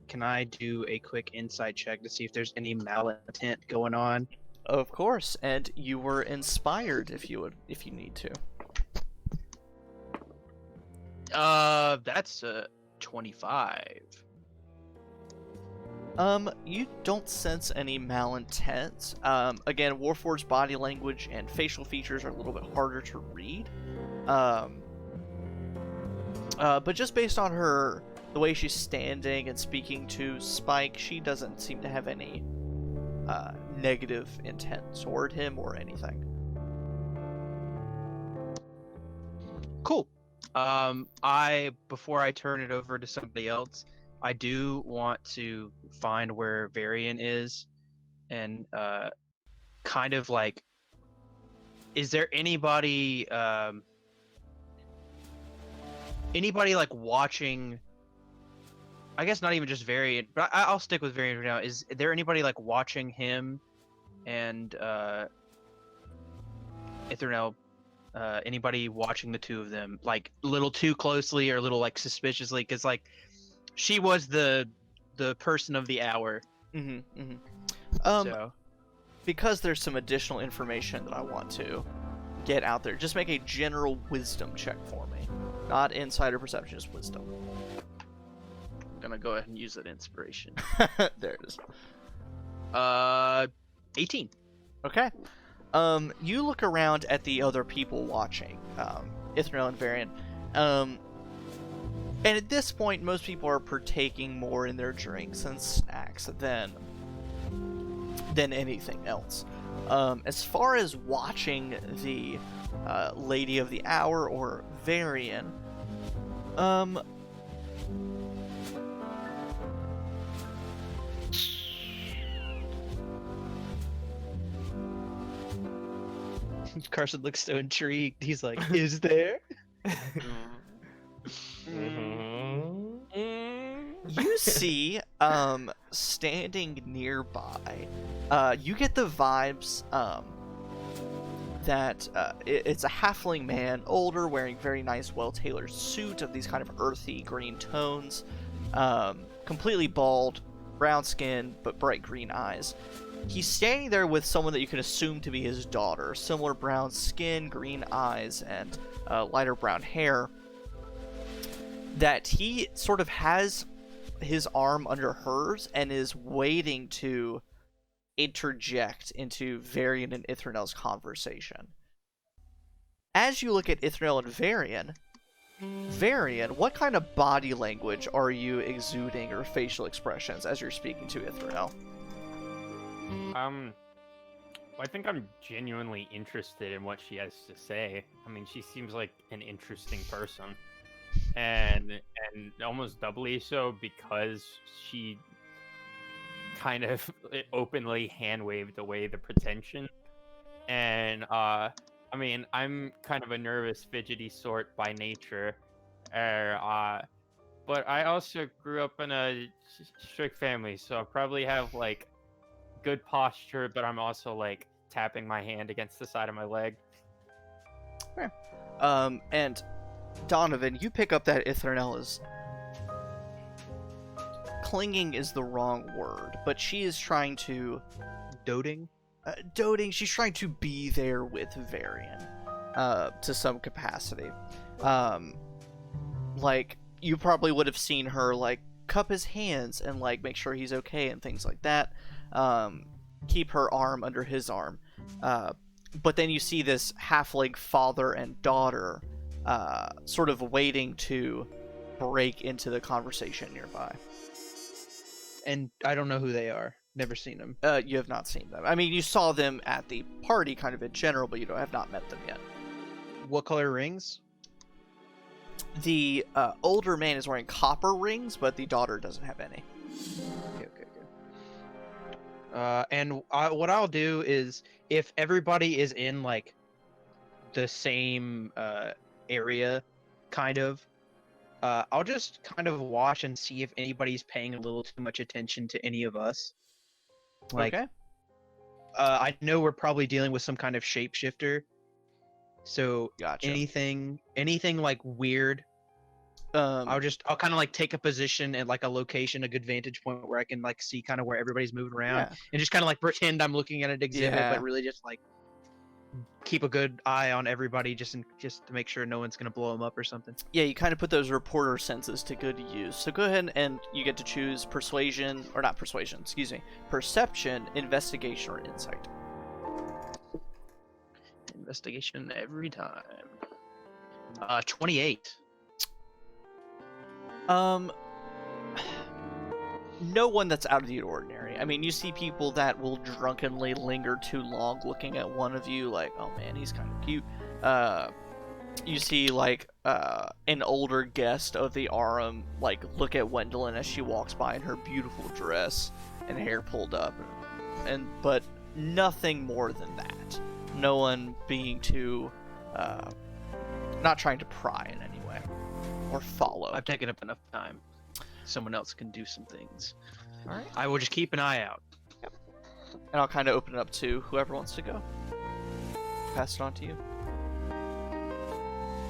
can I do a quick insight check to see if there's any malintent going on? Of course, and you were inspired if you need to. That's 25. You don't sense any malintent. Again, Warforged's body language and facial features are a little bit harder to read. But just based on the way she's standing and speaking to Spike, she doesn't seem to have any negative intent toward him or anything. Cool. Before I turn it over to somebody else, I do want to find where Varian is, and kind of like, is there anybody like watching? I guess not even just Varian, but I'll stick with Varian for now. Is there anybody like watching him and Ithernel? Anybody watching the two of them like a little too closely or a little like suspiciously? Because like she was the person of the hour. So because there's some additional information that I want to get out there, just make a general wisdom check for me. Not insider perception, just wisdom. I'm gonna go ahead and use that inspiration. There it is. 18. Okay. You look around at the other people watching, Ithernel and Varian, and at this point, most people are partaking more in their drinks and snacks than anything else. As far as watching the Lady of the Hour or Varian, Carson looks so intrigued. He's like, "Is there?" You see, standing nearby, you get the vibes that it's a halfling man, older, wearing very nice, well-tailored suit of these kind of earthy green tones, completely bald, brown skin, but bright green eyes. He's standing there with someone that you can assume to be his daughter. Similar brown skin, green eyes, and lighter brown hair. That he sort of has his arm under hers and is waiting to interject into Varian and Ithernel's conversation. As you look at Ithernel and Varian, what kind of body language are you exuding or facial expressions as you're speaking to Ithernel? I think I'm genuinely interested in what she has to say. I mean, she seems like an interesting person, and almost doubly so because she kind of openly hand-waved away the pretension. And I mean, I'm kind of a nervous, fidgety sort by nature, but I also grew up in a strict family, so I probably have like good posture, but I'm also like tapping my hand against the side of my leg. Fair. And Donovan, you pick up that Ithernel is clinging is the wrong word, but she is trying to Doting. She's trying to be there with Varian, to some capacity. Like you probably would have seen her like cup his hands and like make sure he's okay and things like that. Keep her arm under his arm. But then you see this halfling father and daughter sort of waiting to break into the conversation nearby. And I don't know who they are. Never seen them. You have not seen them. I mean, you saw them at the party kind of in general, but you have not met them yet. What color rings? The older man is wearing copper rings, but the daughter doesn't have any. Okay. And what I'll do is, if everybody is in like the same area, kind of, I'll just kind of watch and see if anybody's paying a little too much attention to any of us. Like, okay. I know we're probably dealing with some kind of shapeshifter, so Gotcha. anything like weird. I'll kind of like take a position at like a location, a good vantage point where I can like see kind of where everybody's moving around, and just kind of like pretend I'm looking at an exhibit, but really just like keep a good eye on everybody just to make sure no one's gonna blow them up or something. Yeah, you kind of put those reporter senses to good use. So go ahead and you get to choose persuasion, or not persuasion, excuse me, perception, investigation, or insight. Investigation every time. 28. No one that's out of the ordinary. I mean, you see people that will drunkenly linger too long looking at one of you, like, oh man, he's kind of cute. You see, like, an older guest of the Aurum, like, look at Gwendolyn as she walks by in her beautiful dress and hair pulled up. But nothing more than that. No one being too, not trying to pry in any way or follow. I've taken up enough time. Someone else can do some things. All right. I will just keep an eye out. Yep. And I'll kind of open it up to whoever wants to go. Pass it on to you. I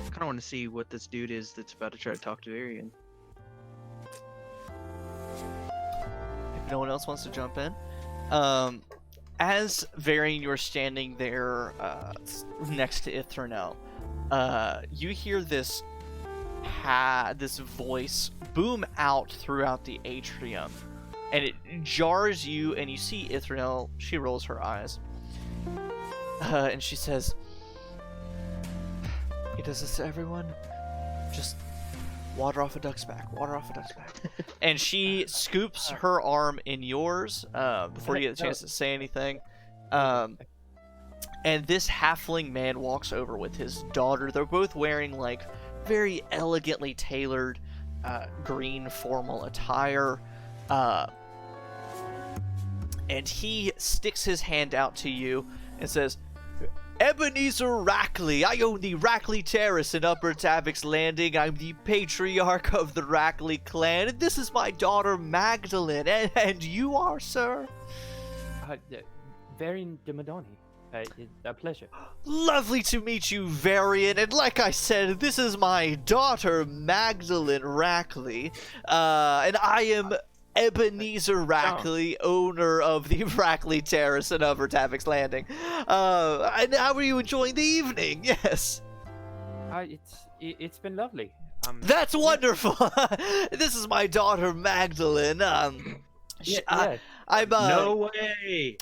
kind of want to see what this dude is that's about to try to talk to Arian. If no one else wants to jump in. As Varian, you're standing there next to Ithranel, you hear this voice boom out throughout the atrium, and it jars you, and you see Ithranel. She rolls her eyes, and she says, he does this to everyone. Just water off a duck's back, water off a duck's back. And she scoops her arm in yours before you get a chance to say anything. And this halfling man walks over with his daughter. They're both wearing, like, very elegantly tailored green formal attire. And he sticks his hand out to you and says, Ebenezer Rackley, I own the Rackley Terrace in Upper Tavix Landing. I'm the patriarch of the Rackley clan, and this is my daughter Magdalene. And you are, sir? Varian de Madoni. It's a pleasure. Lovely to meet you, Varian. And like I said, this is my daughter Magdalene Rackley, and I am Ebenezer Rackley, owner of the Rackley Terrace in Upper Tavix Landing. And how are you enjoying the evening? Yes. It's been lovely. That's wonderful. This is my daughter Magdalene. Yeah. I'm No way.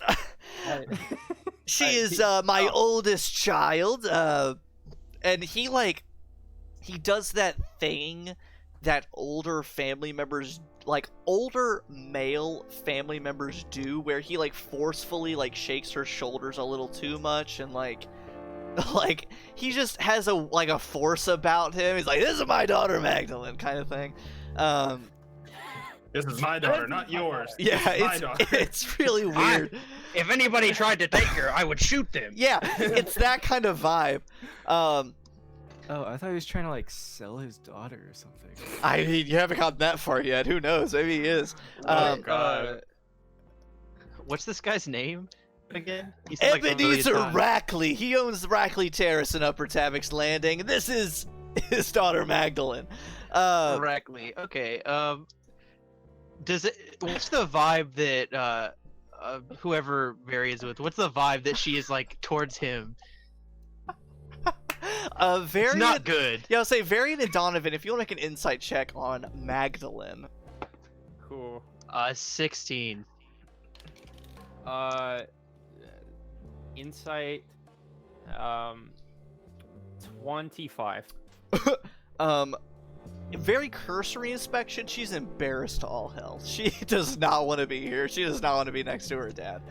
She is my oldest child. And he does that thing that older family members, like older male family members do, where he like forcefully like shakes her shoulders a little too much, and like he just has a force about him. He's like, this is my daughter Magdalene, kind of thing. This is my daughter, not yours. Yeah, it's really weird. If anybody tried to take her, I would shoot them. Yeah, it's that kind of vibe. Oh, I thought he was trying to like sell his daughter or something. I mean, you haven't gotten that far yet. Who knows? Maybe he is. God. What's this guy's name again? Ebenezer Rackley. He owns the Rackley Terrace in Upper Tavix Landing. This is his daughter Magdalene. Rackley. Okay. What's the vibe that whoever Mary is with? What's the vibe that she is like towards him? Varian, it's not good. Yeah, I'll say Varian and Donovan, if you want to make an insight check on Magdalene. Cool. 16. Insight. 25. Very cursory inspection. She's embarrassed to all hell. She does not want to be here. She does not want to be next to her dad.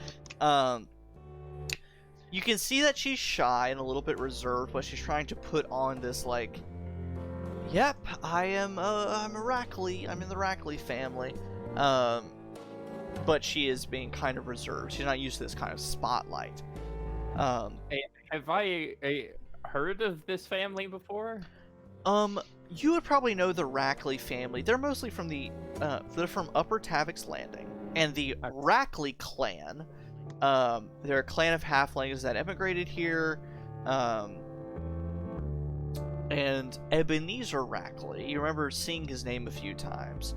You can see that she's shy and a little bit reserved, but she's trying to put on this like, yep, I'm a Rackley. I'm in the Rackley family. But she is being kind of reserved. She's not used to this kind of spotlight. Have I heard of this family before? You would probably know the Rackley family. They're mostly from they're from Upper Tavix Landing, and the Rackley clan. They're a clan of halflings that immigrated here. And Ebenezer Rackley, you remember seeing his name a few times.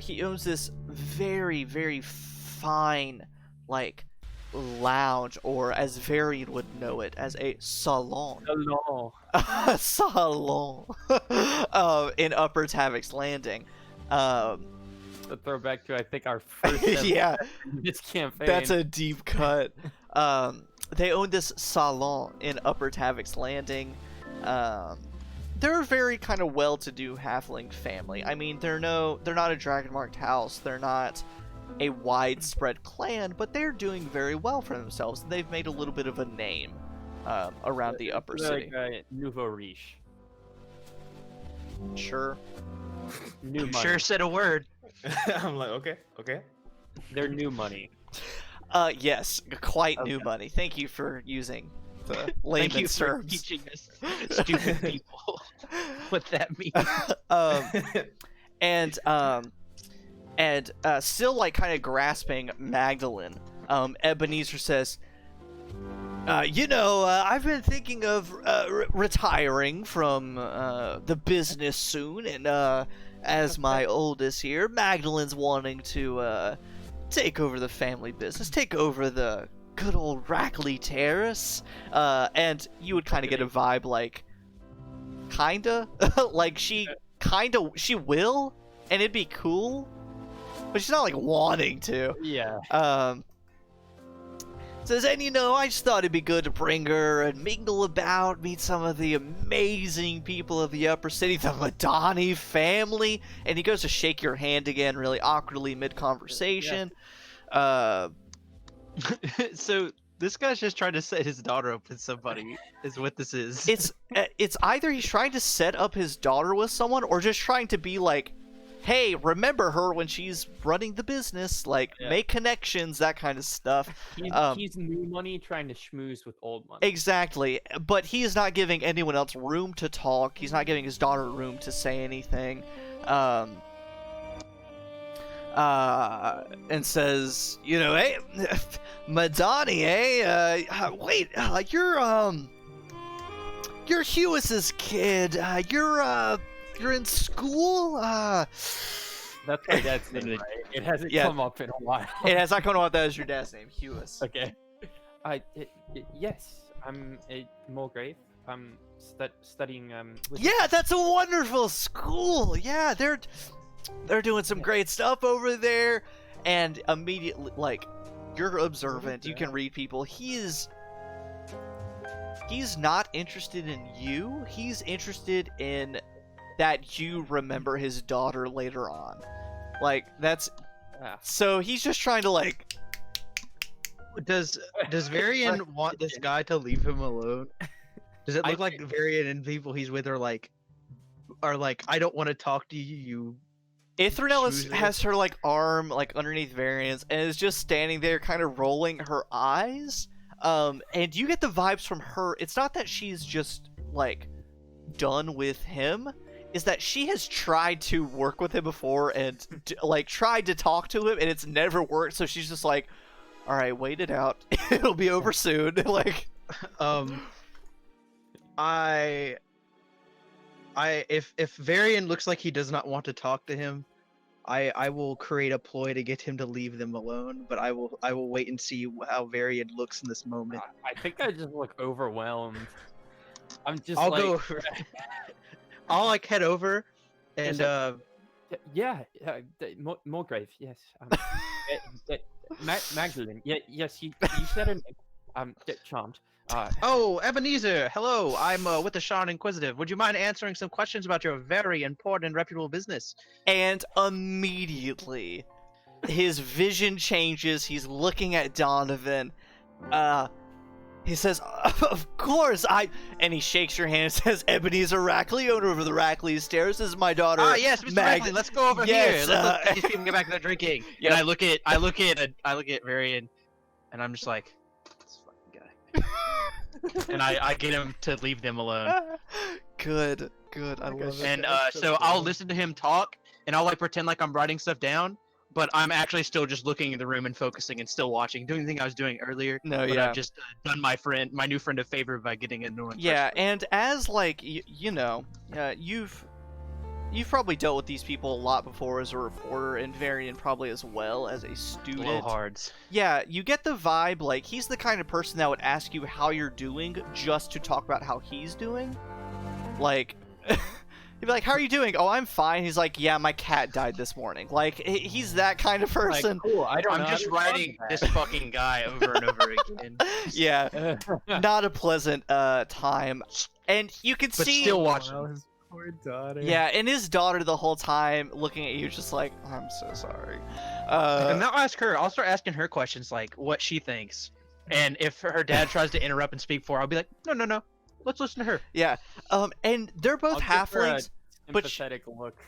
He owns this very, very fine, like, lounge, or as Varian would know it, as a salon. Hello. A salon in Upper Tavik's Landing. A throwback to, I think, our first Yeah, this campaign. that's a deep cut. They own this salon in Upper Tavik's Landing. They're a very kind of well-to-do halfling family. I mean, they're not a dragon-marked house. They're not a widespread clan, but they're doing very well for themselves. They've made a little bit of a name around the upper city. Like nouveau riche. Sure. New money. Sure said a word. I'm like, okay. They're new money. Yes, quite new money. Thank you for using the layman's Thank you for terms. teaching us stupid people what that means. And still like kind of grasping Magdalene, Ebenezer says, I've been thinking of retiring from the business soon, and as my oldest here, Magdalene's wanting to take over the family business, take over the good old Rackley Terrace, and you would kind of get a vibe like, kinda, like she will, and it'd be cool, but she's not like wanting to. Yeah. Says, and I just thought it'd be good to bring her and mingle about, meet some of the amazing people of the upper city, the Madani family. And he goes to shake your hand again, really awkwardly mid-conversation. So this guy's just trying to set his daughter up with somebody, is what this is. It's either he's trying to set up his daughter with someone, or just trying to be like, hey, remember her when she's running the business, like, make connections, that kind of stuff. He's new money trying to schmooze with old money. Exactly, but he is not giving anyone else room to talk. He's not giving his daughter room to say anything. And says, hey, Madani, wait, you're Huis's kid. You're in school? That's my dad's name, right? It hasn't come up in a while. It has not come up. That is your dad's name, Huis. Okay. Yes, I'm a Mulgrave. I'm studying. Yeah, that's a wonderful school. Yeah, they're doing some great stuff over there. And immediately, like, you're observant. You can read people. He's not interested in you. He's interested in that you remember his daughter later on. Like, that's... So he's just trying to, like... Does Varian want this guy to leave him alone? Does it look like Varian and people he's with are like, I don't want to talk to you, Ithranel has her, like, arm, like, underneath Varian's, and is just standing there kind of rolling her eyes. And you get the vibes from her. It's not that she's just, like, done with him. Is that she has tried to work with him before and like tried to talk to him, and it's never worked. So she's just like, "All right, wait it out. It'll be over soon." Like, if Varian looks like he does not want to talk to him, I will create a ploy to get him to leave them alone. But I will wait and see how Varian looks in this moment. I think I just look overwhelmed. I'm just. I'll go over. I'll like head over, and Mulgrave, yes. Magdalene, yes, you said her name. Charmed. Oh, Ebenezer, hello. I'm with the Sharn Inquisitive. Would you mind answering some questions about your very important and reputable business? And immediately, his vision changes. He's looking at Donovan. He says, "Of course, and he shakes your hand and says, Ebenezer Rackley, owner of the Rackley Stairs. This is my daughter. Ah, yes, Mr. Rackley. Let's go over here. Let's these people get back to their drinking." Yep. And I look at Varian, and I'm just like, this fucking guy. And I get him to leave them alone. Good. I love it. And so I'll listen to him talk, and I'll like pretend like I'm writing stuff down. But I'm actually still just looking in the room and focusing and still watching, doing the thing I was doing earlier. But I've just done my new friend a favor by getting annoyed. Yeah, and as like you've you've probably dealt with these people a lot before as a reporter, and Varian probably as well as a student. Blowhards. Yeah, you get the vibe like he's the kind of person that would ask you how you're doing just to talk about how he's doing. Like, he'd be like, "How are you doing?" "Oh, I'm fine." He's like, "Yeah, my cat died this morning." Like, he's that kind of person. Like, cool. I'm just writing this fucking guy over and over again. Yeah, not a pleasant time, and you can But see. still watching. His poor daughter. Yeah, and his daughter the whole time looking at you, just like, "I'm so sorry." And I'll ask her. I'll start asking her questions like what she thinks, and if her dad tries to interrupt and speak for her, I'll be like, no. Let's listen to her. Yeah, and they're both I'll give her a halflings. But sympathetic look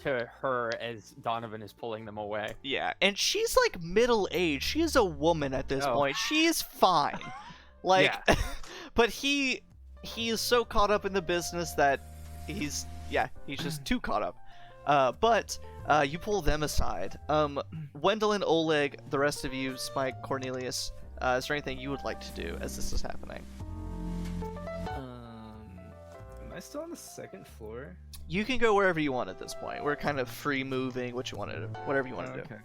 to her as Donovan is pulling them away. Yeah, and she's like middle-aged. She is a woman at this point. She is fine. Like, but he is so caught up in the business that he's just too caught up. But you pull them aside. Wendell, Oleg, the rest of you, Spike, Cornelius, is there anything you would like to do as this is happening? Am I still on the second floor? You can go wherever you want at this point. We're kind of free moving, whatever you want to do. Okay.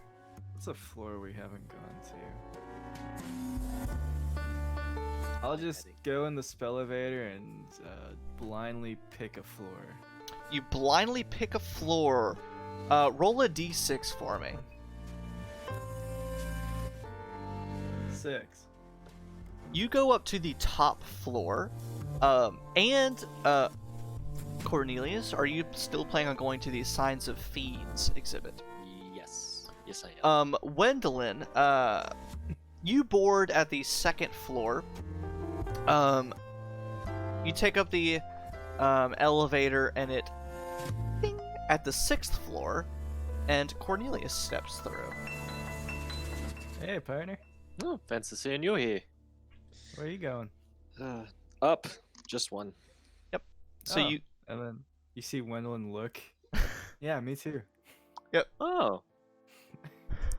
What's a floor we haven't gone to? I'll just go in the spell elevator and blindly pick a floor. You blindly pick a floor. Roll a d6 for me. 6. You go up to the top floor, and Cornelius, are you still planning on going to the Signs of Fiends exhibit? Yes, I am. Wendelin, you board at the second floor. You take up the elevator, and it ding, at the 6th floor, and Cornelius steps through. Hey, partner. Oh, fancy seeing you here. Where are you going? Up, just one. Yep. So Oh, you. And then you see Wendell look. Yeah, me too. Yep. Oh.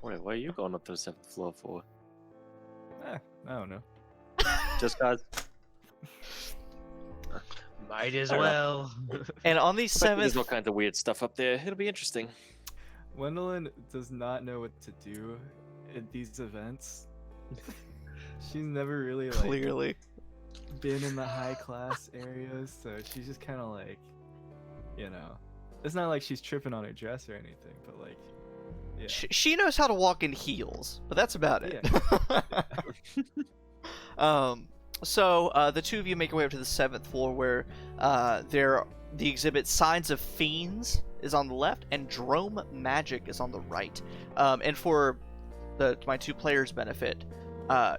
Wait, why are you going up to the 7th floor for? I don't know. Just cause. Might as well. And on the There's 7th. all kinds of weird stuff up there. It'll be interesting. Wendell does not know what to do at these events. She's never really like Clearly. been in the high class areas, so she's just kind of like, you know, it's not like she's tripping on her dress or anything, but like, yeah. She knows how to walk in heels, but that's about it. So the two of you make your way up to the 7th floor, where the exhibit Signs of Fiends is on the left, and Drome Magic is on the right. And for my two players' benefit,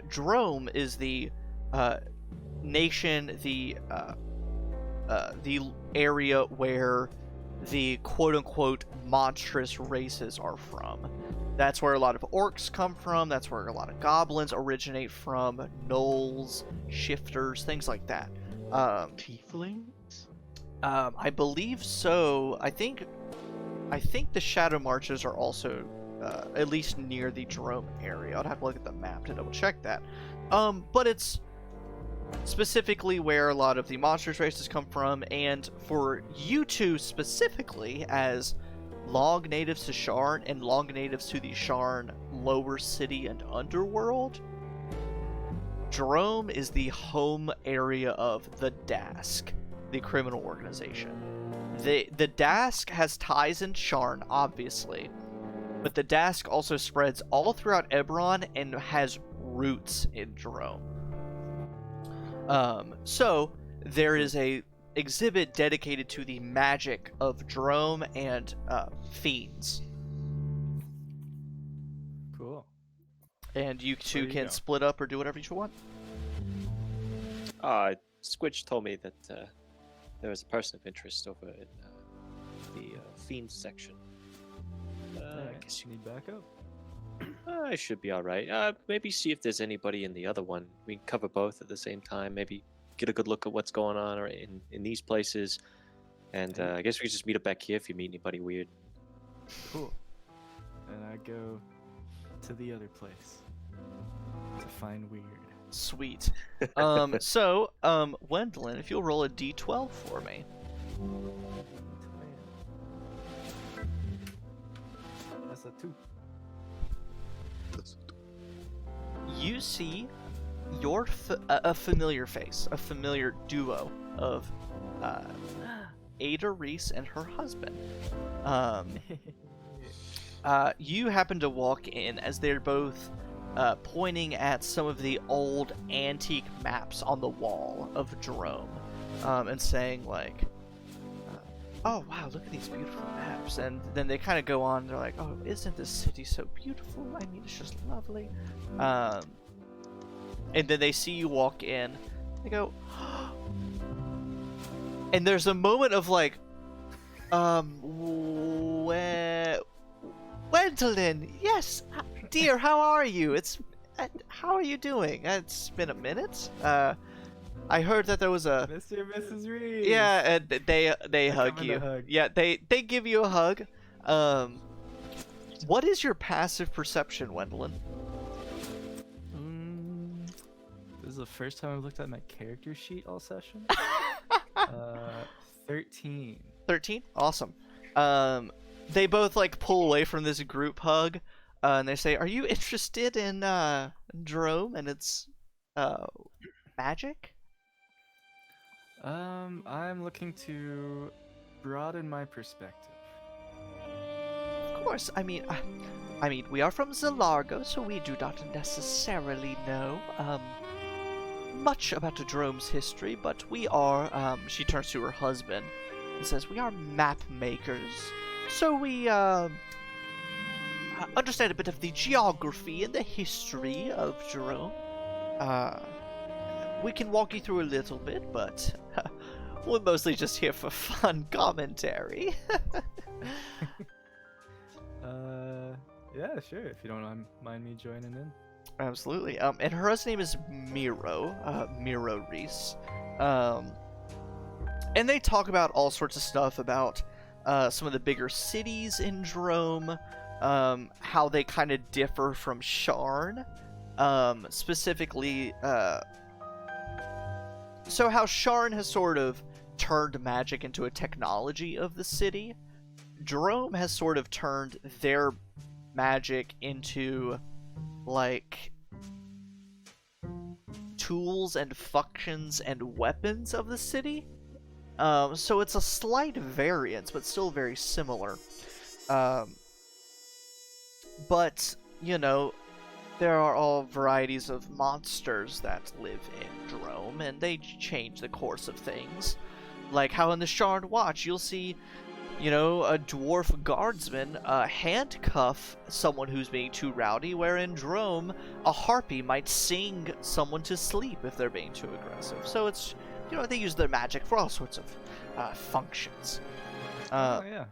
Drome is the nation, the area where the quote-unquote monstrous races are from. That's where a lot of orcs come from. That's where a lot of goblins originate from. Gnolls, shifters, things like that. Tieflings? I believe so. I think the Shadow Marches are also at least near the Drome area. I'd have to look at the map to double check that. But it's specifically where a lot of the monstrous races come from, and for you two specifically, as long natives to Sharn and long natives to the Sharn lower city and underworld, Drome is the home area of the Dask, the criminal organization. The Dask has ties in Sharn, obviously, but the Dask also spreads all throughout Eberron and has roots in Drome. So there is a exhibit dedicated to the magic of Drome and fiends. Cool. And you two you can go. split up or do whatever you want. Squitch told me that there was a person of interest over in the fiends section. I guess you need backup. I should be all right. Maybe see if there's anybody in the other one. We can cover both at the same time. Maybe get a good look at what's going on or in these places. And I guess we can just meet up back here if you meet anybody weird. Cool. And I go to the other place to find weird. Sweet. Wendolyn, if you'll roll a d12 for me. That's a 2. You see a familiar face, a familiar duo of Ada Reese and her husband. You happen to walk in as they're both pointing at some of the old antique maps on the wall of Jerome, and saying like, oh wow, look at these beautiful maps. And then they kind of go on, they're like, oh, isn't this city so beautiful? I mean, it's just lovely. And then they see you walk in, they go, and there's a moment of like, Gwendolyn, yes, dear, how are you? How are you doing? It's been a minute. I heard that there was a Mr. and Mrs. Reed. Yeah, and they hug you. Yeah, they give you a hug. What is your passive perception, Gwendolyn? This is the first time I've looked at my character sheet all session. 13. 13? Awesome. They both like pull away from this group hug, and they say, "Are you interested in Jerome and its magic?" I'm looking to broaden my perspective. Of course. I mean, we are from Zalargo, so we do not necessarily know much about Jerome's history, but we are. She turns to her husband and says, "We are map makers, so we understand a bit of the geography and the history of Jerome. We can walk you through a little bit, but we're mostly just here for fun commentary." Yeah, sure. If you don't mind me joining in. Absolutely. And her husband's name is Miro Reese. And they talk about all sorts of stuff about some of the bigger cities in Jerome, how they kind of differ from Sharn. Specifically, so how Sharn has sort of turned magic into a technology of the city. Jerome has sort of turned their magic into, like, tools and functions and weapons of the city. So it's a slight variance, but still very similar. But, you know, there are all varieties of monsters that live in Jerome, and they change the course of things. Like how in the Sharn Watch, you'll see, you know, a dwarf guardsman handcuff someone who's being too rowdy, where in Jerome, a harpy might sing someone to sleep if they're being too aggressive. So it's, you know, they use their magic for all sorts of functions. Oh yeah,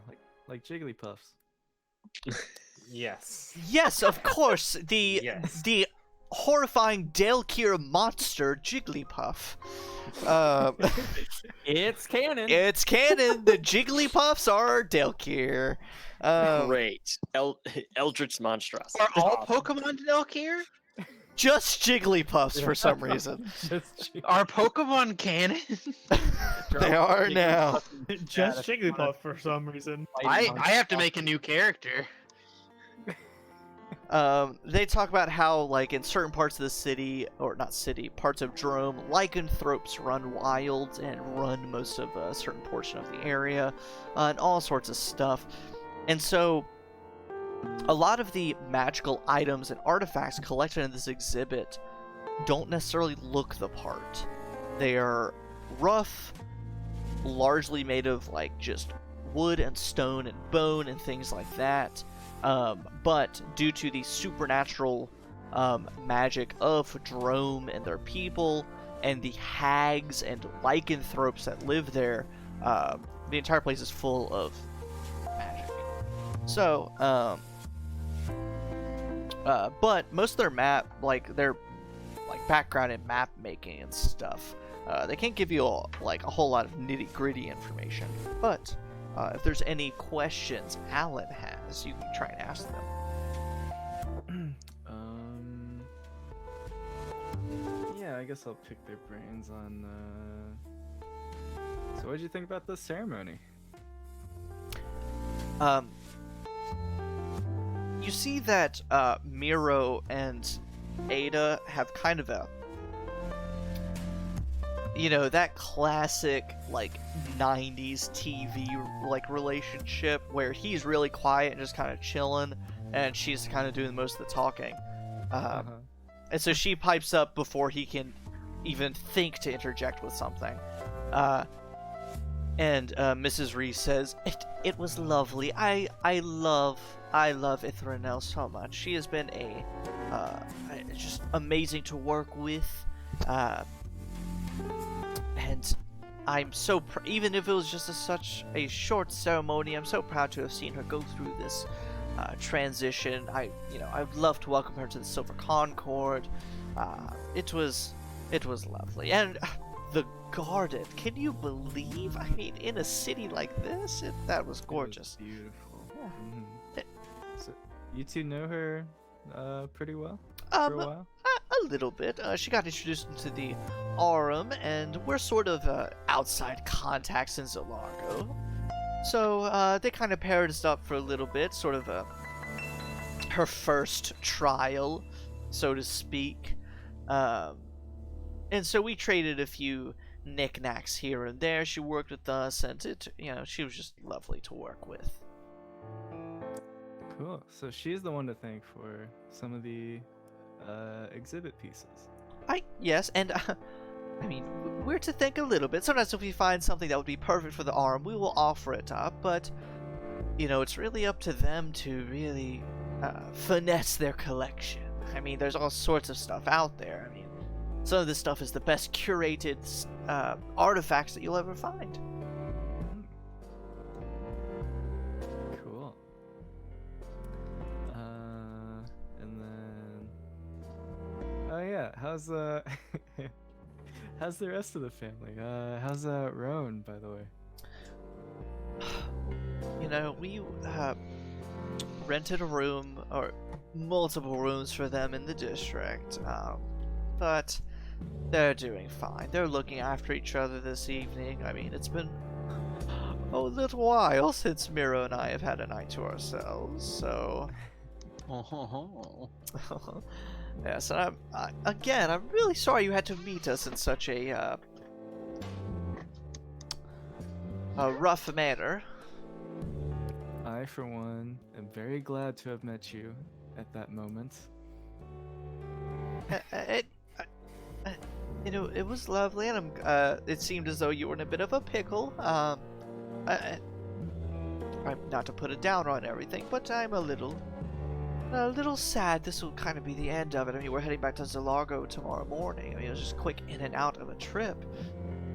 like Jigglypuffs. Yes. Yes, of course. The horrifying Delkir monster Jigglypuff. It's canon. It's canon. The Jigglypuffs are Delkir. Great. Eldritch Monstrosity. Are all Pokemon Delkir? Just Jigglypuffs for some reason. Are Pokemon canon? They are now. Just Jigglypuff for some reason. I have to make a new character. They talk about how, like, in certain parts of the city, or not city, parts of Jerome, lycanthropes run wild and run most of a certain portion of the area, and all sorts of stuff. And so, a lot of the magical items and artifacts collected in this exhibit don't necessarily look the part. They are rough, largely made of, like, just wood and stone and bone and things like that. But due to the supernatural magic of Jerome and their people, and the hags and lycanthropes that live there, the entire place is full of magic. So, but most of their their background in map making and stuff, they can't give you a whole lot of nitty-gritty information. But if there's any questions Alan has, you can try and ask them. Yeah, I guess I'll pick their brains on. So, what did you think about the ceremony? you see that Miro and Ada have kind of a, that classic like 90s TV like relationship where he's really quiet and just kind of chilling, and she's kind of doing most of the talking. And so she pipes up before he can even think to interject with something. And Mrs. Reese says, "It was lovely. I love Ithranel so much. She has been just amazing to work with. And I'm so even if it was just such a short ceremony, I'm so proud to have seen her go through this transition. I'd love to welcome her to the Silver Concord. It was lovely. And the garden, can you believe? I mean, in a city like this, that was gorgeous. It was beautiful. Yeah. So you two know her pretty well for a while? A little bit. She got introduced into the Aurum, and we're sort of outside contacts in Zalargo. So they kind of paired us up for a little bit, sort of her first trial, so to speak. And so we traded a few knickknacks here and there. She worked with us, and she was just lovely to work with. Cool. So she's the one to thank for some of the exhibit pieces. Yes, and I mean, we're to think a little bit. Sometimes if we find something that would be perfect for the Aurum, we will offer it up, but it's really up to them to really finesse their collection. I mean, there's all sorts of stuff out there. I mean, some of this stuff is the best curated artifacts that you'll ever find. Cool. And then, oh yeah, how's how's the rest of the family? How's Roan, by the way? We rented a room, or multiple rooms for them in the district, but they're doing fine. They're looking after each other this evening. I mean, it's been a little while since Miro and I have had a night to ourselves, so... Yes, and I'm really sorry you had to meet us in such a rough manner. I, for one, am very glad to have met you at that moment. It was lovely, and it seemed as though you were in a bit of a pickle. I'm not to put it down on everything, but I'm a little sad this will kind of be the end of it. I mean, we're heading back to Zalargo tomorrow morning. I mean, it was just quick in and out of a trip.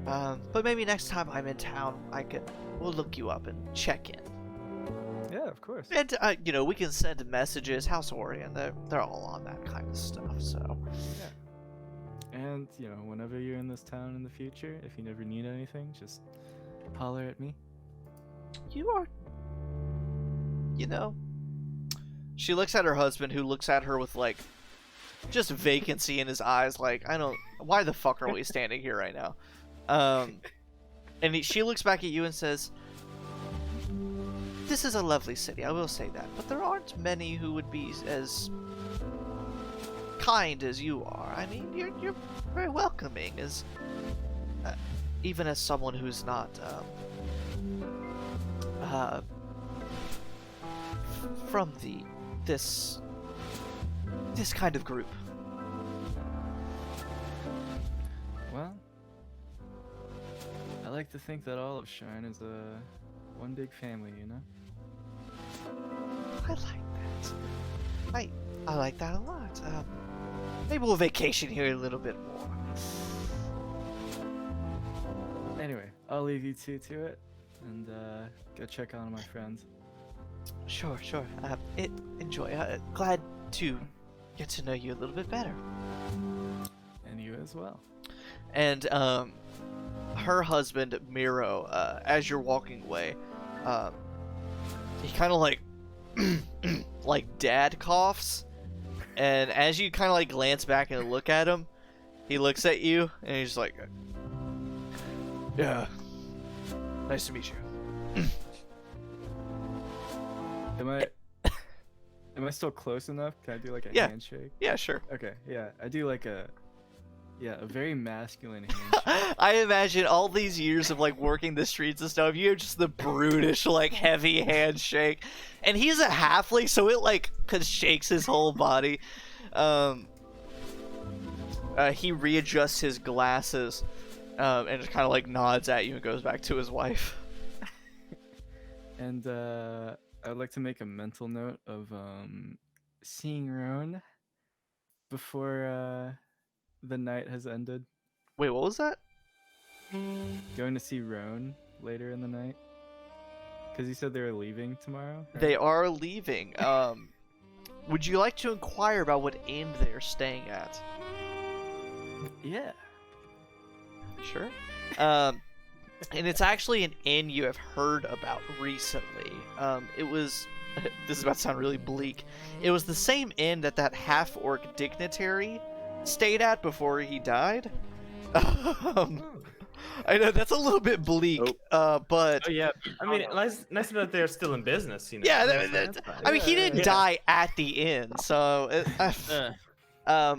But maybe next time I'm in town, we'll look you up and check in. Yeah, of course. And we can send messages, house orient. They're all on that kind of stuff. So. Yeah. And whenever you're in this town in the future, if you never need anything, just holler at me. You are. She looks at her husband, who looks at her with like just vacancy in his eyes. Like, why the fuck are we standing here right now? And she looks back at you and says, "This is a lovely city, I will say that, but there aren't many who would be as kind as you are. I mean, you're very welcoming, as even as someone who's not from this kind of group." Well, I like to think that all of Sharn is one big family, I like that. I like that a lot. Maybe we'll vacation here a little bit more. Anyway, I'll leave you two to it, and go check on my friends. Sure. Enjoy. Glad to get to know you a little bit better. And you as well. And her husband Miro, as you're walking away, he kind of like like dad coughs, and as you kind of like glance back and look at him, he looks at you and he's like, "Yeah, nice to meet you." Am I still close enough? Can I do like a Yeah. handshake? Yeah, sure. Okay, yeah. I do like a very masculine handshake. I imagine all these years of like working the streets and stuff, you have just the brutish, like heavy handshake, and he's a halfling, so it like shakes his whole body. He readjusts his glasses, and just kind of like nods at you and goes back to his wife. And I would like to make a mental note of seeing Roan before the night has ended. Wait, what was that? Going to see Roan later in the night. Because you said they were leaving tomorrow? Right? They are leaving. Would you like to inquire about what inn they're staying at? Yeah. Sure. And it's actually an inn you have heard about recently. It was... This is about to sound really bleak. It was the same inn that half-orc dignitary stayed at before he died. I know that's a little bit bleak, but... Oh, yeah. I mean, nice that they're still in business, you know. Yeah, I mean, he didn't die at the inn, so...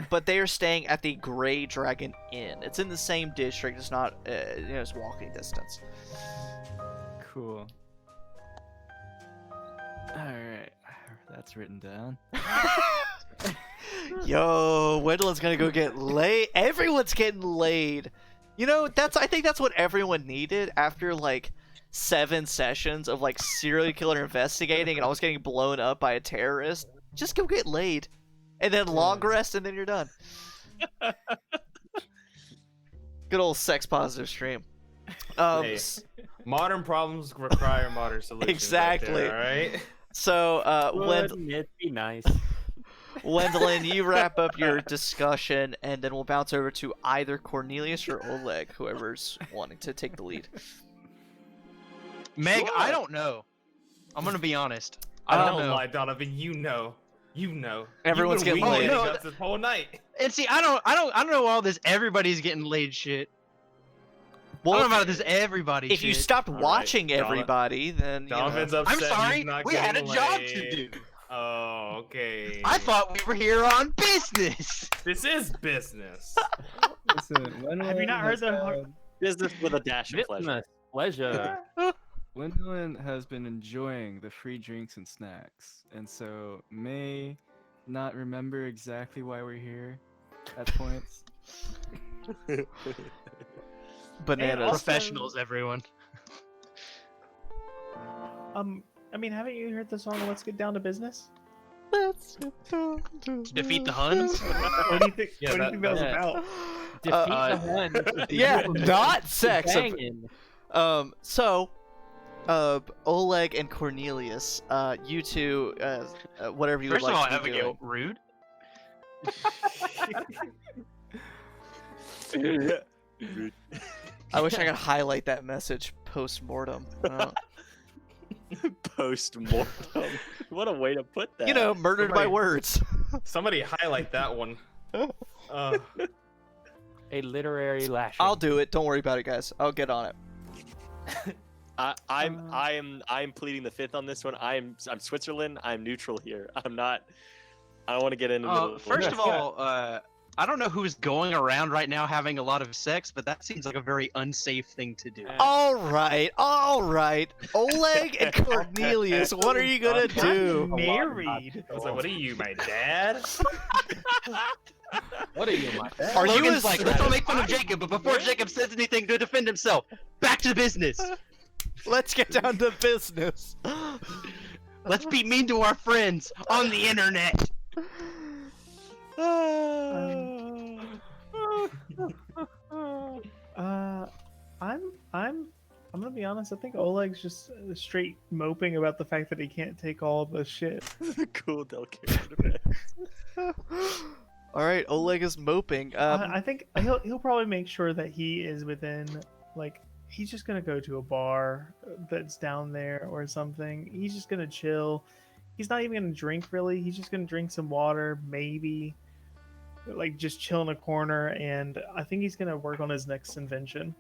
but they are staying at the Grey Dragon Inn. It's in the same district. It's not, it's walking distance. Cool. Alright. That's written down. Yo, Wendell's gonna go get laid. Everyone's getting laid. You know, I think that's what everyone needed after, like, 7 sessions of, like, serial killer investigating and almost getting blown up by a terrorist. Just go get laid. And then long rest, and then you're done. Good old sex-positive stream. Hey, modern problems require modern solutions. Exactly. Right there, all right? So, Wouldn't it be nice? Wendellin, you wrap up your discussion, and then we'll bounce over to either Cornelius or Oleg, whoever's wanting to take the lead. Meg, I don't know. I'm gonna be honest. I I don't don't know. lie, Donovan. You know. Everyone's getting laid. This whole night. And see, I don't know all this. Everybody's getting laid shit. Well, I don't know about this. Everybody. if you stopped watching everybody, then you know. Donovan's upset. I'm sorry. He's not We had a getting job laid. to do. Oh, okay. I thought we were here on business. This is business. Listen, Have you not heard the? Business with a dash of pleasure. Business pleasure. Gwendolyn has been enjoying the free drinks and snacks, and so may not remember exactly why we're here at points. Bananas. Professionals, everyone. I mean, haven't you heard the song "Let's Get Down to Business"? Let's get down to Defeat the Huns. What do you think? Yeah, what do you think that was yeah. about? Defeat the Hun. Yeah, not sex. Banging. So, Oleg and Cornelius, you two, whatever you First would of all, like to be Abigail, doing. rude. I wish I could highlight that message post-mortem. Post-mortem. What a way to put that. You know, murdered by words. Somebody highlight that one. A literary lashing. I'll do it. Don't worry about it, guys. I'll get on it. I'm pleading the fifth on this one. I'm Switzerland. I'm neutral here. I don't want to get into the middle. First of all, I don't know who's going around right now having a lot of sex, but that seems like a very unsafe thing to do. All right. Oleg and Cornelius, what are you gonna do? Married. I was like, what are you, my dad? What are you, my dad? Are you Logan's a like, let's all make fun of Jacob, but before Jacob says anything to defend himself, back to business. Let's get down to business. Let's be mean to our friends on the internet. I'm gonna be honest. I think Oleg's just straight moping about the fact that he can't take all the shit. Cool, Del Carey. All right, Oleg is moping. I think he'll probably make sure that he is within, like, he's just gonna go to a bar that's down there or something. He's just gonna chill. He's not even gonna drink really. He's just gonna drink some water, maybe, like just chill in a corner. And I think he's gonna work on his next invention.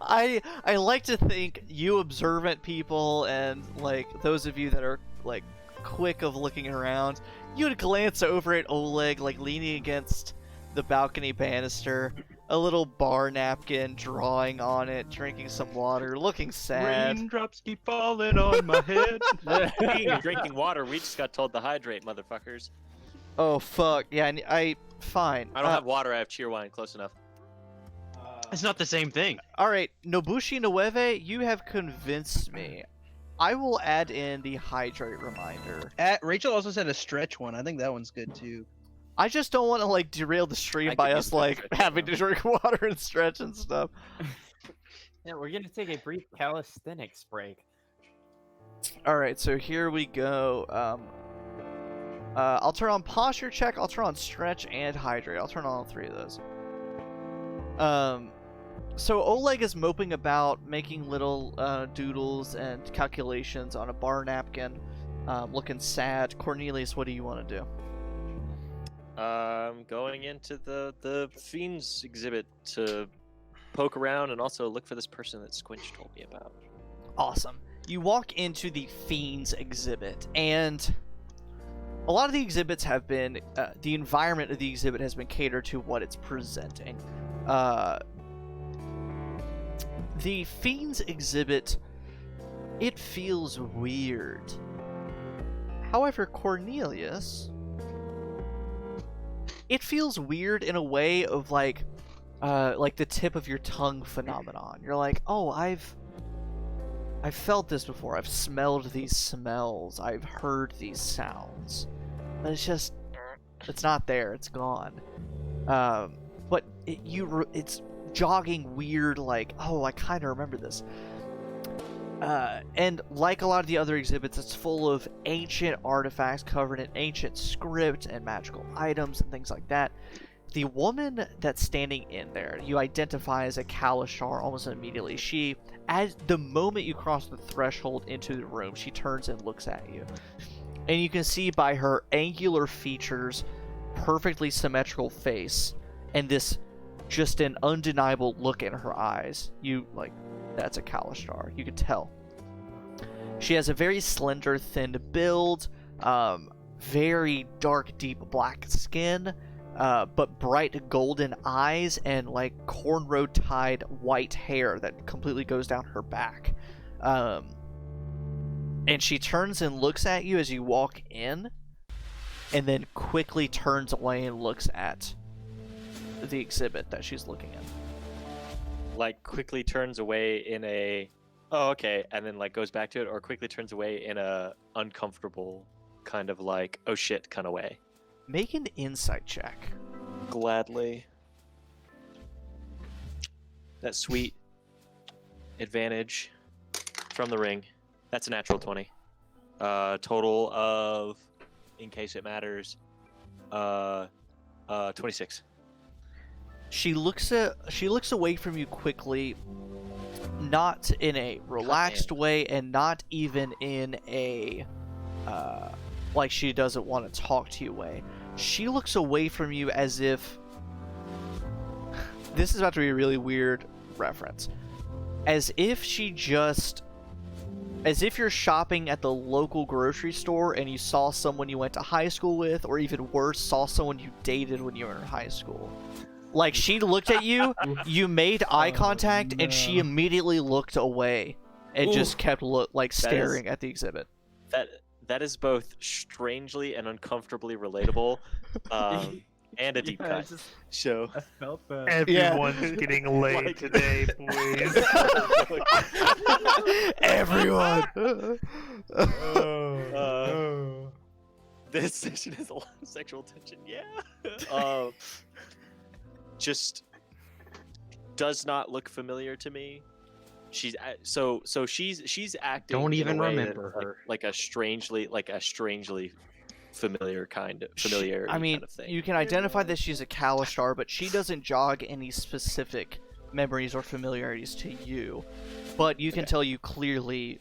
I like to think you observant people and like those of you that are like quick of looking around, you would glance over at Oleg, like leaning against the balcony banister, a little bar napkin, drawing on it, drinking some water, looking sad. Raindrops keep falling on my head. Speaking of drinking water, we just got told to hydrate, motherfuckers. Oh fuck, yeah, fine. I don't have water, I have cheer wine, close enough. It's not the same thing. Alright, Nobushi Nueve, you have convinced me. I will add in the hydrate reminder. Rachel also said a stretch one. I think that one's good too. I just don't want to like derail the stream by us like having to drink water and stretch and stuff. Yeah, we're gonna take a brief calisthenics break. Alright, so here we go. I'll turn on posture check, I'll turn on stretch and hydrate. I'll turn on all three of those. So Oleg is moping about, making little doodles and calculations on a bar napkin, looking sad. Cornelius, what do you want to do? Going into the Fiends exhibit to poke around and also look for this person that Squinch told me about. Awesome. You walk into the Fiends exhibit, and a lot of the exhibits have been, the environment of the exhibit has been catered to what it's presenting. The Fiends exhibit, it feels weird. However, Cornelius, it feels weird in a way of like the tip of your tongue phenomenon. You're like, oh, I've felt this before. I've smelled these smells. I've heard these sounds. But it's not there. It's gone. But it's jogging weird, like, oh, I kind of remember this. And like a lot of the other exhibits, it's full of ancient artifacts covered in ancient script and magical items and things like that. The woman that's standing in there, you identify as a Kalashar almost immediately. As the moment you cross the threshold into the room, she turns and looks at you. And you can see by her angular features, perfectly symmetrical face, and this just an undeniable look in her eyes. That's a Kalashar. You can tell. She has a very slender, thin build, very dark, deep black skin, but bright golden eyes and like cornrow tied white hair that completely goes down her back. And she turns and looks at you as you walk in, and then quickly turns away and looks at the exhibit that she's looking at. Like quickly turns away in a, oh okay, and then like goes back to it, or quickly turns away in a uncomfortable kind of like, oh shit kind of way. Make an insight check. Gladly. That sweet advantage from the ring. That's a natural 20. Total of, in case it matters, 26. She looks away from you quickly, not in a relaxed way, and not even in a like she doesn't want to talk to you way. She looks away from you as if this is about to be a really weird reference. As if you're shopping at the local grocery store and you saw someone you went to high school with, or even worse, saw someone you dated when you were in high school. Like, she looked at you, you made eye contact, and she immediately looked away and just kept staring at the exhibit. That is both strangely and uncomfortably relatable, and a deep cut. I felt that. Everyone's getting laid today, boys. Everyone. This session has a lot of sexual tension. Yeah. Just does not look familiar to me. She's she's acting. Don't even in a way remember that, her. like a strangely familiar kind of familiarity. I mean, kind of thing. you can identify that she's a Kalashar, but she doesn't jog any specific memories or familiarities to you. But you can tell you clearly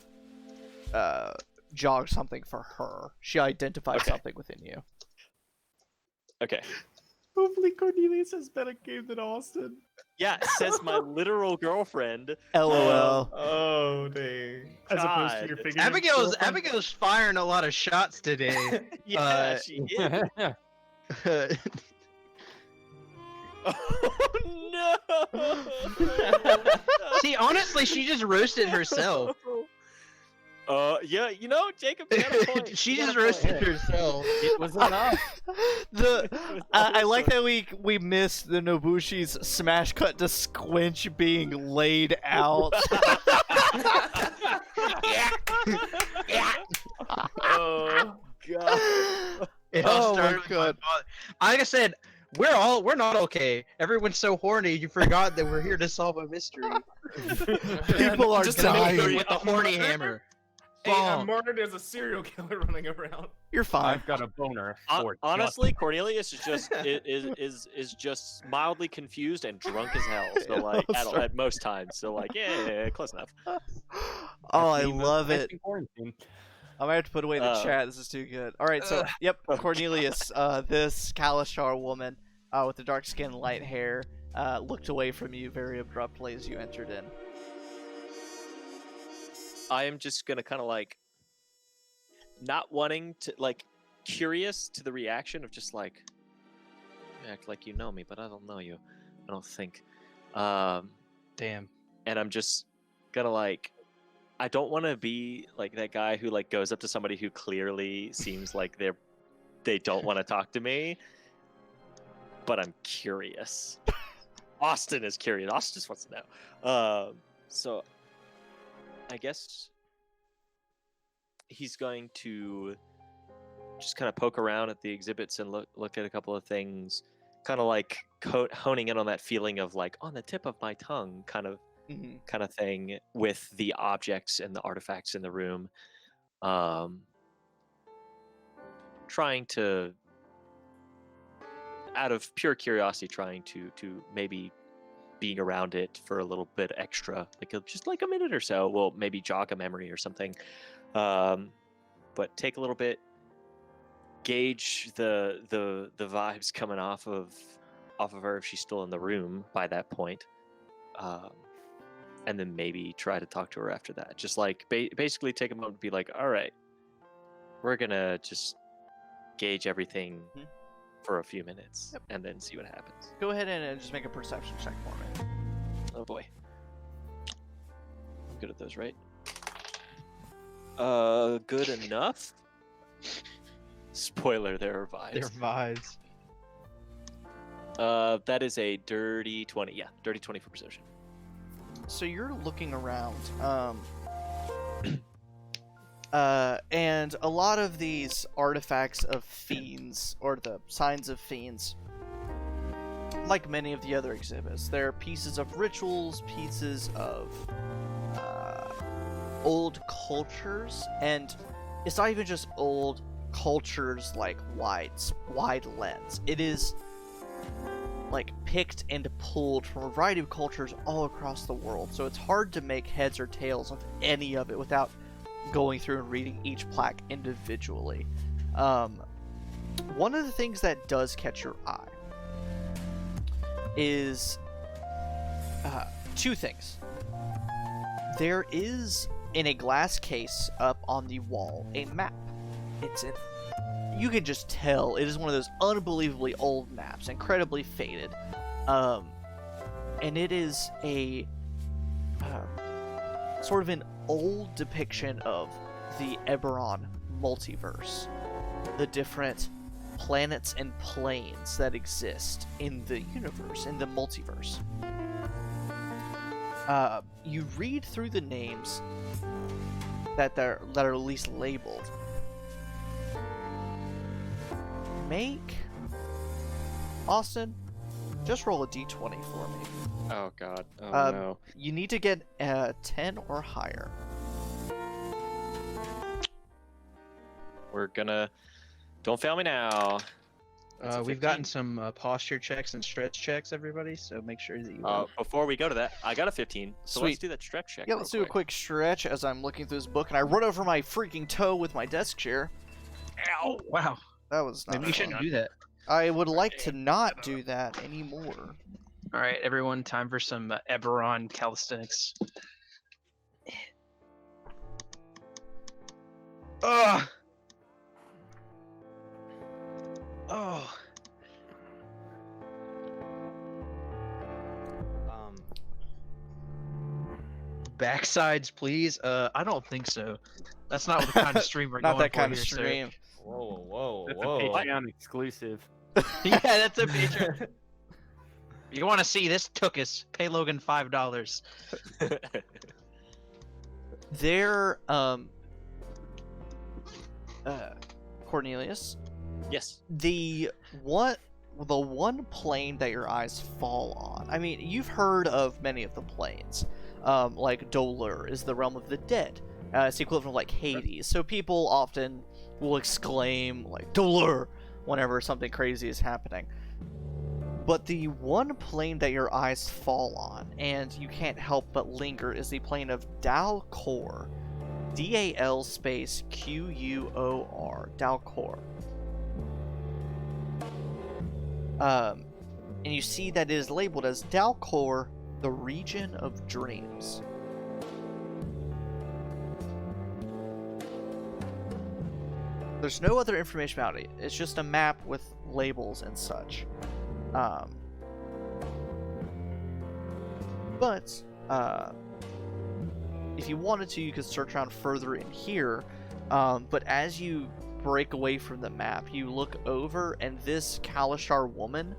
jog something for her. She identifies something within you. Okay. Hopefully Cornelius has better game than Austin. Yeah, says my literal girlfriend. LOL. Oh, dang. As opposed to God. your figurative Abigail's girlfriend. firing a lot of shots today. Yeah, she is. Oh no! See, honestly, she just roasted herself. Yeah, you know, Jacob, you got a point. She You got just a point. roasted herself. It was enough. I like that we missed the Nobushi's smash cut to Squinch being laid out. Oh god. It all Oh my started with my God. father. Like I said, we're not okay. Everyone's so horny, you forgot that we're here to solve a mystery. People are Just dying. With the horny hammer. Hey, I'm Bonk. murdered as a serial killer running around. You're fine. I've got a boner. Hon- for Honestly, Cornelius is just is just mildly confused and drunk as hell. So like at most times. So like yeah, close enough. Oh, I love it. Quarantine. I might have to put away the chat. This is too good. All right, so yep, Cornelius, this Kalashar woman with the dark skin, light hair, looked away from you very abruptly as you entered in. I am just gonna kind of like not wanting to like curious to the reaction of just like act like you know me, but I don't know you. I don't think. Damn. And I'm just gonna like. I don't want to be like that guy who like goes up to somebody who clearly seems like they don't want to talk to me, but I'm curious. Austin is curious. Austin just wants to know. So I guess he's going to just kind of poke around at the exhibits and look at a couple of things, kind of like honing in on that feeling of like on the tip of my tongue kind of thing with the objects and the artifacts in the room. Trying to, out of pure curiosity, trying to maybe being around it for a little bit extra, like just like a minute or so will maybe jog a memory or something. But take a little bit, gauge the vibes coming off of her if she's still in the room by that point. And then maybe try to talk to her after that. Just like basically take a moment to be like, all right, we're gonna just gauge everything for a few minutes and then see what happens. Go ahead and just make a perception check for me. Oh boy. I'm good at those, right? Good enough? Spoiler, there are vibes. They're vibes. That is a dirty 20. Yeah, dirty 20 for perception. So you're looking around, and a lot of these artifacts of fiends, or the signs of fiends, like many of the other exhibits, they're pieces of rituals, pieces of old cultures, and it's not even just old cultures like wide lens. It is like picked and pulled from a variety of cultures all across the world, so it's hard to make heads or tails of any of it without going through and reading each plaque individually. One of the things that does catch your eye is two things. There is, in a glass case up on the wall, a map. You can just tell it is one of those unbelievably old maps, incredibly faded, and it is a sort of an old depiction of the Eberron multiverse, the different planets and planes that exist in the universe, in the multiverse. You read through the names that are at least labeled. Make Austin just roll a d20 for me. Oh god. Oh no. You need to get 10 or higher. We're gonna. Don't fail me now. We've gotten some posture checks and stretch checks, everybody. So make sure that you. Before we go to that, I got a 15. So let's Sweet. do that stretch check. Yeah, let's do a quick stretch as I'm looking through this book, and I run over my freaking toe with my desk chair. Ow! Wow. That was not Maybe you fun. shouldn't do that. I would like to not do that anymore. All right, everyone, time for some Eberron calisthenics. Ugh. Oh. Backsides, please. I don't think so. That's not the kind of stream we're Not going that for kind here, of stream. Whoa. That's a Patreon exclusive. Sir. Yeah, that's a picture. You want to see this? Took us. Pay Logan $5. There, Cornelius. Yes. The one plane that your eyes fall on. I mean, you've heard of many of the planes. Like Dolur is the realm of the dead. It's the equivalent of like Hades. So people often will exclaim like Dolur whenever something crazy is happening. But the one plane that your eyes fall on, and you can't help but linger, is the plane of Dalcor. DAL space QUOR. Dalcor. And you see that it is labeled as Dalcor, the region of dreams. There's no other information about it. It's just a map with labels and such. But if you wanted to, you could search around further in here. But as you break away from the map, you look over, and this Kalashar woman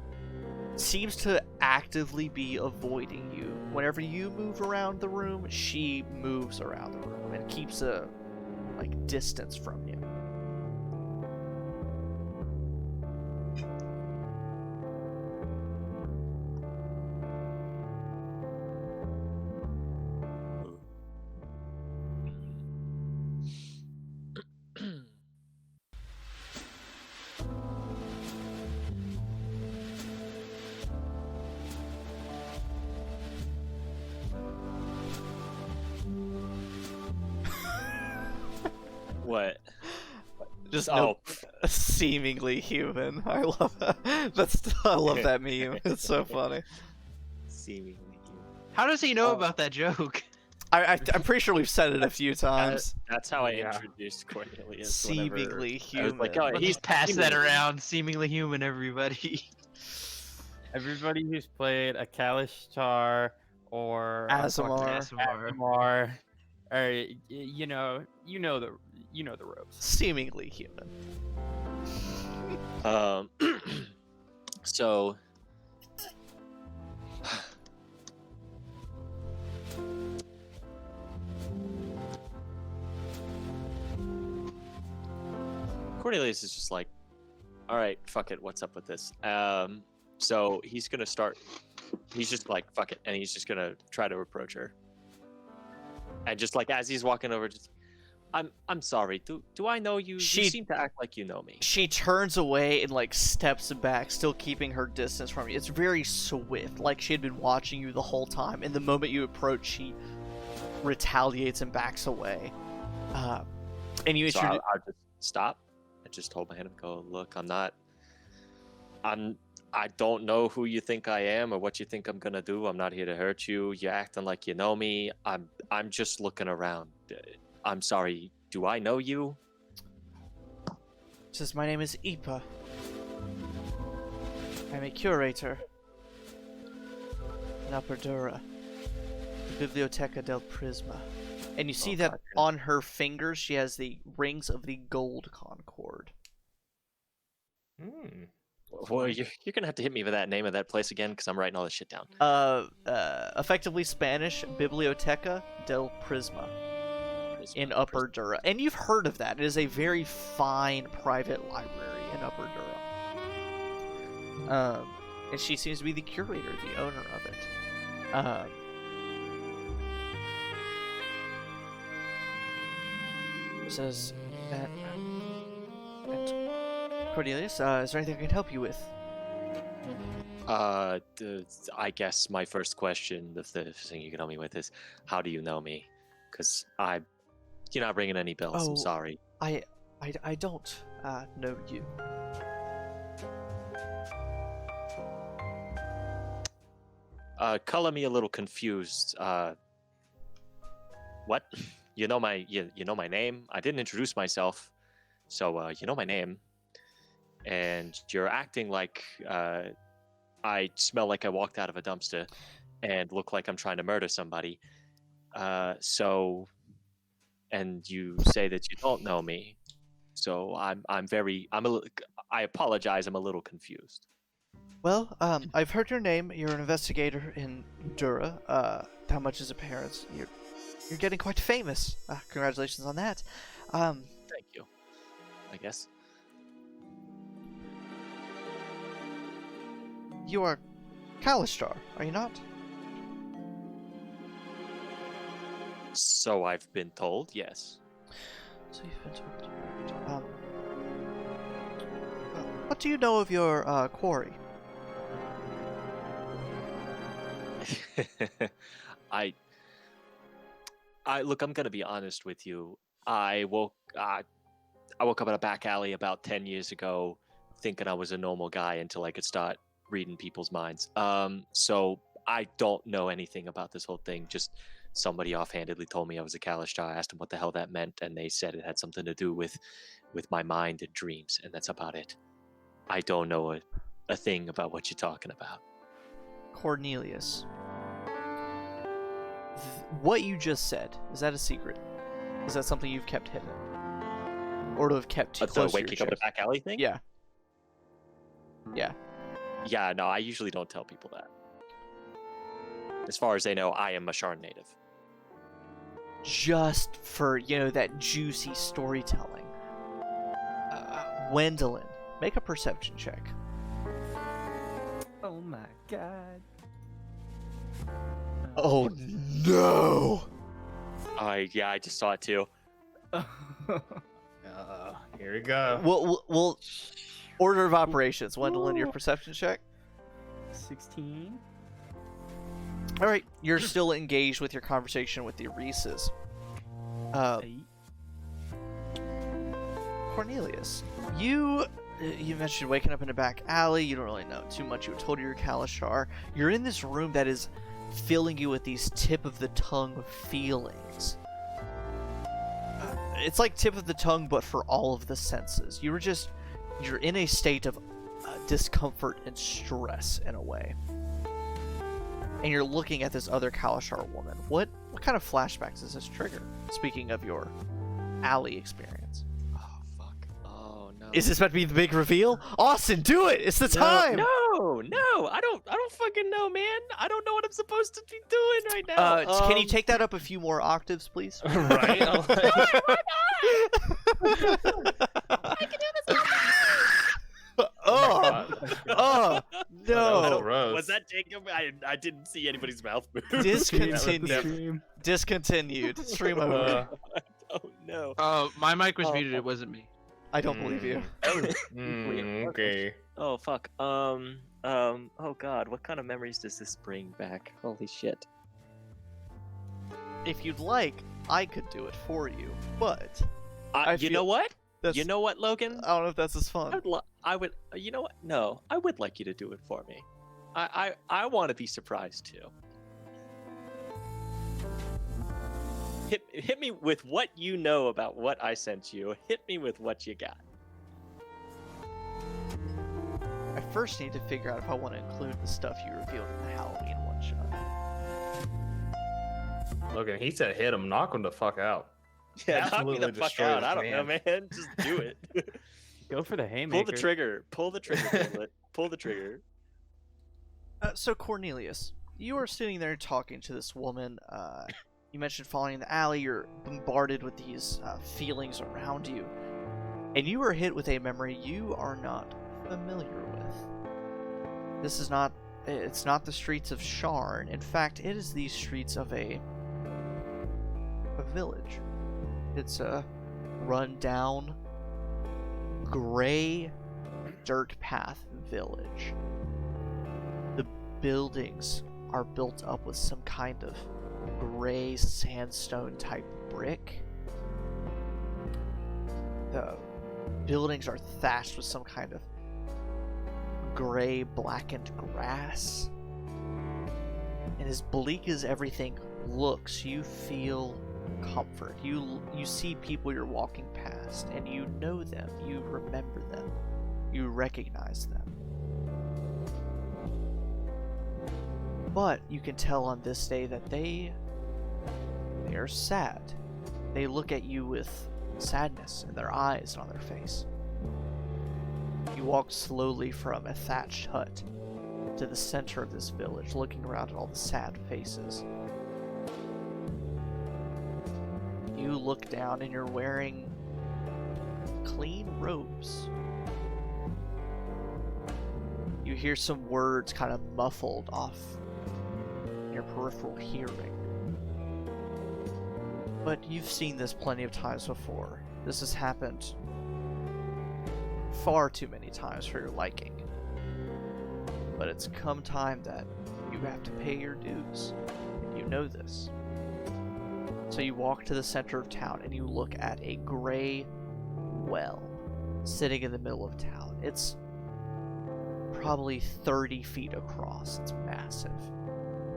seems to actively be avoiding you. Whenever you move around the room, she moves around the room and keeps a distance from you. What? Just seemingly human. I love that. I love that meme. It's so funny. Seemingly human. How does he know about that joke? I'm pretty sure we've said it a few times. That's how I introduced Cornelius. Seemingly human. I was like, oh, He's passed that around. Seemingly human, everybody. Everybody who's played a Kalashtar or Azamar, or you know the ropes. Seemingly human. So Cornelius is just like, all right, fuck it, what's up with this? So he's just like, fuck it, and he's just gonna try to approach her. And just like as he's walking over, just, I'm sorry, do I know you? You seem to act like you know me. She turns away and steps back, still keeping her distance from you. It's very swift, like she had been watching you the whole time, and the moment you approach, she retaliates and backs away. And you So I'll just stop. I just hold my hand and go, look, I don't know who you think I am or what you think I'm gonna do. I'm not here to hurt you. You're acting like you know me. I'm just looking around. I'm sorry. Do I know you? Says my name is Ipa. I'm a curator in Upper Dura, the Biblioteca del Prisma. And you see that on her fingers she has the rings of the Gold Concord. Well, you're gonna have to hit me with that name of that place again, because I'm writing all this shit down. Effectively Spanish, Biblioteca del Prisma in Upper Dura. And you've heard of that. It is a very fine private library in Upper Dura. And she seems to be the curator, the owner of it. Says that Cornelius, is there anything I can help you with? I guess my first question, the thing you can help me with, is how do you know me? Because you're not ringing any bells. I'm sorry. I don't know you. color me a little confused. What? You know my name? I didn't introduce myself, so you know my name. And you're acting like I smell like I walked out of a dumpster and look like I'm trying to murder somebody. And you say that you don't know me. So I apologize, I'm a little confused. Well, I've heard your name. You're an investigator in Dura. How much is apparent? You're getting quite famous. Congratulations on that. Thank you. I guess. You are Kalistar, are you not? So I've been told, yes. So you've been told. What do you know of your quarry? I look, I'm gonna be honest with you. I woke up in a back alley about 10 years ago thinking I was a normal guy until I could start reading people's minds. So I don't know anything about this whole thing. Just somebody offhandedly told me I was a Kalistar. I asked them what the hell that meant, and they said it had something to do with my mind and dreams, and that's about it. I don't know a thing about what you're talking about. Cornelius. What you just said, is that a secret? Is that something you've kept hidden? Or to have kept close to your waking up in the back alley thing? Yeah. Yeah. Yeah, no, I usually don't tell people that. As far as they know, I am a Sharn native. Just for, that juicy storytelling. Gwendolyn, make a perception check. Oh my god. Oh no! I just saw it too. Here we go. We'll order of operations. Gwendolyn, your perception check. 16. All right, you're still engaged with your conversation with the Reeses. 8. Cornelius, you mentioned waking up in a back alley. You don't really know too much. You were told you're Kalistar. You're in this room that is filling you with these tip of the tongue feelings. It's like tip of the tongue, but for all of the senses. You're in a state of discomfort and stress in a way. And you're looking at this other Kalistar woman. What kind of flashbacks does this trigger? Speaking of your alley experience. Oh fuck. Oh no. Is this about to be the big reveal? Austin, do it! It's the time! No, I don't fucking know, man. I don't know what I'm supposed to be doing right now. Can you take that up a few more octaves, please? Right? I can do this. Oh no! Was that Jacob? I didn't see anybody's mouth move. Discontinued. Stream over. Oh no. My mic was muted. It wasn't me. I don't believe you. Okay. Oh fuck. Oh god, what kind of memories does this bring back? Holy shit. If you'd like, I could do it for you, but you know what? You know what, Logan? I don't know if that's as fun. I would. You know what? No, I would like you to do it for me. I want to be surprised too. Hit me with what you know about what I sent you. Hit me with what you got. I first need to figure out if I want to include the stuff you revealed in the Halloween one shot. Logan, he said hit him, knock him the fuck out. Yeah, knock me the fuck out. I don't know, man. Just do it. Go for the haymaker. Pull the trigger. Pull the trigger. Pull the trigger. So Cornelius, you are sitting there talking to this woman. You mentioned falling in the alley. You're bombarded with these feelings around you, and you are hit with a memory you are not familiar with. This is not. It's not the streets of Sharn. In fact, it is the streets of a village. It's a run-down, gray, dirt path village. The buildings are built up with some kind of gray sandstone type brick. The buildings are thatched with some kind of gray blackened grass. And as bleak as everything looks, you feel comfort. You see people you're walking past, and you know them, you remember them, you recognize them. But you can tell on this day that they are sad. They look at you with sadness in their eyes and on their face. You walk slowly from a thatched hut to the center of this village, looking around at all the sad faces. You look down and you're wearing clean robes. You hear some words kind of muffled off in your peripheral hearing. But you've seen this plenty of times before. This has happened far too many times for your liking. But it's come time that you have to pay your dues. And you know this. So you walk to the center of town and you look at a gray well sitting in the middle of town. It's probably 30 feet across. It's massive.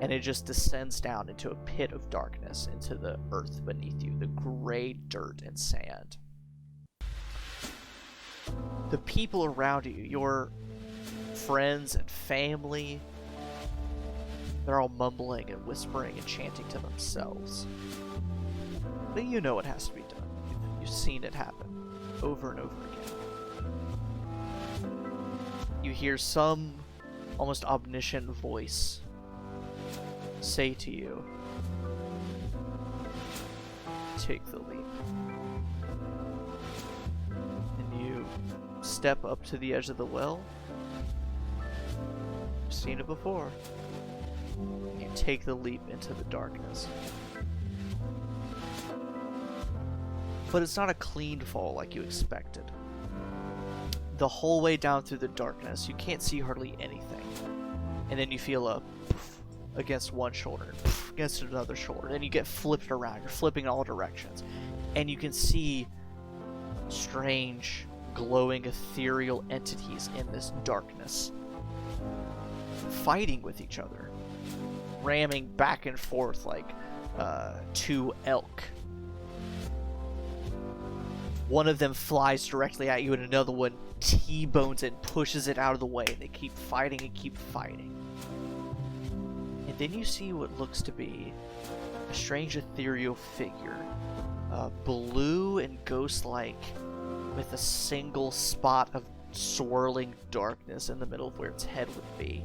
And it just descends down into a pit of darkness into the earth beneath you, the gray dirt and sand. The people around you, your friends and family, they're all mumbling and whispering and chanting to themselves. But you know it has to be done. You've seen it happen over and over again. You hear some almost omniscient voice say to you, take the leap. And you step up to the edge of the well. You've seen it before. You take the leap into the darkness. But it's not a clean fall like you expected. The whole way down through the darkness, you can't see hardly anything. And then you feel a poof against one shoulder, and poof against another shoulder. Then you get flipped around. You're flipping in all directions. And you can see strange, glowing, ethereal entities in this darkness, fighting with each other, ramming back and forth like two elk. One of them flies directly at you and another one T-bones it, pushes it out of the way, and they keep fighting and keep fighting. And then you see what looks to be a strange ethereal figure, blue and ghost-like, with a single spot of swirling darkness in the middle of where its head would be.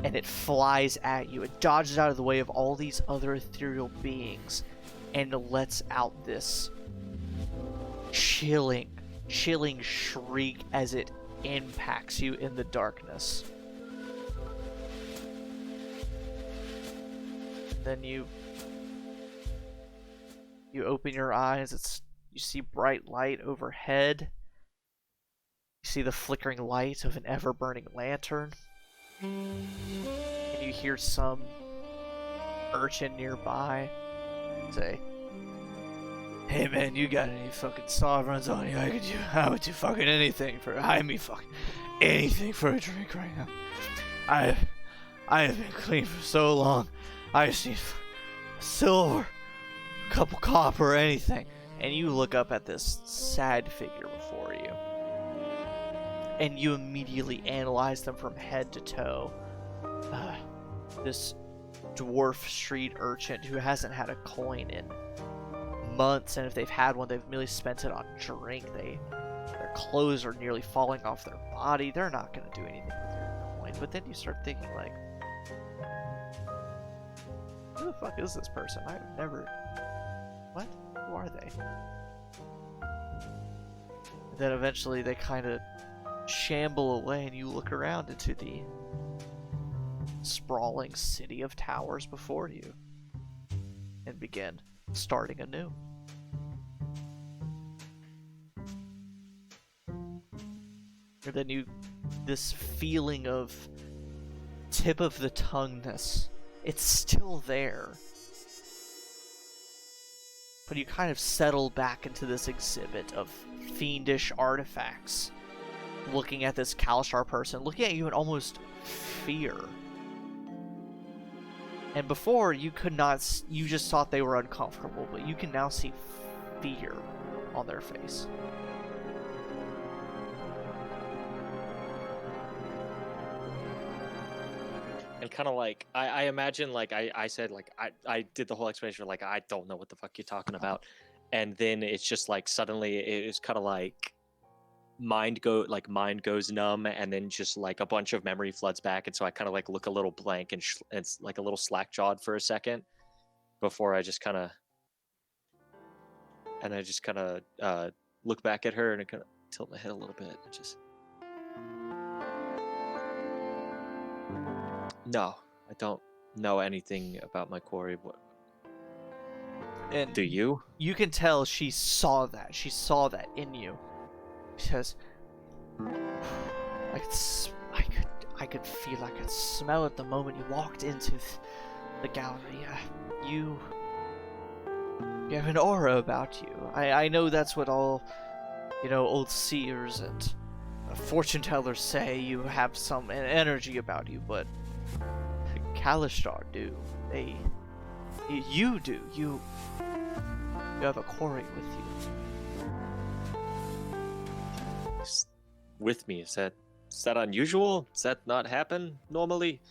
And it flies at you. It dodges out of the way of all these other ethereal beings and lets out this chilling shriek as it impacts you in the darkness. Then you open your eyes. You see bright light overhead. You see the flickering light of an ever-burning lantern. And you hear some urchin nearby say, "Hey man, you got any fucking sovereigns on you? I would do fucking anything for anything for a drink right now. I have been clean for so long. I just need silver, a couple copper, anything." And you look up at this sad figure before you, and you immediately analyze them from head to toe. This dwarf street urchin who hasn't had a coin in months, and if they've had one, they've merely spent it on drink. Their clothes are nearly falling off their body. They're not going to do anything with your coin. But then you start thinking, like, who the fuck is this person? I've never... What? Who are they? And then eventually they kind of shamble away, and you look around into the sprawling city of towers before you and begin starting anew. And then this feeling of tip of the tongueness, it's still there. But you kind of settle back into this exhibit of fiendish artifacts, looking at this Kalashar person, looking at you in almost fear. And before, you could not, you just thought they were uncomfortable, but you can now see fear on their face. And kind of like, I imagine, like, I said, like, I did the whole explanation, like, I don't know what the fuck you're talking about. And then it's just like, suddenly it's kind of like, mind goes numb, and then just like a bunch of memory floods back. And so I kind of like look a little blank and it's like a little slack jawed for a second before I just kind of, look back at her and I kind of tilt my head a little bit and just, no, I don't know anything about my quarry. What? And do you? You can tell she saw that. She saw that in you. She says, I could feel, I could smell it the moment you walked into the gallery. You have an aura about you. I know that's what all, old seers and fortune tellers say. You have some energy about you, but Kalashtar do. You do. You have a quarry with you. With me? Is that unusual? Does that not happen normally?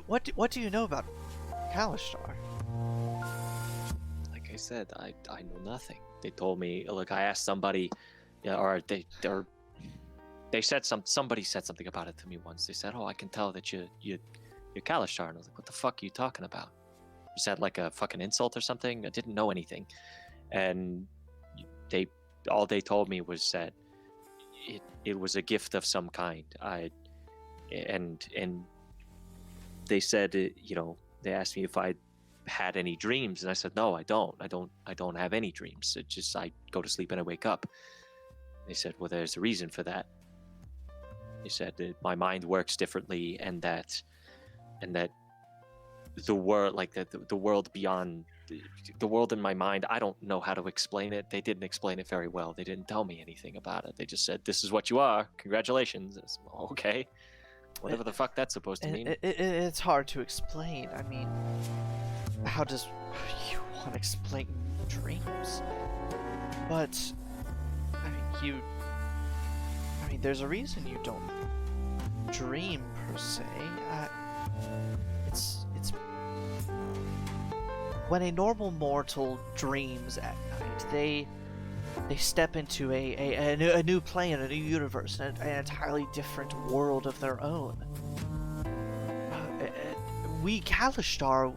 What do you know about Kalashtar? Like I said, I know nothing. They told me, look, I asked somebody, or they said somebody said something about it to me once. They said, "Oh, I can tell that you're Kalashtar." And I was like, "What the fuck are you talking about?" Is that like a fucking insult or something? I didn't know anything. And all they told me was that it was a gift of some kind. And they said, they asked me if I had any dreams, and I said, no, I don't have any dreams. It just, I go to sleep and I wake up. They said, well, there's a reason for that. They said that my mind works differently, and that the world, like the world beyond the world in my mind, I don't know how to explain it. They didn't explain it very well. They didn't tell me anything about it. They just said, this is what you are. Congratulations. Said, okay. Whatever the fuck that's supposed to mean. It's hard to explain. I mean, how does you want to explain dreams? But, there's a reason you don't dream, per se. It's when a normal mortal dreams at night, they step into a new plane, a new universe, an entirely different world of their own. We Kalashtar,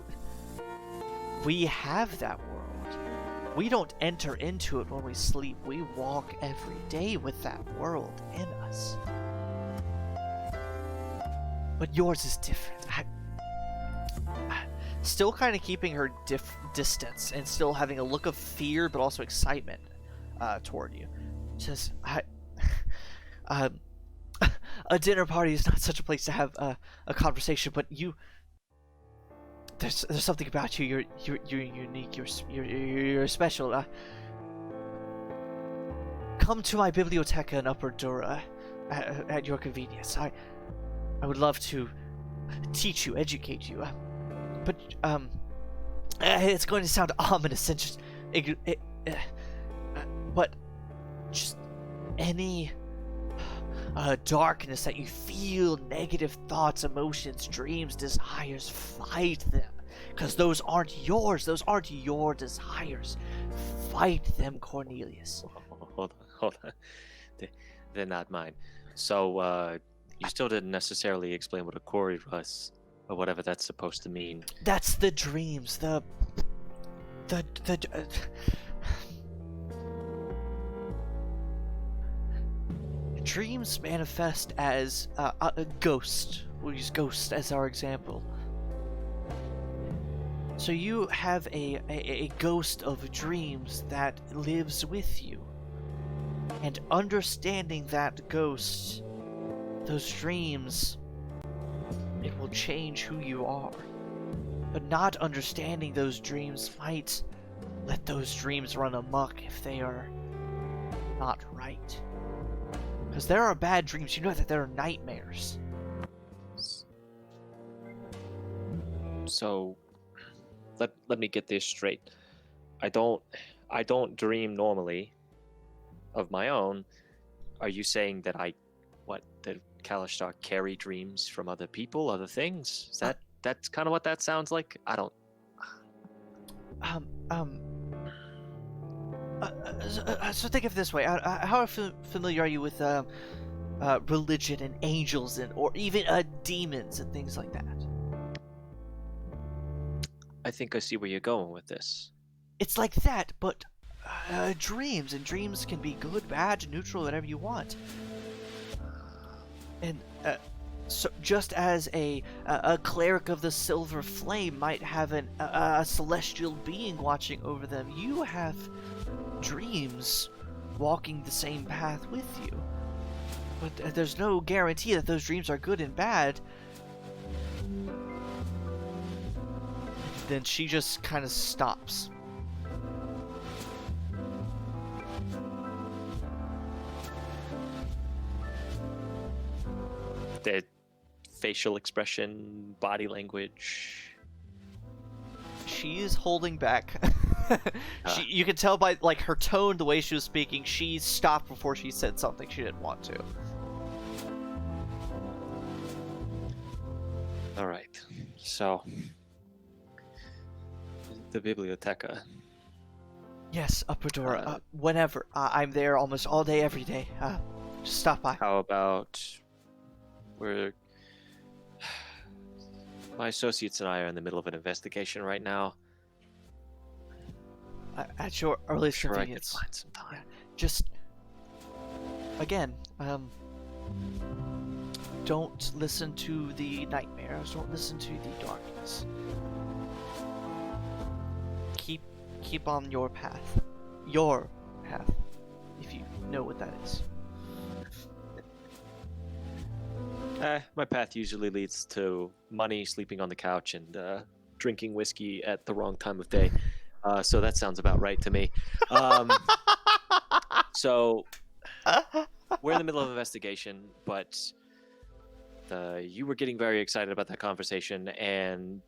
we have that world. We don't enter into it when we sleep. We walk every day with that world in us. But yours is different. Still kind of keeping her distance and still having a look of fear, but also excitement toward you. She says, a dinner party is not such a place to have a conversation, but there's something about you. You're unique. You're special. Come to my biblioteca in Upper Dura at your convenience. I would love to teach you, educate you. But it's going to sound ominous and just, but just any darkness that you feel, negative thoughts, emotions, dreams, desires, fight them, because those aren't yours. Those aren't your desires. Fight them, Cornelius. Hold on. They're not mine. So you still didn't necessarily explain what a quarry was. Or whatever that's supposed to mean. That's the dreams, the dreams manifest as a ghost. We'll use ghost as our example. So you have a ghost of dreams that lives with you. And understanding that ghost, those dreams, it will change who you are. But not understanding those dreams might let those dreams run amok if they are not right. Because there are bad dreams. You know that there are nightmares. So, let me get this straight. I don't dream normally of my own. Are you saying that that Kalishtar carry dreams from other people, other things? Is that's kind of what that sounds like? I don't. So think of it this way. How familiar are you with religion and angels or even demons and things like that? I think I see where you're going with this. It's like that, but dreams, and dreams can be good, bad, neutral, whatever you want. And so, just as a cleric of the Silver Flame might have a celestial being watching over them, you have dreams walking the same path with you. But there's no guarantee that those dreams are good and bad. Then she just kind of stops. The facial expression, body language. She's holding back. You can tell by like her tone, the way she was speaking, she stopped before she said something she didn't want to. All right. So, the Biblioteca. Yes, Upper Door. Whenever. I'm there almost all day, every day. Just stop by. How about my associates and I are in the middle of an investigation right now. At your earliest Sure, I could convenience. find some time. Yeah, just again, don't listen to the nightmares. Don't listen to the darkness. Keep on your path. Your path, if you know what that is. My path usually leads to money, sleeping on the couch, and drinking whiskey at the wrong time of day. So that sounds about right to me. So we're in the middle of an investigation, but you were getting very excited about that conversation, and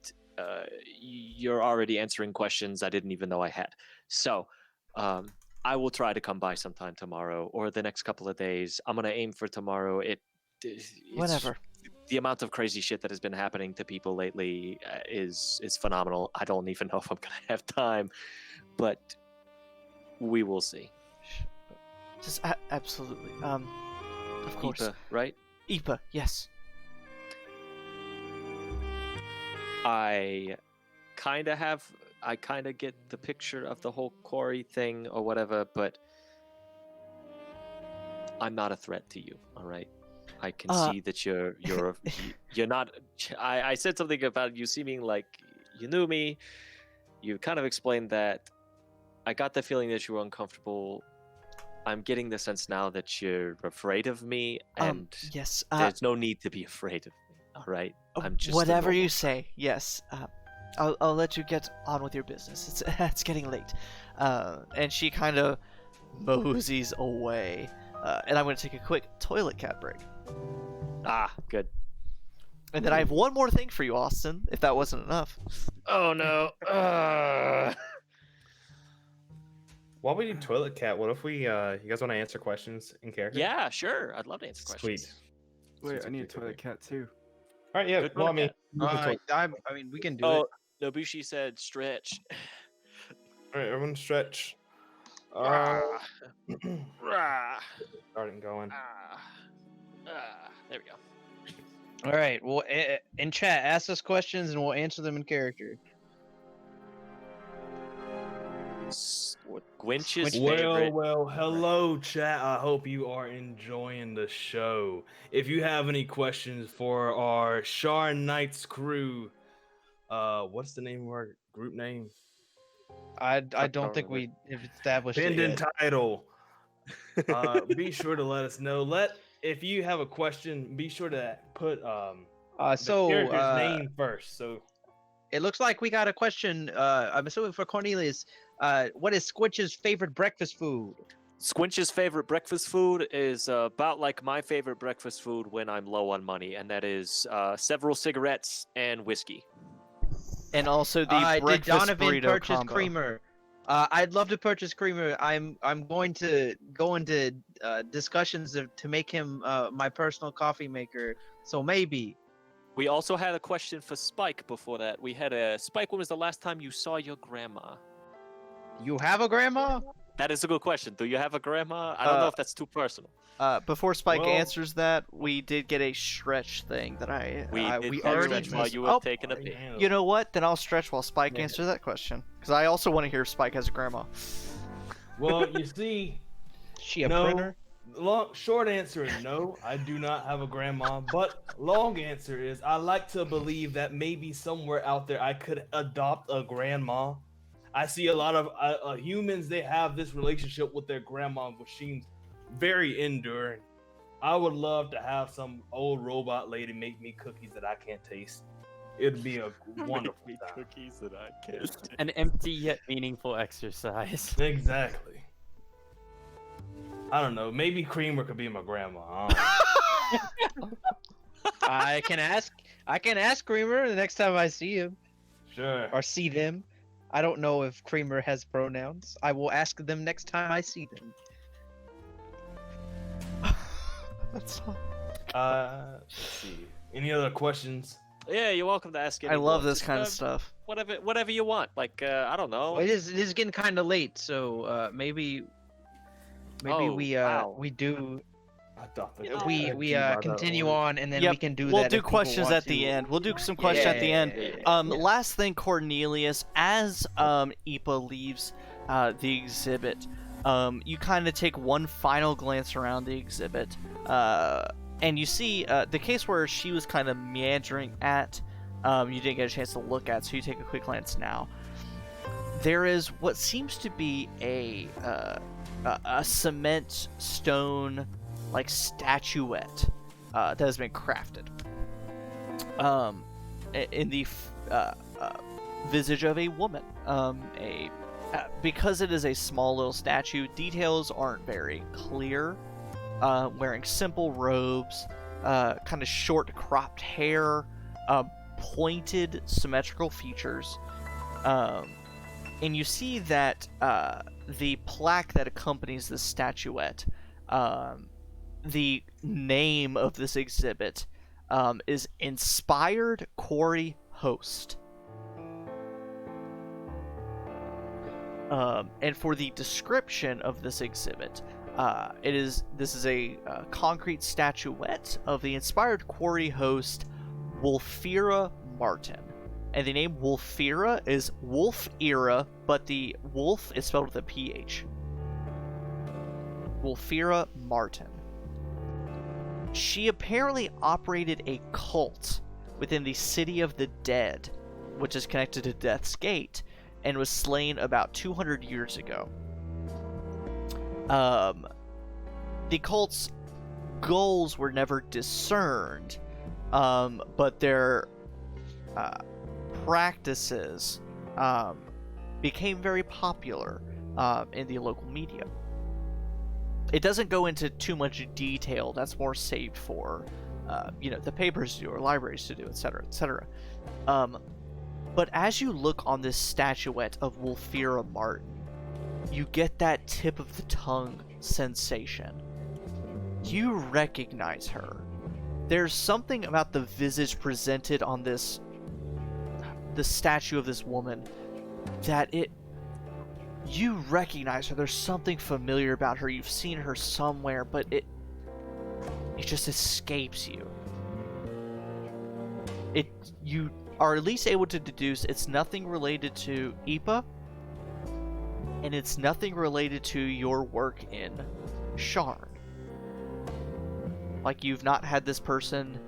you're already answering questions I didn't even know I had. So I will try to come by sometime tomorrow or the next couple of days. I'm going to aim for tomorrow. Whenever. The amount of crazy shit that has been happening to people lately is phenomenal. I don't even know if I'm going to have time, but we will see. Just absolutely. Of course. Ipa, right? Ipa, yes. I kind of get the picture of the whole quarry thing or whatever, but I'm not a threat to you, all right? I can see that you're not. I said something about you seeming like you knew me. You kind of explained that. I got the feeling that you were uncomfortable. I'm getting the sense now that you're afraid of me, and yes. There's no need to be afraid of me. All right, I'm just whatever you say. Yes. I'll let you get on with your business. It's getting late. And she kind of moseys away. And I'm going to take a quick toilet cat break. Good. And then I have one more thing for you, Austin, if that wasn't enough. Oh, no. While we do toilet cat, what if we, you guys want to answer questions in character? Yeah, sure. I'd love to answer questions. Sweet. Wait, Sweet, I need a sweet, toilet sweet. cat too. All right, yeah. Good Well, I mean, toilet I mean, we can do it. Oh, Nobushi said stretch. all right, everyone stretch. Rah. Starting going. There we go. All right. Well, in chat, ask us questions and we'll answer them in character. Gwynch's Well, favorite. hello, chat. I hope you are enjoying the show. If you have any questions for our Sharn Nights crew, what's the name of our group name? I don't think we have established it Pendant yet. title. Be sure to let us know. If you have a question, be sure to put the character's name first. So it looks like we got a question. I'm assuming for Cornelius. What is Squinch's favorite breakfast food? Squinch's favorite breakfast food is about like my favorite breakfast food when I'm low on money, and that is several cigarettes and whiskey. And also the Did breakfast Donovan burrito purchase combo. creamer? I'd love to purchase creamer. I'm going to go into discussions to make him my personal coffee maker. So maybe. We also had a question for Spike before that. We had a Spike. When was the last time you saw your grandma? You have a grandma? That is a good question. Do you have a grandma? I don't know if that's too personal. Before Spike Well- answers that, we did get a stretch thing that We we did already stretch while missed. you were Oh, taking a pee. you know what? Then I'll stretch while Spike Yeah. answers that question, because I also want to hear if Spike has a grandma. Well, you see, She a no. printer? Short answer is no, I do not have a grandma. But long answer is I like to believe that maybe somewhere out there I could adopt a grandma. I see a lot of humans, they have this relationship with their grandma, which seems very enduring. I would love to have some old robot lady make me cookies that I can't taste. It'd be a wonderful time. Cookies that I can't. An empty yet meaningful exercise. Exactly. I don't know. Maybe Creamer could be my grandma. I don't know. I can ask Creamer the next time I see him Sure. or see them. I don't know if Creamer has pronouns. I will ask them next time I see them. That's fine. Let's see. Any other questions? Yeah, you're welcome to ask. I love this kind of stuff. Whatever you want. Like I don't know. Well, it is getting kind of late, so maybe Oh, wow. we do I thought You know, we continue on, and then Yep, we can do we'll that. do if people questions want at the to. end. We'll do some questions at the end. Yeah. Last thing, Cornelius, as Ipa leaves the exhibit, you kind of take one final glance around the exhibit, and you see the case where she was kind of meandering at. You didn't get a chance to look at, so you take a quick glance now. There is what seems to be a cement stone like statuette that has been crafted in the visage of a woman. Because it is a small little statue, details aren't very clear. Wearing simple robes, kind of short cropped hair, pointed symmetrical features, and you see that the plaque that accompanies this statuette, the name of this exhibit is Inspired Quarry Host. And for the description of this exhibit, this is a concrete statuette of the Inspired Quarry Host Wolfira Martin. And the name Wolfira is Wolf-Era, but the wolf is spelled with a PH. Wolfira Martin. She apparently operated a cult within the City of the Dead, which is connected to Death's Gate, and was slain about 200 years ago. The cult's goals were never discerned, but their practices became very popular in the local media. It doesn't go into too much detail. That's more saved for, the papers to do or libraries to do, etc., etc. But as you look on this statuette of Wolfira Martin, you get that tip of the tongue sensation. You recognize her. There's something about the visage presented on the statue of this woman that you recognize her. There's something familiar about her. You've seen her somewhere, but it just escapes you. You are at least able to deduce it's nothing related to Ipa, and it's nothing related to your work in Sharn. Like, you've not had this person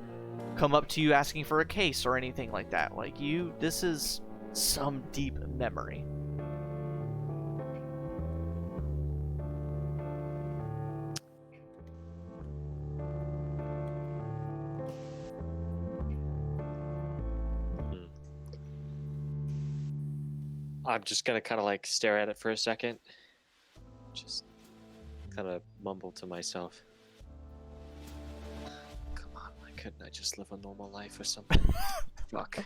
come up to you asking for a case or anything like that. Like, this is some deep memory. I'm just gonna kind of like stare at it for a second. Just kind of mumble to myself. Come on, why couldn't I just live a normal life or something? Fuck.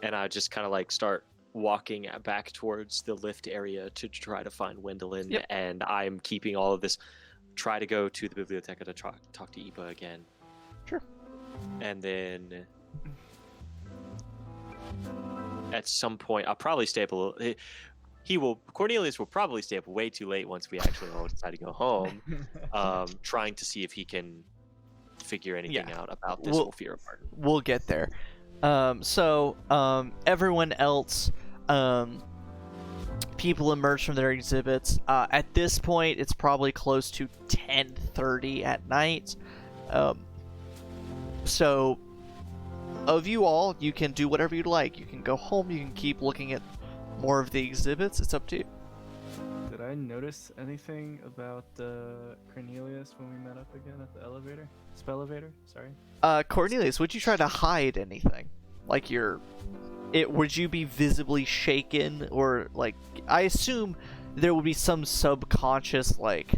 and I just kind of like start walking back towards the lift area to try to find Wendelin. Yep. And I'm keeping all of this. Try to go to the biblioteca to talk to Iba again. Sure. And then at some point, I'll probably stay up a little. Cornelius will probably stay up way too late once we actually all decide to go home, trying to see if he can figure anything out about this whole fear of Martin. We'll get there. Everyone else, people emerge from their exhibits. At this point, it's probably close to 10:30 at night. So, of you all, you can do whatever you'd like. You can go home. You can keep looking at more of the exhibits. It's up to you. Did I notice anything about Cornelius when we met up again at the elevator? Spellevator? Sorry. Cornelius, would you try to hide anything? Like would you be visibly shaken, or like, I assume there would be some subconscious, like,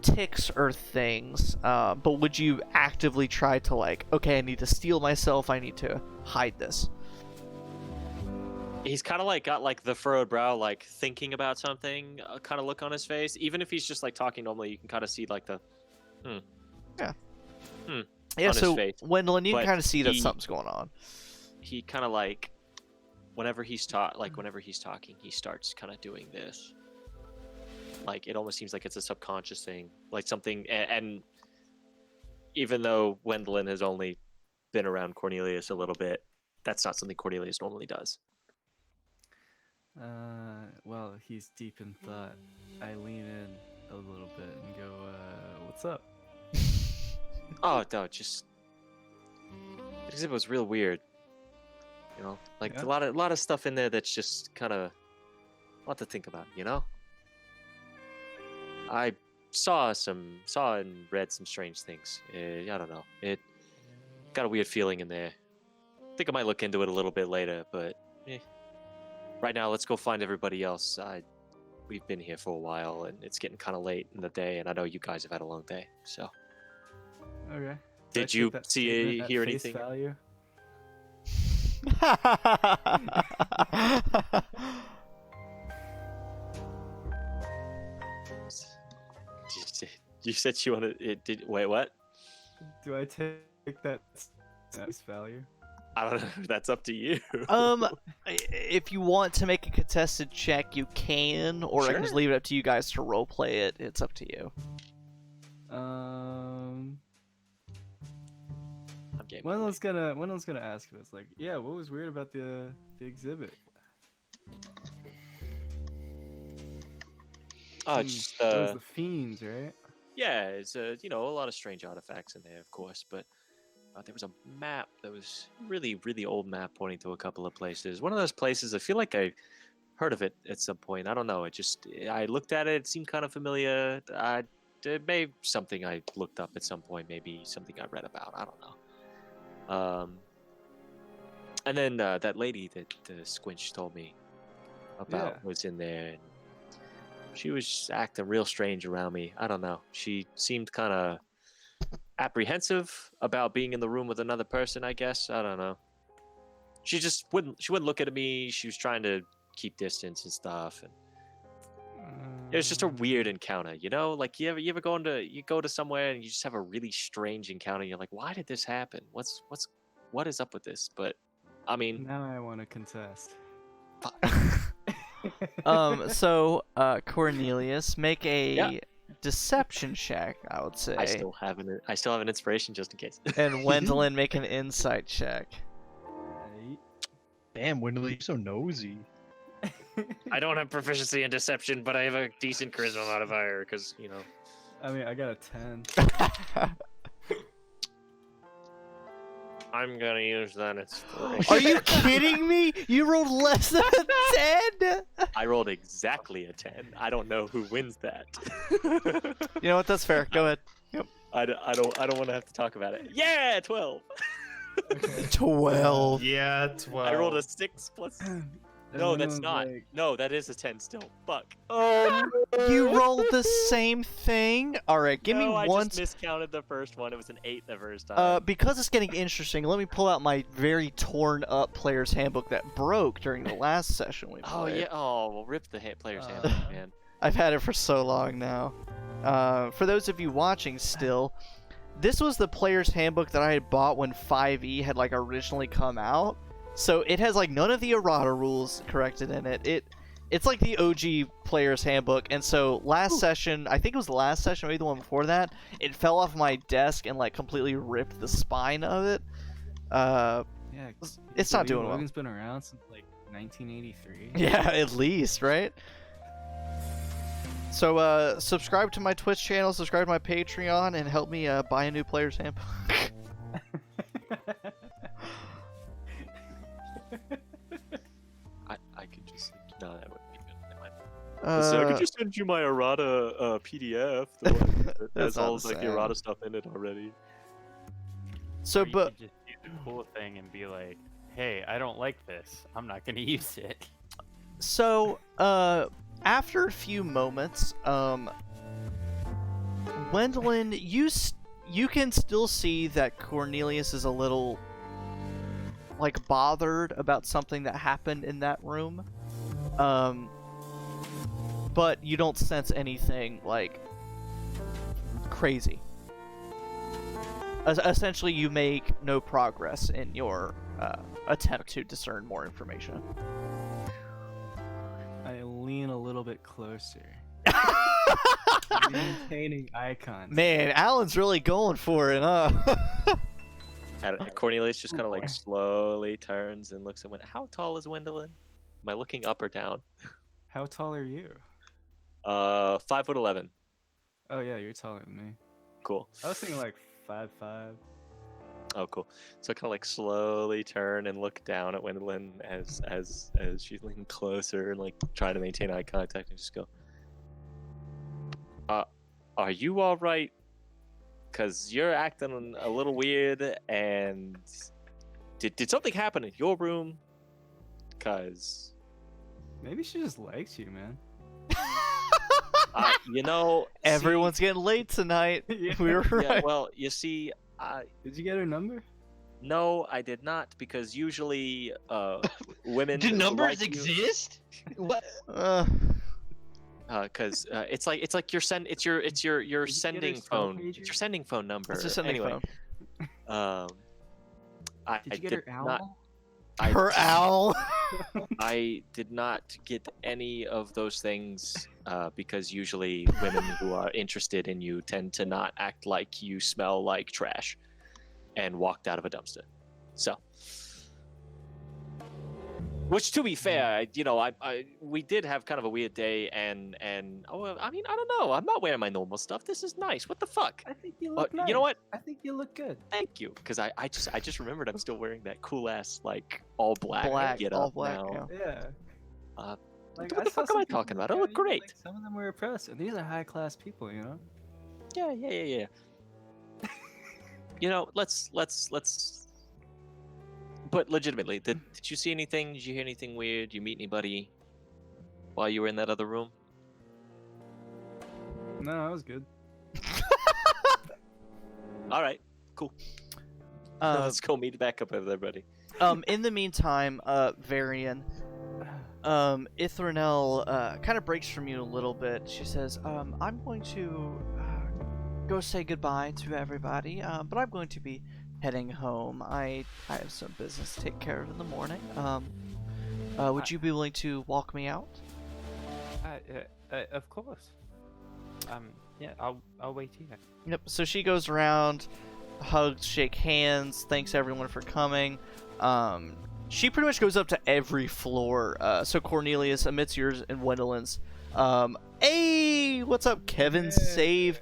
tics or things, but would you actively try to, like, okay, I need to steel myself, I need to hide this? He's kind of like got like the furrowed brow, like thinking about something kind of look on his face. Even if he's just like talking normally, you can kind of see like the Yeah, on so his face. Wendell, you But can kind of see that he- something's going on. He kind of like whenever he's talking, he starts kind of doing this. Like it almost seems like it's a subconscious thing, like something. And even though Wendelin has only been around Cornelius a little bit, that's not something Cornelius normally does. Well, he's deep in thought. I lean in a little bit and go, what's up? Oh no, just the exhibit was real weird. Like a lot of stuff in there that's just kind of a lot to think about. I saw and read some strange things. I don't know. It got a weird feeling in there. I think I might look into it a little bit later, but right now let's go find everybody else. We've been here for a while, and it's getting kind of late in the day, and I know you guys have had a long day. So, Okay. did you hear anything? Value? You said you wanted it. Wait, what? Do I take that as value? I don't know. That's up to you. If you want to make a contested check, you can, or I can just leave it up to you guys to roleplay it. It's up to you. Wendell's gonna ask us, like, yeah, what was weird about the exhibit? Oh, just it was the fiends, right? Yeah, it's a lot of strange artifacts in there, of course, but there was a map that was really, really old map pointing to a couple of places. One of those places, I feel like I heard of it at some point. I don't know. I looked at it. It seemed kind of familiar. It may be something I looked up at some point. Maybe something I read about. I don't know. And then that lady that Squinch told me about was in there, and she was acting real strange around me. I don't know. She seemed kind of apprehensive about being in the room with another person, I guess. I don't know. She just wouldn't look at me. She was trying to keep distance and stuff, and it was just a weird encounter, like you ever go to somewhere and you just have a really strange encounter, and you're like, why did this happen? What is up with this? But I mean, now I want to contest. Cornelius, make a deception check, I would say. I still have an inspiration just in case. And Wendelin, make an insight check. Damn, Wendell, you're so nosy. I don't have proficiency in deception, but I have a decent charisma modifier because I mean, I got a 10. I'm gonna use that inspiration. Are you kidding me? You rolled less than a 10? I rolled exactly a 10. I don't know who wins that. You know what? That's fair. Go ahead. Yep. I don't want to have to talk about it. Yeah, 12. Okay. 12. Yeah, 12. I rolled a 6 plus. No, that's not. No, that is a 10 still. Fuck. Oh, you rolled the same thing? Alright, give me I one. just miscounted the first one. It was an 8 the first time. Because it's getting interesting, let me pull out my very torn up player's handbook that broke during the last session we played. Oh, yeah. Oh, well, rip the player's handbook, man. I've had it for so long now. For those of you watching still, this was the player's handbook that I had bought when 5e had like originally come out. So it has like none of the errata rules corrected in it. It's like the OG player's handbook. And so last session, I think it was the last session, maybe the one before that, it fell off my desk and like completely ripped the spine of it. Yeah, it's not doing well. Logan's been around since like 1983. Yeah, at least, right? So subscribe to my Twitch channel, subscribe to my Patreon, and help me buy a new player's handbook. I could just no, that would be good. So I could just send you my errata PDF. The one that has all like the errata stuff in it already. So, or you could just do the cool thing and be like, "Hey, I don't like this. I'm not gonna use it." So, after a few moments, Gwendolyn, you can still see that Cornelius is a little like bothered about something that happened in that room. But you don't sense anything like crazy. Essentially, you make no progress in your attempt to discern more information. I lean a little bit closer. Maintaining eye contact. Man, Alan's really going for it, huh? Cornelius just kind of like slowly turns and looks at Wendolyn. How tall is Wendolyn? Am I looking up or down? How tall are you? 5'11". Oh yeah, you're taller than me. Cool. I was thinking like 5'5". Oh, cool. So I kind of like slowly turn and look down at Wendolyn as she's leaning closer and like trying to maintain eye contact and just go, are you all right? Because you're acting a little weird, and did something happen in your room? Because maybe she just likes you, man. You know, everyone's getting late tonight. Yeah. We were right. Yeah, well, you see, did you get her number? No, I did not, because usually women. Do numbers like exist? What? Because it's like your sending phone. It's your sending phone number. It's your sending phone. Did you get her owl? Her owl. I did not get any of those things because usually women who are interested in you tend to not act like you smell like trash and walked out of a dumpster. So. Which, to be fair, we did have kind of a weird day, and I mean, I don't know. I'm not wearing my normal stuff. This is nice. What the fuck? I think you look nice. You know what? I think you look good. Thank you, because I just remembered I'm still wearing that cool ass like all black get all up black, now. Yeah. What the fuck am I talking about? I look great. Like, some of them were oppressed, and these are high class people, you know. Yeah. Let's. But legitimately, did you see anything? Did you hear anything weird? Did you meet anybody while you were in that other room? No, I was good. All right, cool. Let's go meet back up with everybody. In the meantime, Varian, Ithranel kind of breaks from you a little bit. She says, I'm going to go say goodbye to everybody, but I'm going to be heading home. I have some business to take care of in the morning. Would you be willing to walk me out? Of course. Yeah, I'll wait here. Yep. So she goes around, hugs, shake hands, thanks everyone for coming. She pretty much goes up to every floor. So Cornelius, amidst yours and Wendolyn's. Hey, what's up, Kevin? Save.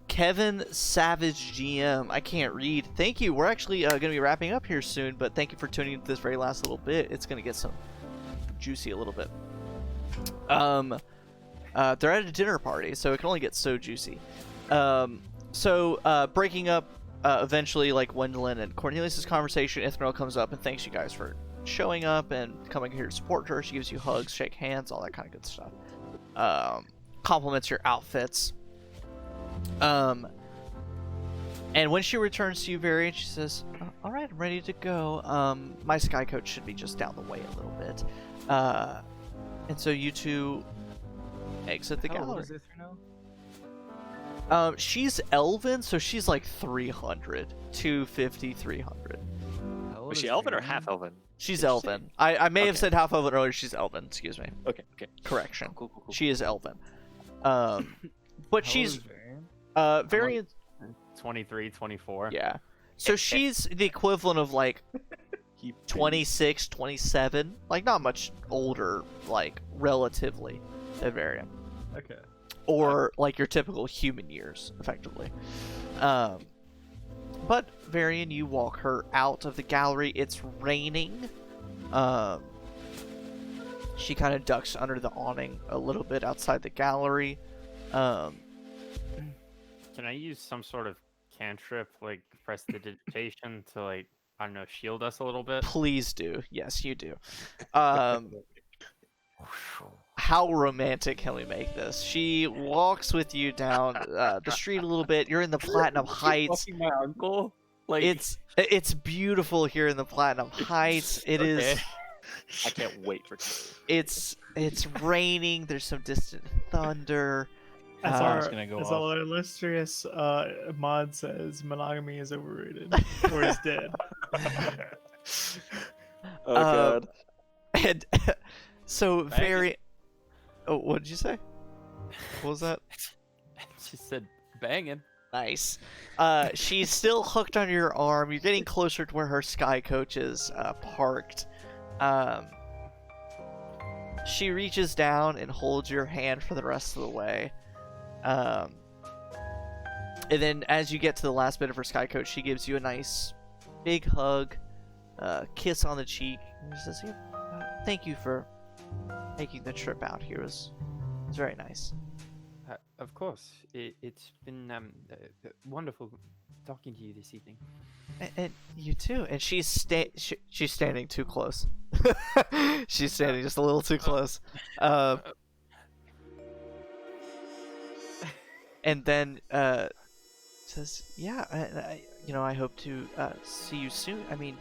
Kevin Savage GM. I can't read. Thank you. We're actually going to be wrapping up here soon, but thank you for tuning into this very last little bit. It's going to get some juicy a little bit. They're at a dinner party, so it can only get so juicy. So breaking up eventually, like Gwendolyn and Cornelius' conversation, Ithranel comes up and thanks you guys for showing up and coming here to support her. She gives you hugs, shake hands, all that kind of good stuff. Compliments your outfits. And when she returns to you, Varian, she says, "All right, I'm ready to go. My sky coach should be just down the way a little bit." And so you two exit the How old gallery. is Ithra now? She's elven, so she's like 300, 250, 300. How old Was is she elven or Varian? half elven? She's Did you say? elven. I may have Okay. said half elven earlier. She's elven. Excuse me. Okay. Correction. Cool. She is elven. But How old she's is Varian? Varian. 23, 24. Yeah. So she's the equivalent of like 26, 27. Like not much older, like relatively, than Varian. Okay. Or like your typical human years, effectively. But Varian, you walk her out of the gallery. It's raining. She kind of ducks under the awning a little bit outside the gallery. Can I use some sort of cantrip, like prestidigitation, to like, I don't know, shield us a little bit? Please do. Yes, you do. How romantic can we make this? She walks with you down the street a little bit. You're in the Platinum Heights. Fucking my uncle? Like, It's beautiful here in the Platinum Heights. It is. Okay. I can't wait for today. It's raining. There's some distant thunder. As Uh, our illustrious mod says, monogamy is overrated or is dead. Oh god. And so very. Oh, what did you say? What was that? She said banging. Nice. She's still hooked on your arm. You're getting closer to where her sky coach is parked. She reaches down and holds your hand for the rest of the way. And then as you get to the last bit of her sky coach, she gives you a nice big hug, kiss on the cheek, and she says, "Thank you for making the trip out here. It was very nice." Of course. It's been wonderful talking to you this evening. And you too. And she's standing too close. She's standing just a little too close. And then says, "Yeah, I hope to see you soon. I mean,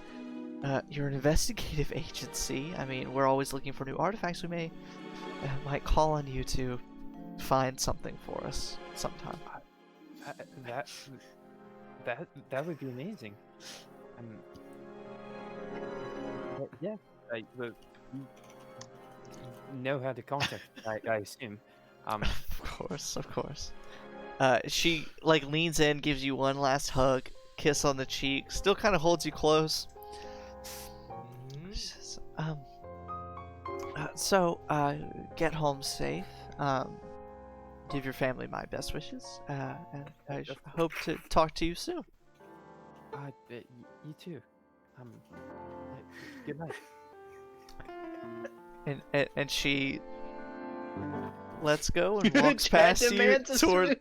you're an investigative agency. I mean, we're always looking for new artifacts. We might call on you to find something for us sometime." That would be amazing. Yeah, you know how to contact. I assume. Of course. She like leans in, gives you one last hug, kiss on the cheek, still kind of holds you close. She says, so get home safe. Give your family my best wishes, and I hope to talk to you soon. You too. Good night. And she lets go and walks past you toward.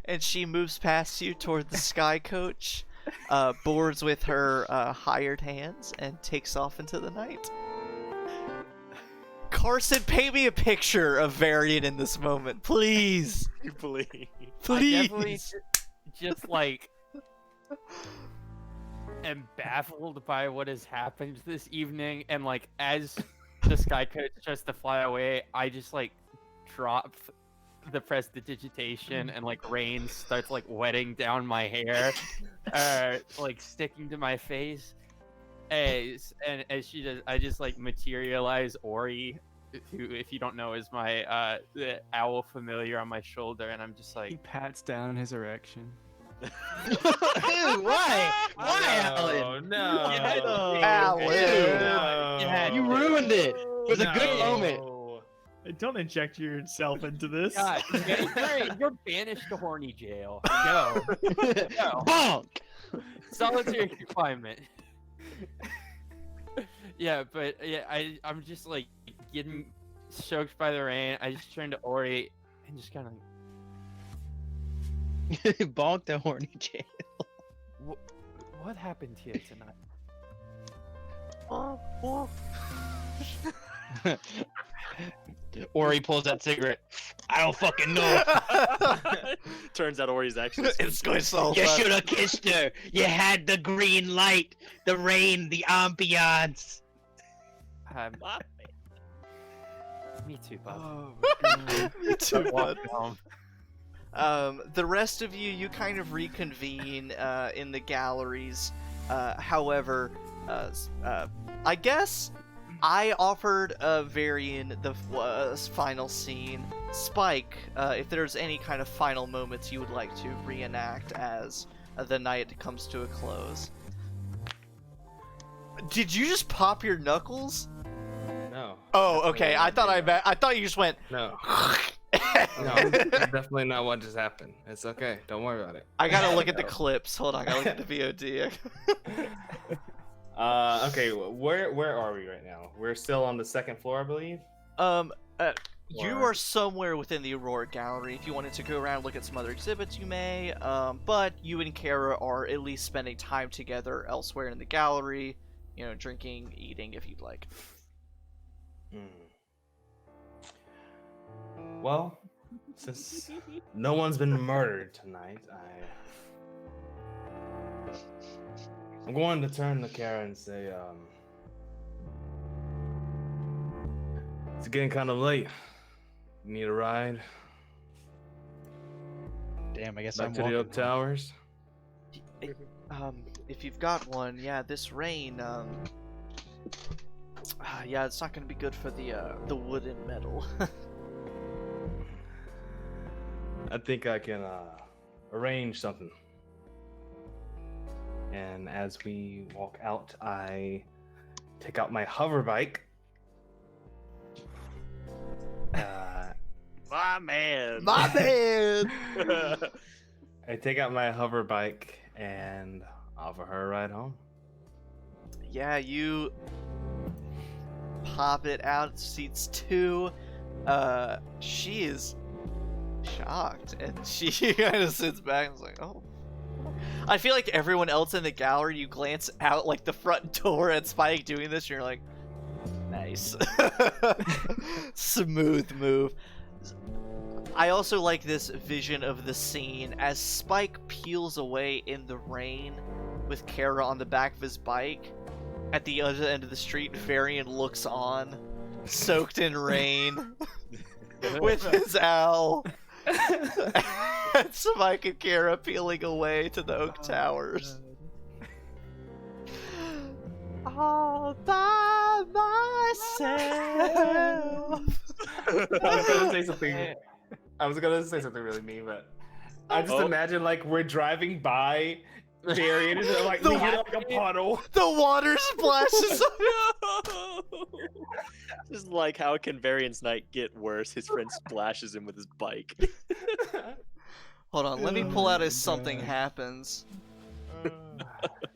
And she moves past you toward the sky coach, boards with her hired hands, and takes off into the night. Carson, paint me a picture of Varian in this moment, please. Please. I definitely just like am baffled by what has happened this evening, and like as the sky coach tries to fly away, I just like drop the prestidigitation, and like rain starts like wetting down my hair, like sticking to my face. As she does, I just like materialize Ori, who, if you don't know, is my the owl familiar on my shoulder, and I'm just He like, pats down his erection. Ew, why? Why, Alan? Oh no! Alan. Yeah, you ruined it. It was a good moment. Don't inject yourself into this. God, you're banished to horny jail. Go. Bonk. Solitary confinement. Yeah, but yeah, I'm just like getting soaked by the rain. I just turn to Ori and just kind of Bonk the horny jail. What happened here tonight? Ori pulls that cigarette. I don't fucking know. Turns out Ori's actually. It's going so You fast. should have kissed her. You had the green light, the rain, the ambiance. Me too, bud. Me too, bud. Down. The rest of you kind of reconvene in the galleries. However, I guess I offered Varian the final scene. Spike, if there's any kind of final moments you would like to reenact as the night comes to a close. Did you just pop your knuckles? No. Oh, okay. I thought you just went. No. No, that's definitely not what just happened. It's okay. Don't worry about it. I gotta look at the clips. Hold on, I gotta look at the VOD. Okay, where are we right now? We're still on the second floor, I believe. You are somewhere within the Aurora Gallery. If you wanted to go around and look at some other exhibits, you may. But you and Kara are at least spending time together elsewhere in the gallery. You know, drinking, eating, if you'd like. Well, since no one's been murdered tonight, I'm going to turn to Kara and say, it's getting kind of late. Need a ride? Damn, I guess Back I'm to the Oak Towers? If you've got one, yeah, this rain, yeah, it's not gonna be good for the wood and metal. I think I can arrange something. And as we walk out, I take out my hover bike. My man. My man. I take out my hover bike and offer her a ride home. Yeah, you pop it out. Seats 2. She is shocked, and she kind of sits back and is like, "Oh." I feel like everyone else in the gallery, you glance out like the front door at Spike doing this, and you're like, "Nice, smooth move." I also like this vision of the scene as Spike peels away in the rain with Kara on the back of his bike. At the other end of the street, Varian looks on, soaked in rain, with his owl. And Spike and Kara peeling away to the Oak Towers. All by myself. I was gonna say something really mean, but I just imagine like we're driving by Varian and like we hit like a puddle. The water splashes. Just like how can Varian's night get worse? His friend splashes him with his bike. Hold on, let me pull out as something happens.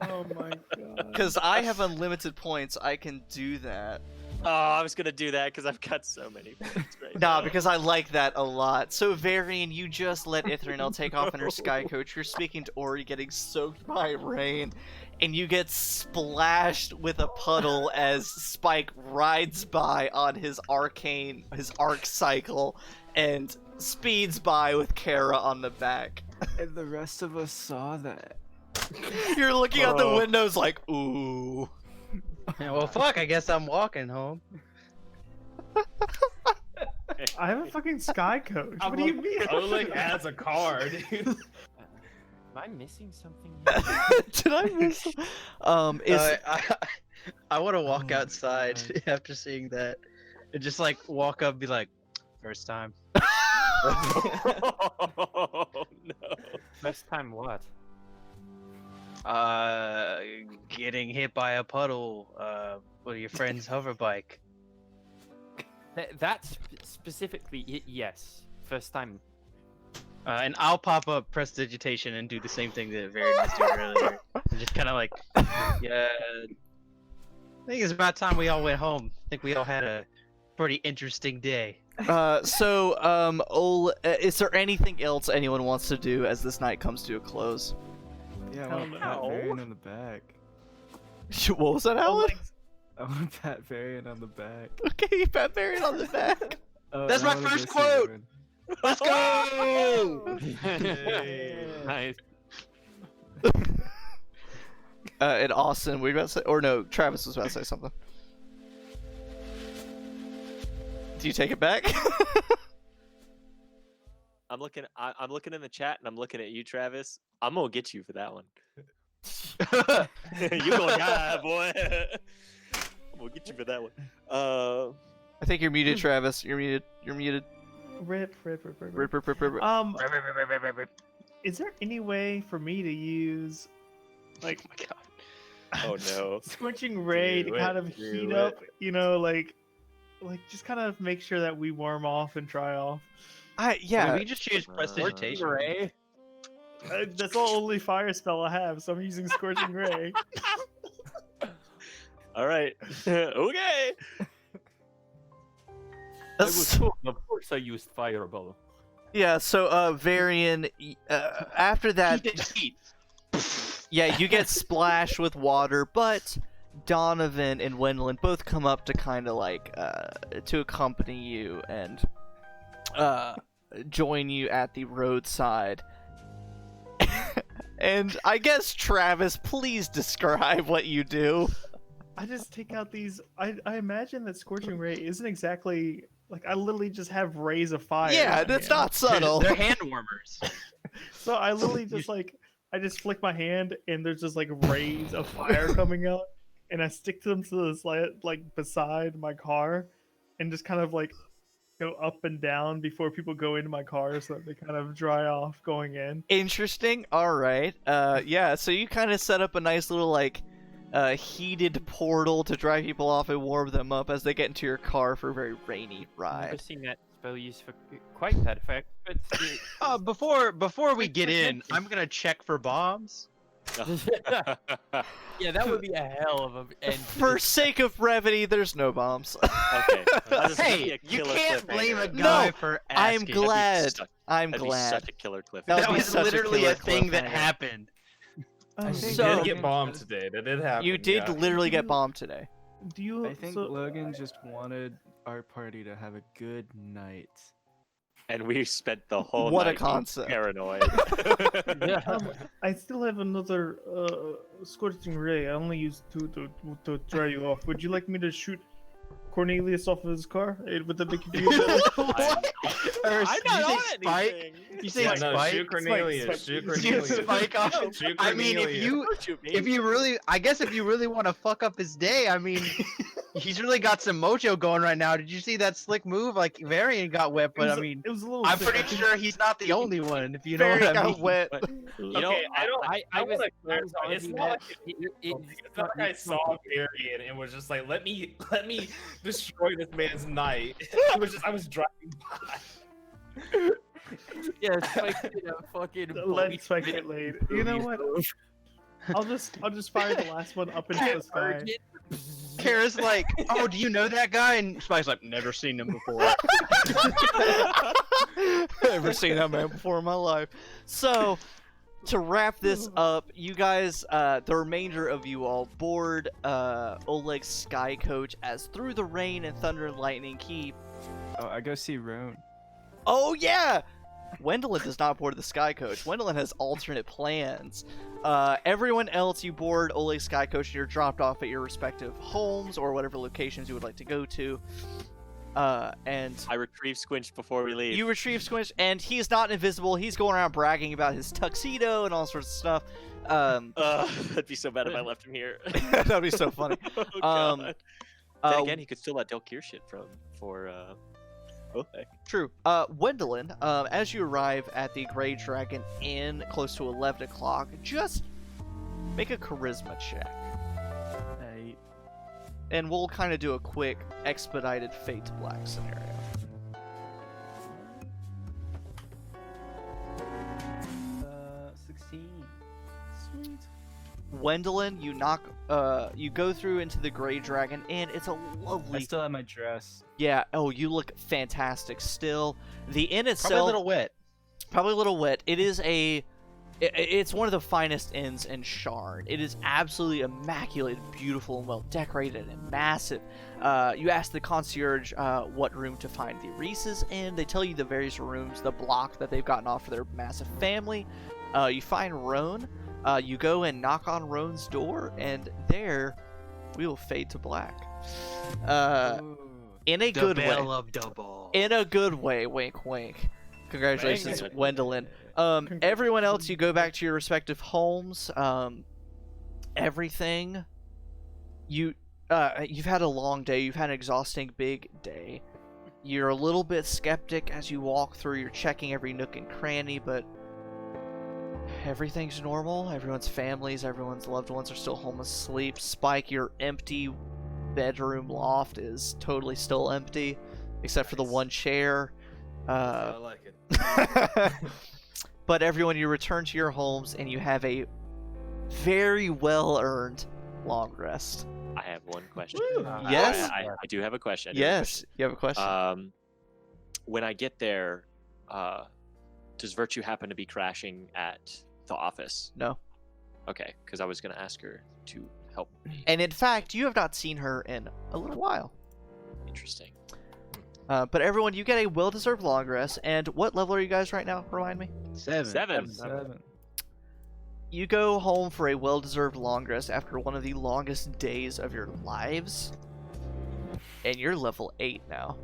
Oh my god. Because I have unlimited points, I can do that. Oh, I was gonna do that because I've got so many points right Nah, now. because I like that a lot. So, Varian, you just let Ithranel take off in her sky coach. You're speaking to Ori, getting soaked by rain, and you get splashed with a puddle as Spike rides by on his arc cycle, and speeds by with Kara on the back. And the rest of us saw that. You're looking out the windows like, ooh. Yeah, well, fuck, I guess I'm walking home. I have a fucking sky coach. What do you mean? Oleg has a car, dude. Am I missing something? Did I miss? I want to walk outside after seeing that, and just like walk up, and be like, first time. Oh no. First time what? Getting hit by a puddle. With your friend's hover bike. That's specifically yes. First time. And I'll pop up prestidigitation and do the same thing that Varian was doing earlier. And just kind of like, yeah. I think it's about time we all went home. I think we all had a pretty interesting day. Is there anything else anyone wants to do as this night comes to a close? Yeah, I Hell want to no. pat Varian on the back. What was that, Oh, Alan? like, I want to pat Varian on the back. Okay, you pat Varian on the back. Oh, That's and I my wanna first see quote! Ruin. Let's go! Nice. And Austin, we about to say, or no, Travis was about to say something. Do you take it back? I'm looking in the chat and I'm looking at you, Travis. I'm gonna get you for that one. You gonna die, boy. I'm gonna get you for that one. I think you're muted, Travis. You're muted. You're muted. rip. Rip, rip, rip, rip, rip. Is there any way for me to use, like, Oh my god. Oh no. scorching ray to Do kind it, of do heat it. up? You know, like just kind of make sure that we warm off and dry off. Yeah. We just use prestidigitation. Ray. That's the only fire spell I have, so I'm using scorching ray. All right. Okay. I was told, of course I used fireball. Yeah, so Varian, after that, Heat. yeah, you get splashed with water, but Donovan and Wendland both come up to kind of like to accompany you and join you at the roadside. And I guess Travis, please describe what you do. I just take out these. I imagine that scorching ray isn't exactly like I literally just have rays of fire. Yeah, in my that's hand. not subtle. They're hand warmers. So I literally just I just flick my hand and there's just like rays of fire coming out, and I stick them to the like beside my car, and just kind of like go up and down before people go into my car so that they kind of dry off going in. Interesting. All right. Yeah. So you kind of set up a nice little like heated portal to dry people off and warm them up as they get into your car for a very rainy I've ride. never seen that spell used for quite that effect, but Before we get in, I'm gonna check for bombs. yeah, that would be a hell of a end. For sake of brevity, there's no bombs. Okay. That'd be Hey, a you killer can't blame a cliffhanger. guy No, for I'm asking. glad. such- I'm That'd be glad. such a killer cliffhanger. That would That be was such a literally killer a thing that cliffhanger. happened. Oh, So- You did get bombed today. That did happen. You did yeah. literally get bombed today. do you? I think so, Logan just wanted our party to have a good night. And we spent the whole What a night being concept. paranoid. I still have another scorching ray. I only used two to dry you off. Would you like me to shoot Cornelius off of his car? Would that make you feel better? What? Or I'm did not you say on Spike? anything. You say Yeah, no, Spike? shoot Cornelius. Spike. Shoot Shoot Cornelius. Spike off. Shoot I mean, if Cornelius. you Don't shoot me. if you really, I guess if you really want to fuck up his day, I mean, he's really got some mojo going right now. Did you see that slick move? Like Varian got whipped, but I mean, it was a little. I'm sick. pretty sure he's not the only one. If you know Very what I got mean. wet. But, you know, Okay, I don't. I I was want to clarify. on It's you not that like it's it's not like I saw Varian and was just like, let me destroy this man's night. I was driving by. yeah, Spike did a fucking Let Spike get laid. You know what? I'll just fire the last one up into the sky. Kara's like, oh, do you know that guy? And Spike's like, never seen him before. Never seen that man before in my life. So, to wrap this up, you guys, the remainder of you all board Oleg's Sky Coach as through the rain and thunder and lightning keep. Oh, I go see Roan. Oh yeah! Wendolyn does not board the Sky Coach. Wendolyn has alternate plans. Everyone else, you board Oleg's Sky Coach and you're dropped off at your respective homes or whatever locations you would like to go to. And I retrieve Squinch before we leave. you retrieve Squinch, and he's not invisible. He's going around bragging about his tuxedo and all sorts of stuff. That'd be so bad if I left him here. That'd be so funny. Oh, God. Then Uh, again, he could steal that Delkir shit for Oleg. True. Wendolyn, as you arrive at the Grey Dragon Inn close to 11 o'clock, just make a charisma check. And we'll kind of do a quick, expedited Fade to Black scenario. 16. Sweet. Wendolyn, you go through into the Grey Dragon Inn. It's a I lovely. still have my dress. Yeah. Oh, you look fantastic still. The inn itself. Probably a little wet. Probably a little wet. It is It's one of the finest inns in Sharn. It is absolutely immaculate, beautiful, and well decorated and massive. You ask the concierge what room to find the Reese's in. They tell you the various rooms, the block that they've gotten off for their massive family. You find Roan. You go and knock on Roan's door, and there we will fade to black. In a good way. In a good way. Wink, wink. Congratulations, Wendelin. Everyone else, you go back to your respective homes. Everything. You've had a long day. You've had an exhausting big day. You're a little bit skeptic as you walk through. You're checking every nook and cranny, but everything's normal. Everyone's families, everyone's loved ones are still home asleep. Spike, your empty bedroom loft is totally still empty, except for the one chair. I like it. But everyone, you return to your homes and you have a very well-earned long rest. I have one question. Yes? I do have a question. Yes, you have a question. When I get there, does Virtue happen to be crashing at the office? No. Okay, because I was going to ask her to help me. And in fact, you have not seen her in a little while. Interesting. But everyone, you get a well-deserved long rest. And what level are you guys right now? Remind me. 7. You go home for a well-deserved long rest after one of the longest days of your lives. And you're level 8 now.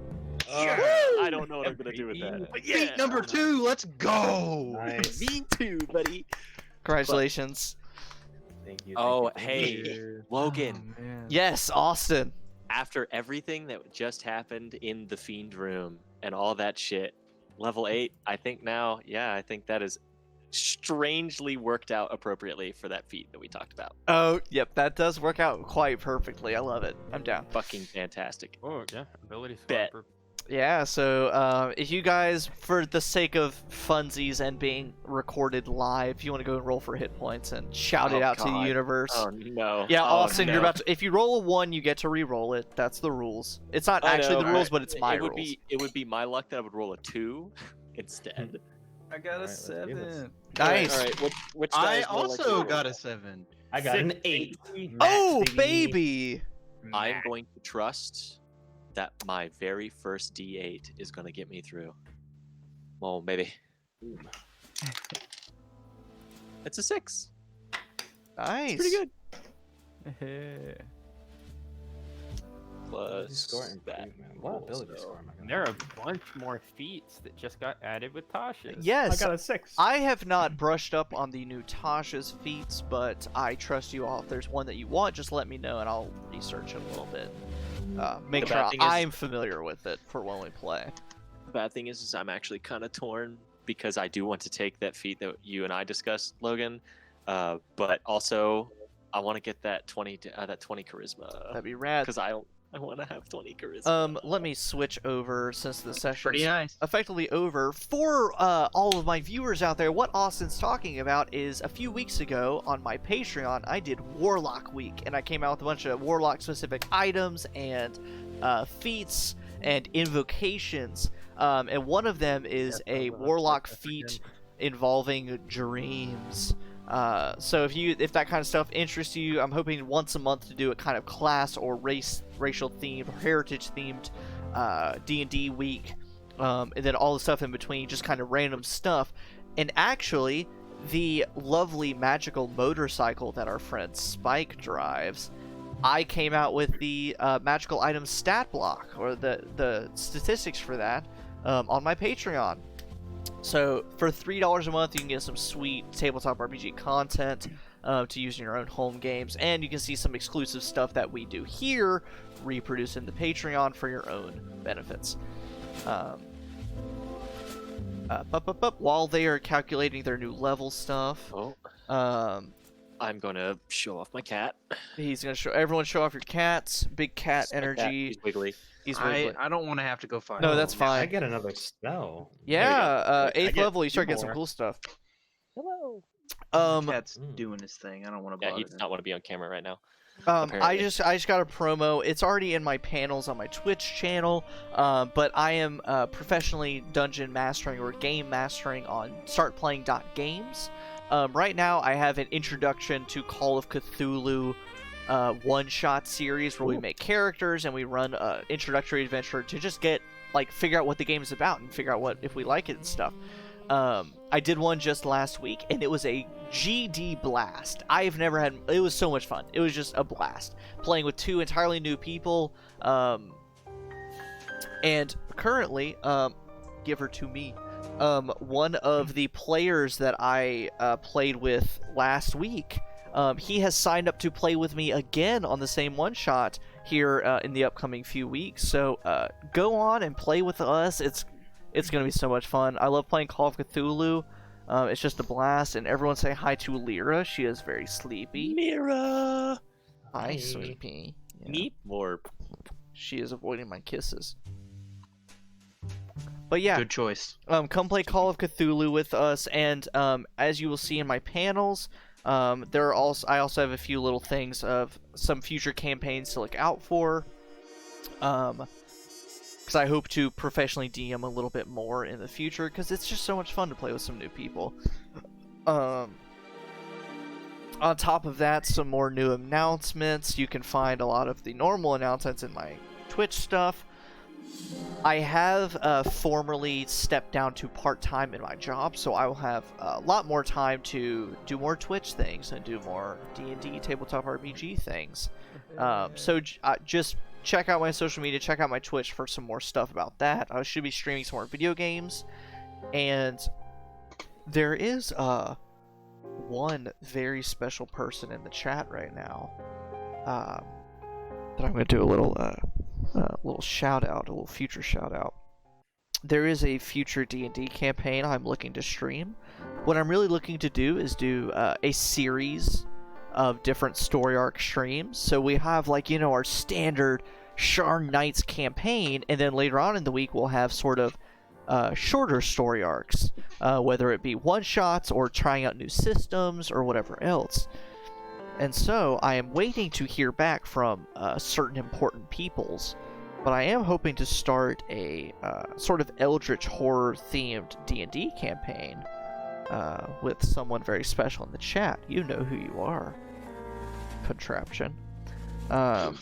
I don't know what I'm going to do with that. But feat number 2, let's go! Nice. Me too, buddy. Congratulations. Thank you. Oh, thank hey, you. Logan. Oh, man. Yes, Austin. After everything that just happened in the Fiend room and all that shit, level 8, I think now, I think that is strangely worked out appropriately for that feat that we talked about. Oh, yep, that does work out quite perfectly. I love it. I'm down. Fucking fantastic. Oh yeah, ability Bet. swapper. Yeah, so if you guys, for the sake of funsies and being recorded live, if you want to go and roll for hit points and shout it out to the universe. Oh no. Yeah, Austin, no. you're about to. If you roll a 1, you get to re-roll it. That's the rules. It's not actually the rules, but it's my rules. It would be my luck that I would roll a 2 instead. I got a Alright, let's do this. 7. Nice. All right. Which I dice will also do? got a 7. I got an 8. Oh, Max, baby! I'm going to trust that my very first D8 is going to get me through. Oh, baby. It's a 6. Nice. Pretty good. Hey. Plus Score that. improvement. What ability score am I There are a bunch more feats that just got added with Tasha's. Yes, I got a 6. I have not brushed up on the new Tasha's feats, but I trust you all. If there's one that you want, just let me know and I'll research it a little bit. Make The sure bad thing is- I'm familiar with it for when we play. The bad thing is I'm actually kind of torn because I do want to take that feat that you and I discussed, Logan, but also I want to get that 20 charisma That'd be rad. because I want to have 20 charisma. Let me switch over since the session's Pretty nice. effectively over. For all of my viewers out there, what Austin's talking about is a few weeks ago on my Patreon, I did Warlock Week, and I came out with a bunch of Warlock-specific items and feats and invocations, and one of them is a Warlock feat involving dreams. So if that kind of stuff interests you, I'm hoping once a month to do a kind of class or racial themed or heritage themed D&D week, and then all the stuff in between, just kind of random stuff. And actually, the lovely magical motorcycle that our friend Spike drives, I came out with the magical item stat block, or the statistics for that, on my Patreon. So for $3 a month, you can get some sweet tabletop RPG content to use in your own home games, and you can see some exclusive stuff that we do here, reproduced in the Patreon for your own benefits. While they are calculating their new level stuff, I'm gonna show off my cat. he's gonna show everyone off your cats. Big cat My cat, energy. he's wiggly. He's wiggly. I don't want to have to go find No, him. that's I fine. get another spell. Yeah, There you go. 8th I get level, you start 2 getting some more. cool stuff. Hello. Cat's doing his thing. I don't want to Yeah, bother he does him. not want to be on camera right now. I apparently. just got a promo. It's already in my panels on my Twitch channel, but I am professionally dungeon mastering or game mastering on startplaying.games. right now I have an introduction to Call of Cthulhu one-shot series where we make characters and we run an introductory adventure to just get figure out what the game is about and figure out if we like it and stuff. I did one just last week and it was a GD blast. It was so much fun. It was just a blast playing with 2 entirely new people. And currently, give her to me. One of the players that I played with last week, he has signed up to play with me again on the same one-shot here in the upcoming few weeks. So go on and play with us. It's going to be so much fun. I love playing Call of Cthulhu. It's just a blast. And everyone say hi to Lyra. She is very sleepy. Mira! Hi, sleepy. Yeah. Meep more. She is avoiding my kisses. But yeah, good choice. Come play Call of Cthulhu with us, and as you will see in my panels, I also have a few little things of some future campaigns to look out for. Because I hope to professionally DM a little bit more in the future, because it's just so much fun to play with some new people. On top of that, some more new announcements. You can find a lot of the normal announcements in my Twitch stuff. I have formally stepped down to part-time in my job, so I will have a lot more time to do more Twitch things and do more D&D tabletop RPG things. So just check out my social media, check out my Twitch for some more stuff about that. I should be streaming some more video games, and there is one very special person in the chat right now that I'm going to do a little shout out, a little future shout out. There is a future D&D campaign I'm looking to stream. What I'm really looking to do is do a series of different story arc streams. So we have our standard Sharn Nights campaign, and then later on in the week we'll have sort of shorter story arcs, whether it be one-shots or trying out new systems or whatever else. And so I am waiting to hear back from certain important peoples, but I am hoping to start a sort of eldritch horror themed D&D campaign with someone very special in the chat. You know who you are, Contraption. And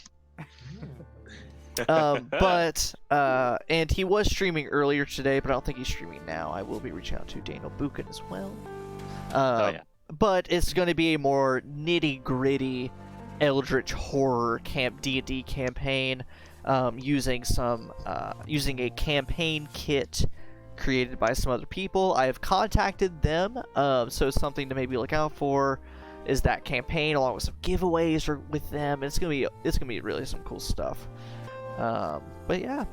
he was streaming earlier today, but I don't think he's streaming now. I will be reaching out to Daniel Buchan as well. But it's going to be a more nitty-gritty eldritch horror D&D campaign, using a campaign kit created by some other people. I have contacted them, so something to maybe look out for is that campaign along with some giveaways with them. It's gonna be really some cool stuff. But yeah,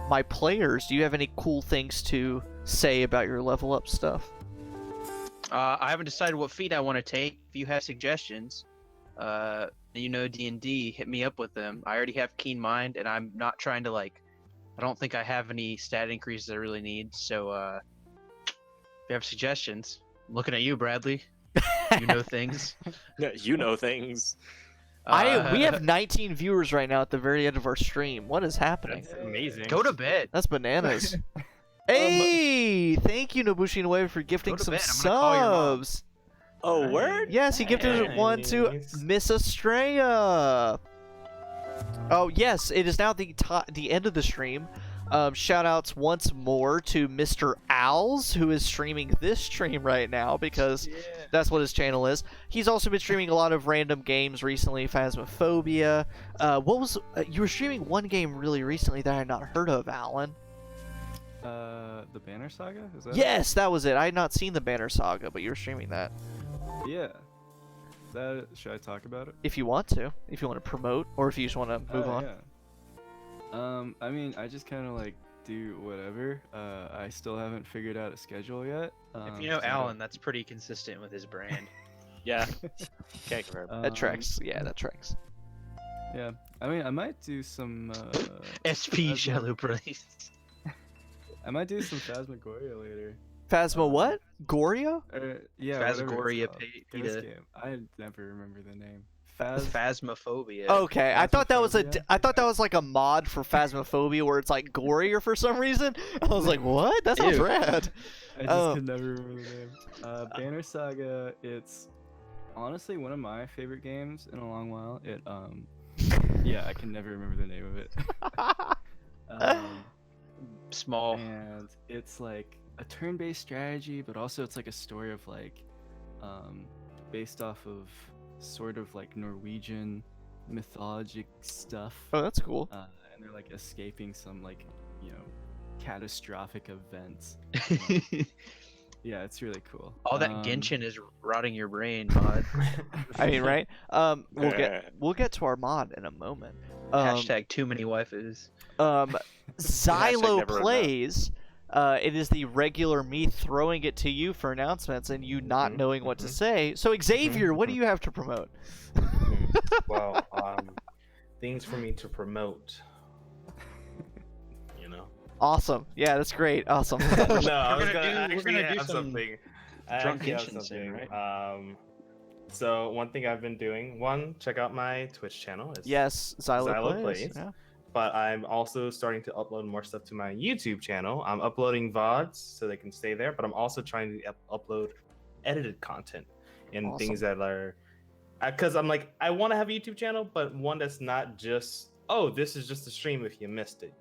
my players, do you have any cool things to say about your level up stuff? I haven't decided what feat I want to take. If you have suggestions, D&D, hit me up with them. I already have Keen Mind, and I'm not trying to I don't think I have any stat increases I really need. So if you have suggestions, I'm looking at you, Bradley. You know things. You know things. We have 19 viewers right now at the very end of our stream. What is happening? That's amazing. Go to bed. That's bananas. Hey, thank you, Nobushi Noe, for gifting some subs. Oh, word? Yes, he gifted one to Miss Estrella. Oh, yes, it is now the end of the stream. Shout outs once more to Mr. Owls, who is streaming this stream right now, because that's what his channel is. He's also been streaming a lot of random games recently, Phasmophobia. You were streaming one game really recently that I had not heard of, Alan. The Banner Saga? Is that Yes, that was it. I had not seen the Banner Saga, but you were streaming that. Yeah. Should I talk about it? If you want to. If you want to promote, or if you just want to move on. Yeah. I mean, I just kind of do whatever. I still haven't figured out a schedule yet. If you know Alan, that's pretty consistent with his brand. Yeah. Can't compare. That tracks. Yeah, that tracks. Yeah. I mean, I might do some SP Shallow Praise. I might do some Phasmagoria later. Phasma what? Goria? Yeah, Phasmagoria this game. I never remember the name. Phasmophobia. Okay, I thought that was Phasmophobia? I thought that was like a mod for Phasmophobia where it's like gorier for some reason. I was like, what? That sounds Ew. rad. I just could never remember the name. Banner Saga, it's honestly one of my favorite games in a long while. Yeah, I can never remember the name of it. Small. And it's like a turn-based strategy, but also it's like a story of like, based off of sort of like Norwegian mythologic stuff. Oh, that's cool. And they're like escaping some like, catastrophic events. Yeah, it's really cool. All that Genshin is rotting your brain, mod. I mean, right? We'll get to our mod in a moment. Hashtag too many waifus. Xylo never plays. It is the regular me throwing it to you for announcements and you not knowing what to say. So Xavier, what do you have to promote? Well, things for me to promote. Awesome. Yeah, that's great. Awesome. No, I was We're gonna gonna actually do have some something. drunk I actually have Genshin soon, something. right? So one thing I've been doing, check out my Twitch channel. It's Yes, Xylo Xylo plays. Plays. Yeah. But I'm also starting to upload more stuff to my YouTube channel. I'm uploading VODs so they can stay there, but I'm also trying to upload edited content and Awesome. things that are, because I'm like, I want to have a YouTube channel, but one that's not just, oh, this is just a stream if you missed it,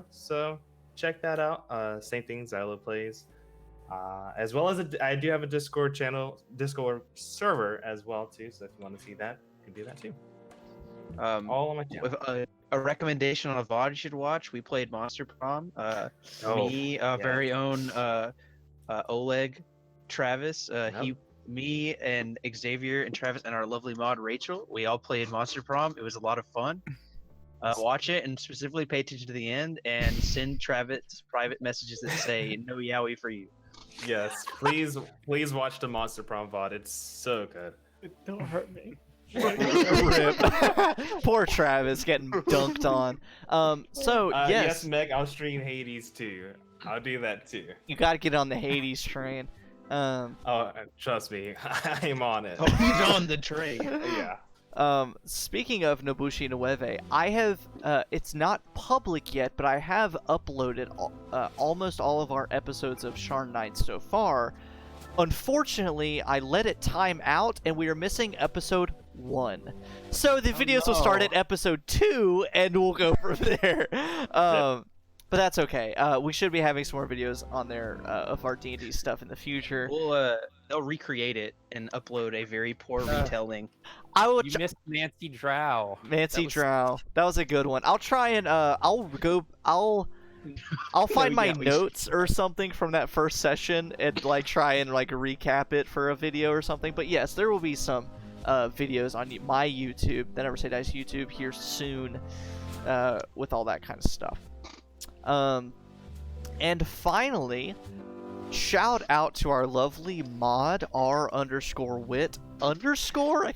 So check that out. Same thing, Xylo Plays. As well as I do have a Discord server as well too. So if you want to see that, you can do that too. All on my channel. With a recommendation on a VOD you should watch. We played Monster Prom. Very own Oleg, Travis. Me and Xavier and Travis and our lovely mod Rachel. We all played Monster Prom. It was a lot of fun. Watch it and specifically pay attention to the end and send Travis private messages that say "No yaoi for you." Yes, please watch the Monster Prom VOD. It's so good. Don't hurt me. Rip. Poor Travis getting dunked on. Yes. Yes, Meg, I'll stream Hades too. I'll do that too. You gotta get on the Hades train. Trust me, I'm on it. Oh, he's on the train. Yeah. Speaking of Nobushi Nueve, I have, it's not public yet, but I have uploaded almost all of our episodes of Sharn Nights so far. Unfortunately, I let it time out, and we are missing episode 1. So the videos will start at episode 2, and we'll go from there. But that's okay. We should be having some more videos on there of our D&D stuff in the future. They'll recreate it and upload a very poor retelling. You missed Nancy Drow. Nancy Drow. That was a good one. I'll try and I'll find my notes or something from that first session and try and recap it for a video or something. But yes, there will be some videos on my YouTube, the NeverSayDice YouTube, here soon with all that kind of stuff. And finally, shout out to our lovely mod R_wit_. I can't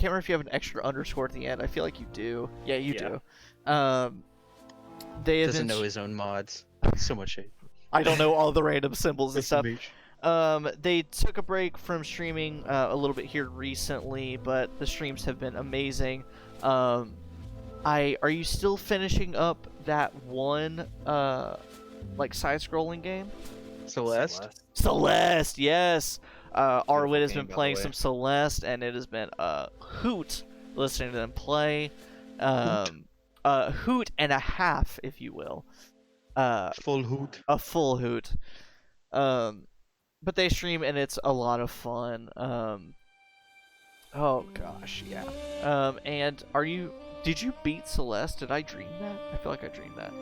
remember if you have an extra underscore at the end. I feel like you do. Yeah, you do. They doesn't know his own mods. So much hate. I don't know all the random symbols and stuff. They took a break from streaming a little bit here recently, but the streams have been amazing. Are you still finishing up that one side-scrolling game? Celeste, yes. Arwit has been playing some Celeste, and it has been a hoot listening to them play. A hoot and a half, if you will. Full hoot. A full hoot. But they stream, and it's a lot of fun. Oh gosh, yeah. And did you beat Celeste? Did I dream that? I feel like I dreamed that.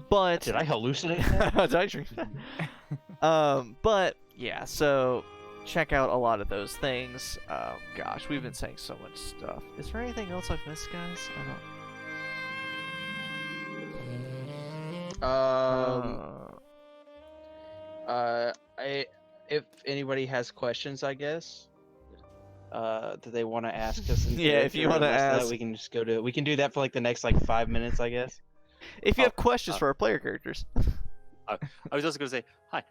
But did I hallucinate that? Did I dream that? But yeah, so check out a lot of those things. Oh gosh, we've been saying so much stuff. Is there anything else I've missed, guys? If anybody has questions, I guess, that they want to ask us. Yeah, if you want to ask, we can just go to. We can do that for the next 5 minutes, I guess. If you have questions for our player characters. I was also gonna say hi.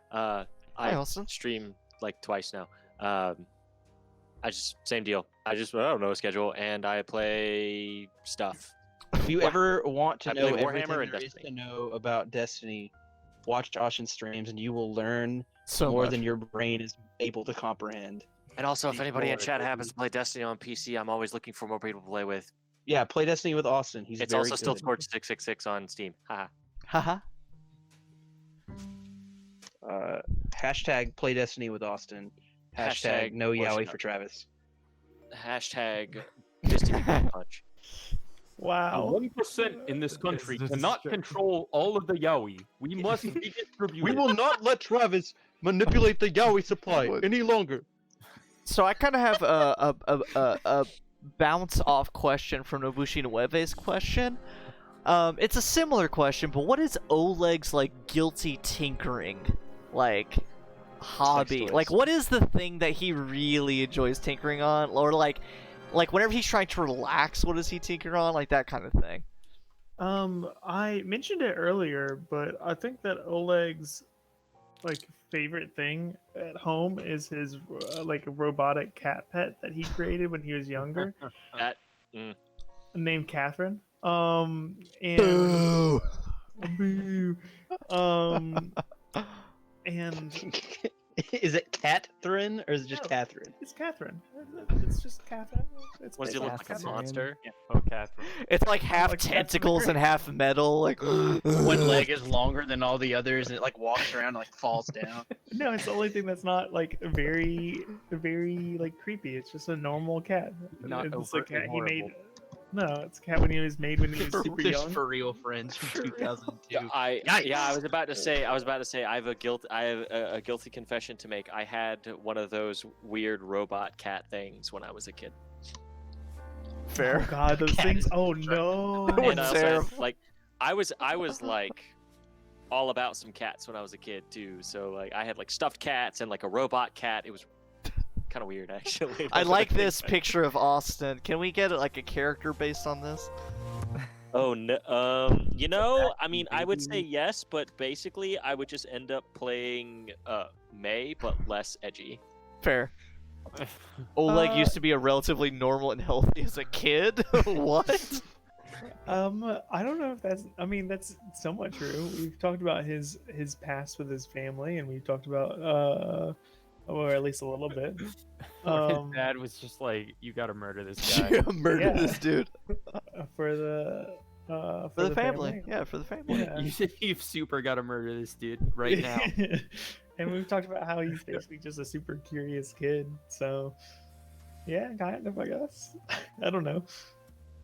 I Austin. stream twice now. Same deal. I don't know a schedule, and I play stuff. If you ever want to I know play Warhammer everything and there is Destiny. to know about Destiny, watch Austin streams, and you will learn So more much. than your brain is able to comprehend. And also, if anybody in Lord, chat baby. happens to play Destiny on PC, I'm always looking for more people to play with. Yeah, play Destiny with Austin. He's It's very also still good. Torch 666 on Steam. Haha. Haha. Hashtag play Destiny with Austin. Hashtag no push yaoi it for up. Travis. Hashtag Misty punch. Wow. 1% in this country It's cannot just- control all of the yaoi. We must redistribute We it. will not let Travis manipulate the yaoi supply What? any longer. So I kind of have a bounce off question from Nobushi Nueve's question. It's a similar question, but what is Oleg's like guilty tinkering like hobby? toys. Like, what is the thing that he really enjoys tinkering on, or like whenever he's trying to relax, what does he tinker on? Like that kind of thing. I mentioned it earlier, but I think that Oleg's like favorite thing at home is his like robotic cat pet that he created when he was younger, That named Catherine. And boo. And Is it Catherine or is it just No. Catherine? it's Catherine. It's just Catherine. It's what does he based look on like? A Catherine. monster? Oh, Catherine. It's like half Like that's tentacles and half metal. Like One leg is longer than all the others, and it like walks around and like falls down. No, it's the only thing that's not like very like creepy. It's just a normal cat. Not it's a overtly cat he made. horrible. No, it's a cat when he was made when he was super Just young. for real friends from 2002. Yeah, I was about to say I have a guilty confession to make. I had one of those weird robot cat things when I was a kid. fair. Oh god, those Cat things! is Oh so no! That was And I also had, terrible. like I was like all about some cats when I was a kid too. So like I had like stuffed cats and like a robot cat. It was kind of weird actually. I now that like think this back. picture of Austin. Can we get like a character based on this? Oh no, I mean, I would say yes, but basically, I would just end up playing May, but less edgy. Fair. Oleg used to be a relatively normal and healthy as a kid. What? I don't know if that's. I mean, that's somewhat true. We've talked about his past with his family, and we've talked about or at least a little bit. His dad was just like, "You gotta murder this guy." Murder Yeah. this dude. For the For the family. Yeah, for the family. Yeah. You've super gotta murder this dude right now. And we've talked about how he's basically just a super curious kid. So, yeah, kind of, I guess. I don't know.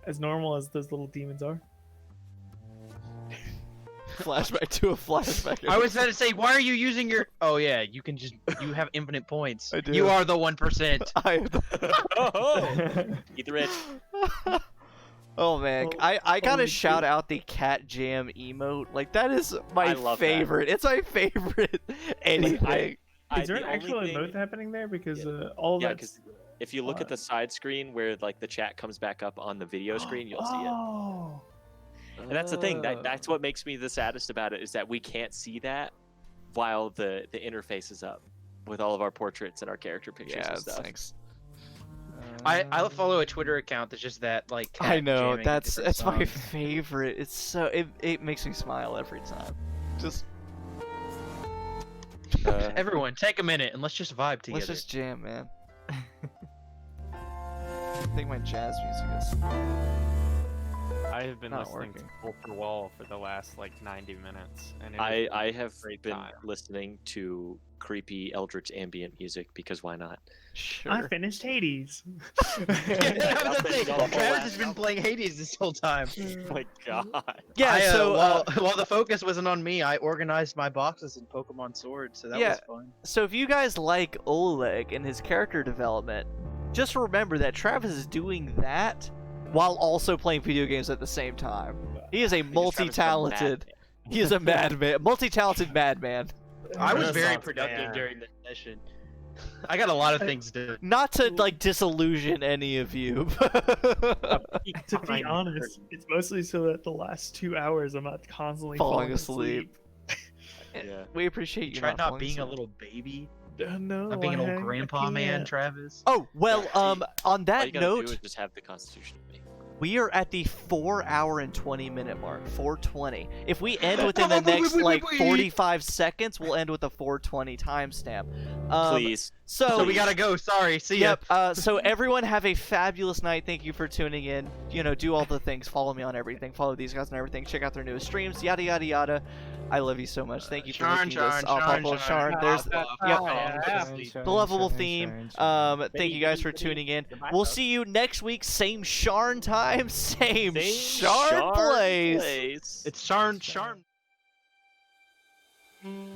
As normal as those little demons are. Flashback to a flashback. I was about to say, why are you using your? Oh yeah, you you have infinite points. I do. You are the 1%. Eat the rich. Oh man, Oh, I gotta holy shout shit. out the cat jam emote. Like that is my I love that. favorite. It's my favorite anything. Is there an the actual only emote thing- happening there? Because Yeah. all Yeah, that's... because if you look at the side screen where like the chat comes back up on the video screen, you'll see it. Oh, And that's the thing. That's what makes me the saddest about it is that we can't see that while the interface is up with all of our portraits and our character pictures Yeah, and stuff. thanks. I follow a Twitter account that's just that like. Cat I know jamming that's different my songs. favorite. It's so it makes me smile every time. Just Everyone, take a minute and let's just vibe together. let's just jam, man. I think my jazz music is. I have been Not listening working. to Wall for Wall for the last like 90 minutes, and it I have great been time. listening to creepy eldritch ambient music because why not? Sure. I finished Hades. I was gonna say, The whole Travis last has been album. playing Hades this whole time. Oh my god. Yeah. So while the focus wasn't on me, I organized my boxes in Pokemon Sword, so that Yeah. was fun. So if you guys like Oleg and his character development, just remember that Travis is doing that while also playing video games at the same time. He is a Travis is a multi-talented. He is a madman, multi-talented madman. I was very Renaissance productive man. during this session. I got a lot of things to do. Not to like disillusion any of you. To be honest, it's mostly so that the last 2 hours I'm not constantly Falling falling asleep. Yeah. We appreciate you. Try not not falling being a asleep. little baby. No, I'm being an old I grandpa man, can't. Travis. Oh well. On All that you gotta do note, is just have the Constitution with me. we are at the 4-hour and 20-minute mark. 4:20. If we end within the next like 45 seconds, we'll end with a 4:20 timestamp. Please. So we gotta go. Sorry. See ya. Yep. So everyone have a fabulous night. Thank you for tuning in. You know, do all the things. Follow me on everything. Follow these guys on everything. Check out their newest streams. Yada yada yada. I love you so much. Thank you for making this possible. Sharn. There's the lovable theme. Thank you guys for tuning in. We'll see you next week. Same Sharn time. Same Sharn place. It's Sharn. Mm.